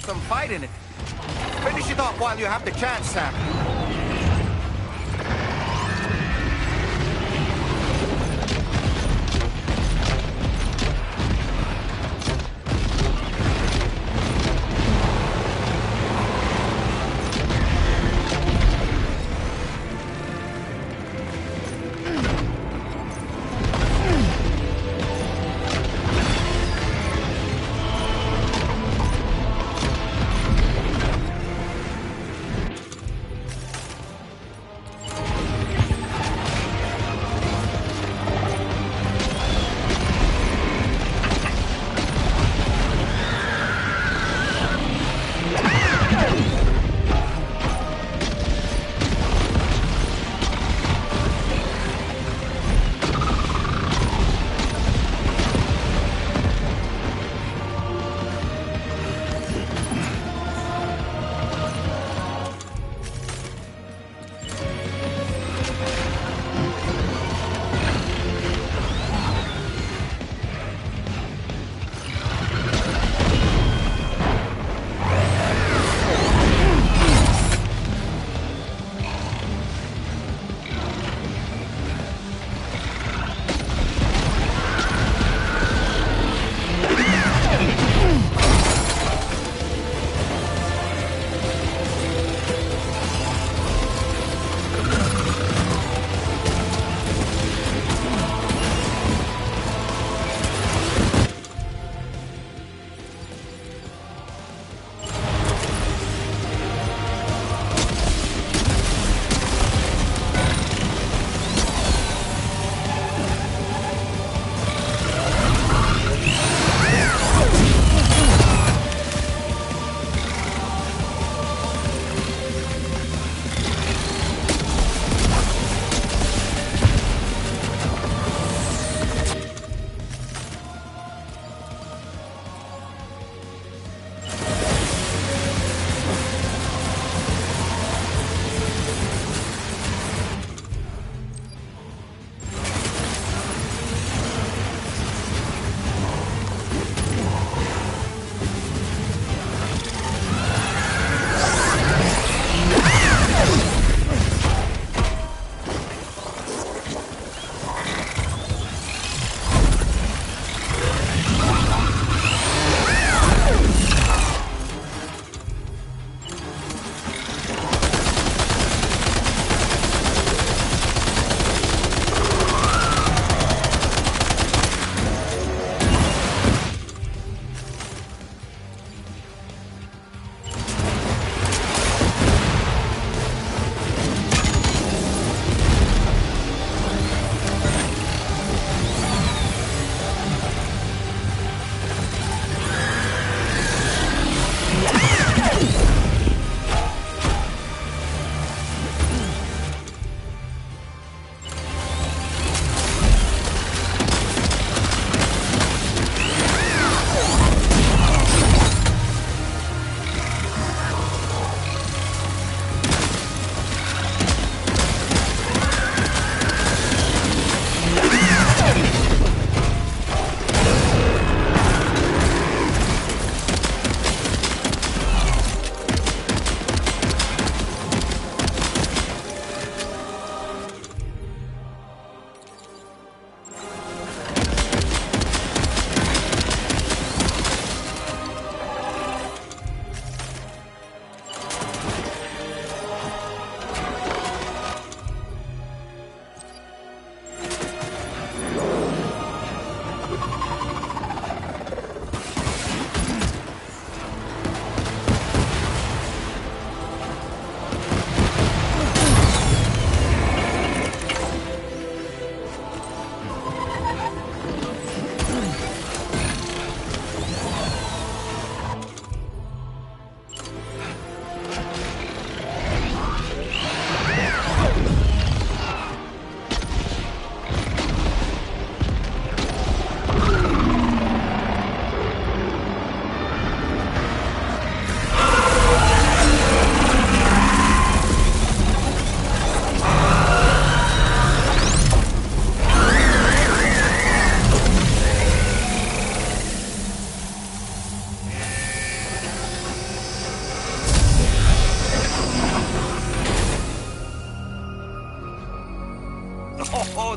some fight in it. Finish it off while you have the chance, Sam.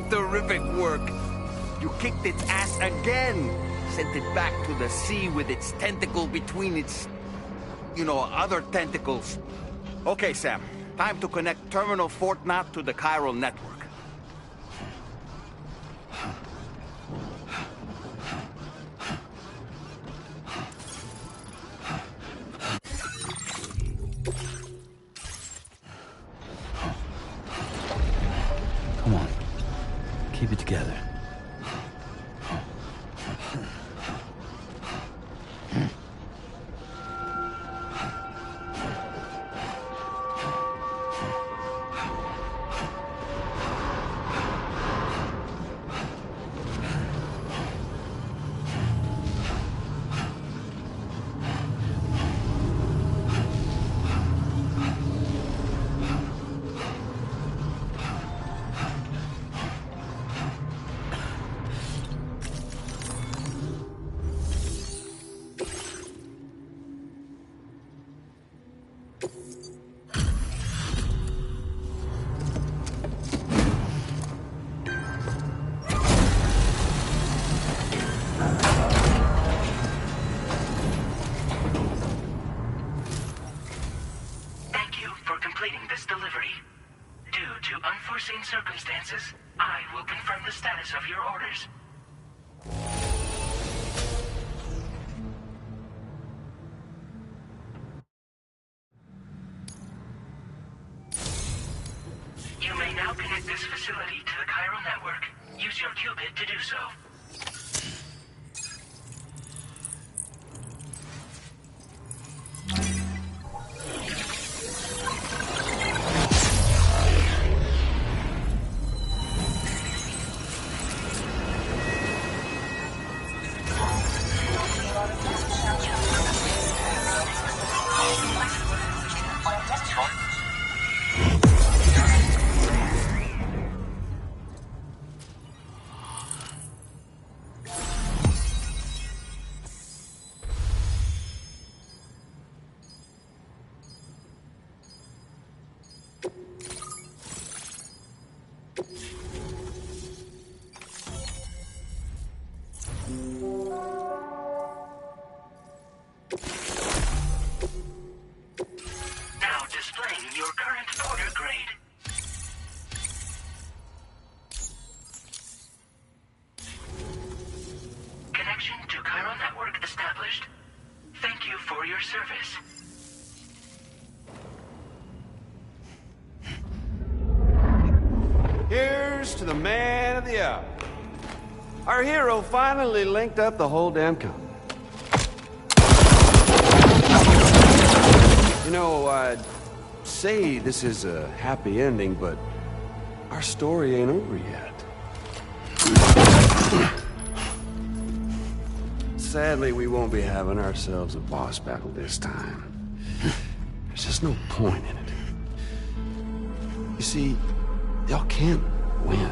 Terrific work. You kicked its ass again. Sent it back to the sea with its tentacle between its, other tentacles. Okay, Sam. Time to connect Terminal Fort Knot to the chiral network. Come on. Keep it together. Circumstances, I will confirm the status of your orders. You may now connect this facility to the chiral network. Use your qubit to do so. Now displaying your current order grade. Connection to chiral network established. Thank you for your service. Here's to the man of the hour. Our hero finally linked up the whole damn company. You know, I'd say this is a happy ending, but our story ain't over yet. Sadly, we won't be having ourselves a boss battle this time. There's just no point in it. You see, y'all can't win.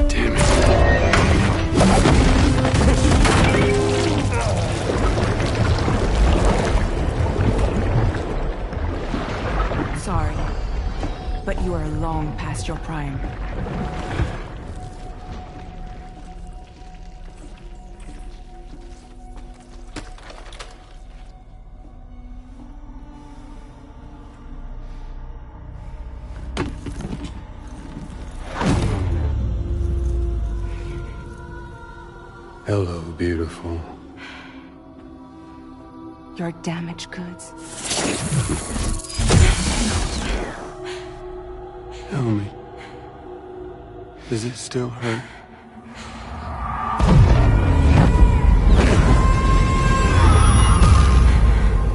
Damn it. Sorry, but you are long past your prime. Hello, beautiful. Your damaged goods. Tell me, does it still hurt?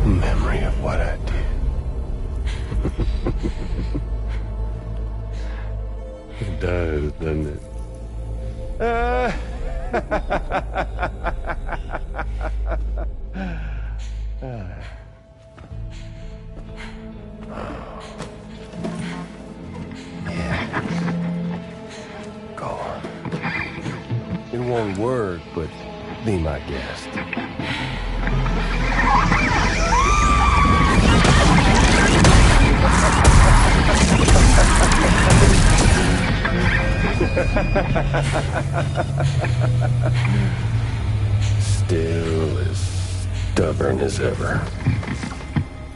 Memory of what I did. It does, doesn't it? Go on. In one word, but be my guest. Still as stubborn as ever.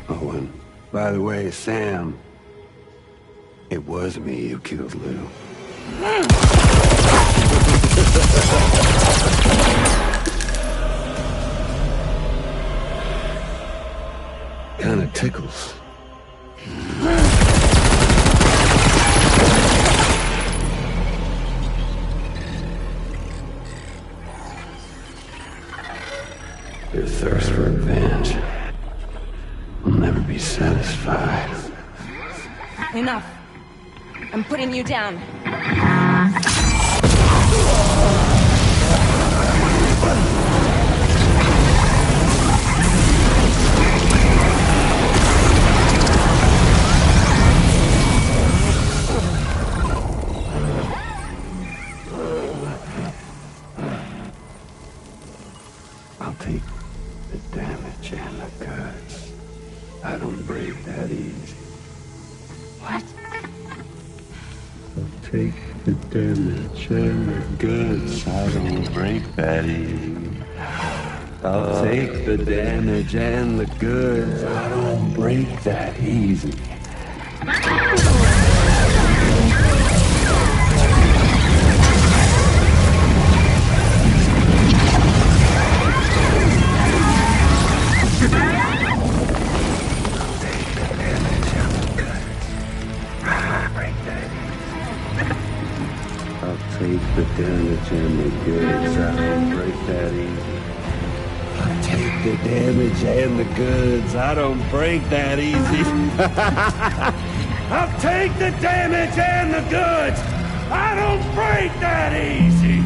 Oh, and by the way, Sam, it was me who killed Lou. Kinda tickles. Your thirst for revenge will never be satisfied. Enough. I'm putting you down. I'll take the damage and the goods. I don't break that easy. What? I'll take the damage and the goods. I don't break that easy. I'll take the damage and the goods. I don't break that easy. Take the damage and the goods. I don't break that easy. I take the damage and the goods. I don't break that easy. I'll take the damage and the goods. I don't break that easy.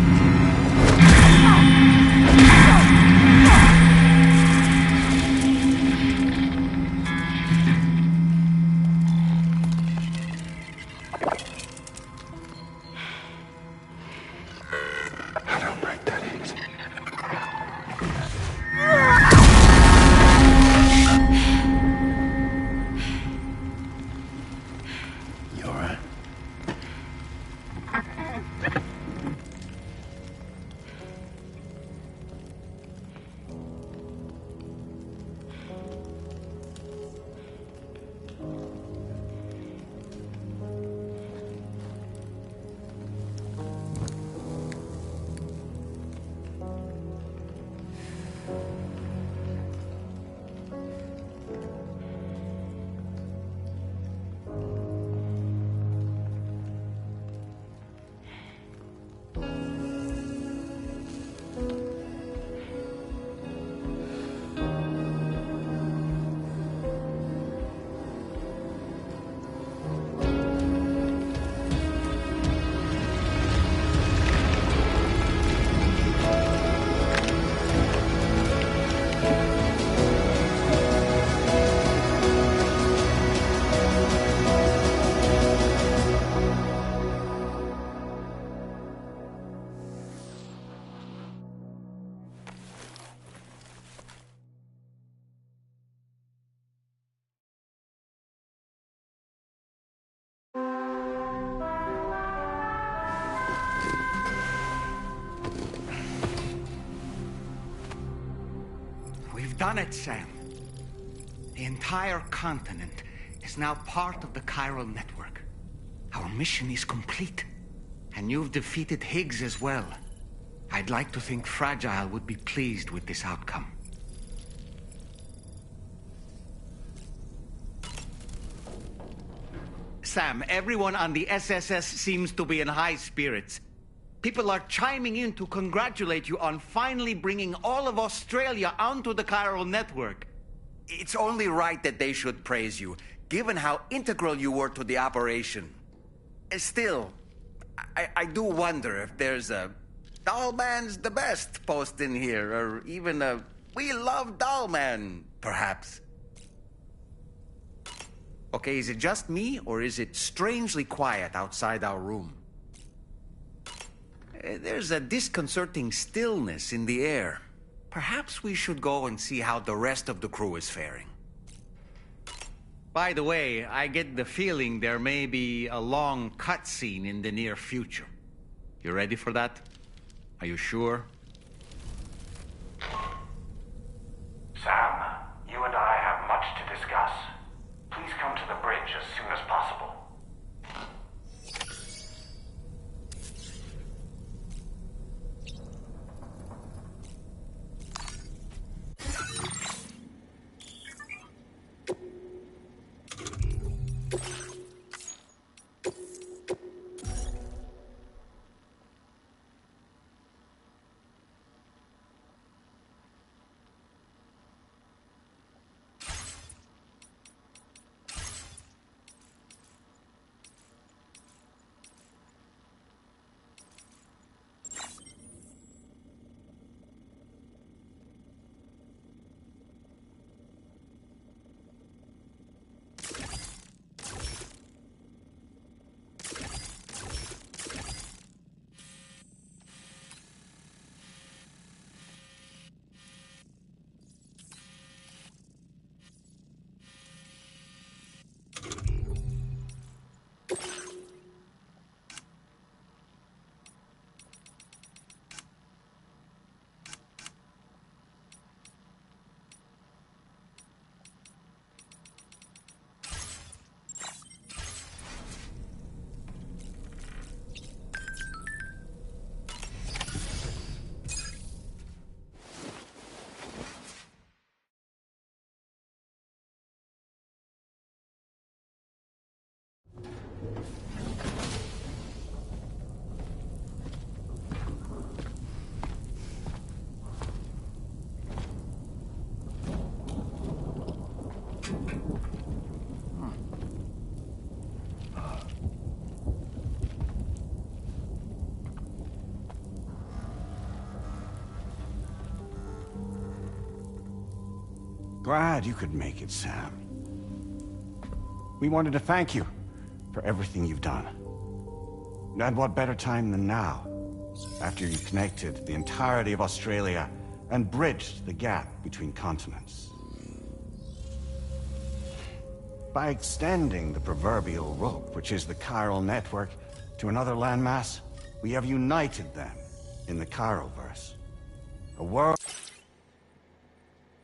Done it, Sam. The entire continent is now part of the chiral network. Our mission is complete. And you've defeated Higgs as well. I'd like to think Fragile would be pleased with this outcome. Sam, everyone on the SSS seems to be in high spirits. People are chiming in to congratulate you on finally bringing all of Australia onto the chiral network. It's only right that they should praise you, given how integral you were to the operation. Still, I do wonder if there's a Dollman's the best post in here, or even a We Love Dollman, perhaps. Okay, is it just me, or is it strangely quiet outside our room? There's a disconcerting stillness in the air. Perhaps we should go and see how the rest of the crew is faring. By the way, I get the feeling there may be a long cutscene in the near future. You ready for that? Are you sure? Sam, you and I have much to discuss. Please come to the bridge as soon as possible. Glad you could make it, Sam. We wanted to thank you for everything you've done. And what better time than now, after you connected the entirety of Australia and bridged the gap between continents. By extending the proverbial rope, which is the chiral network, to another landmass, we have united them in the Chiroverse. A world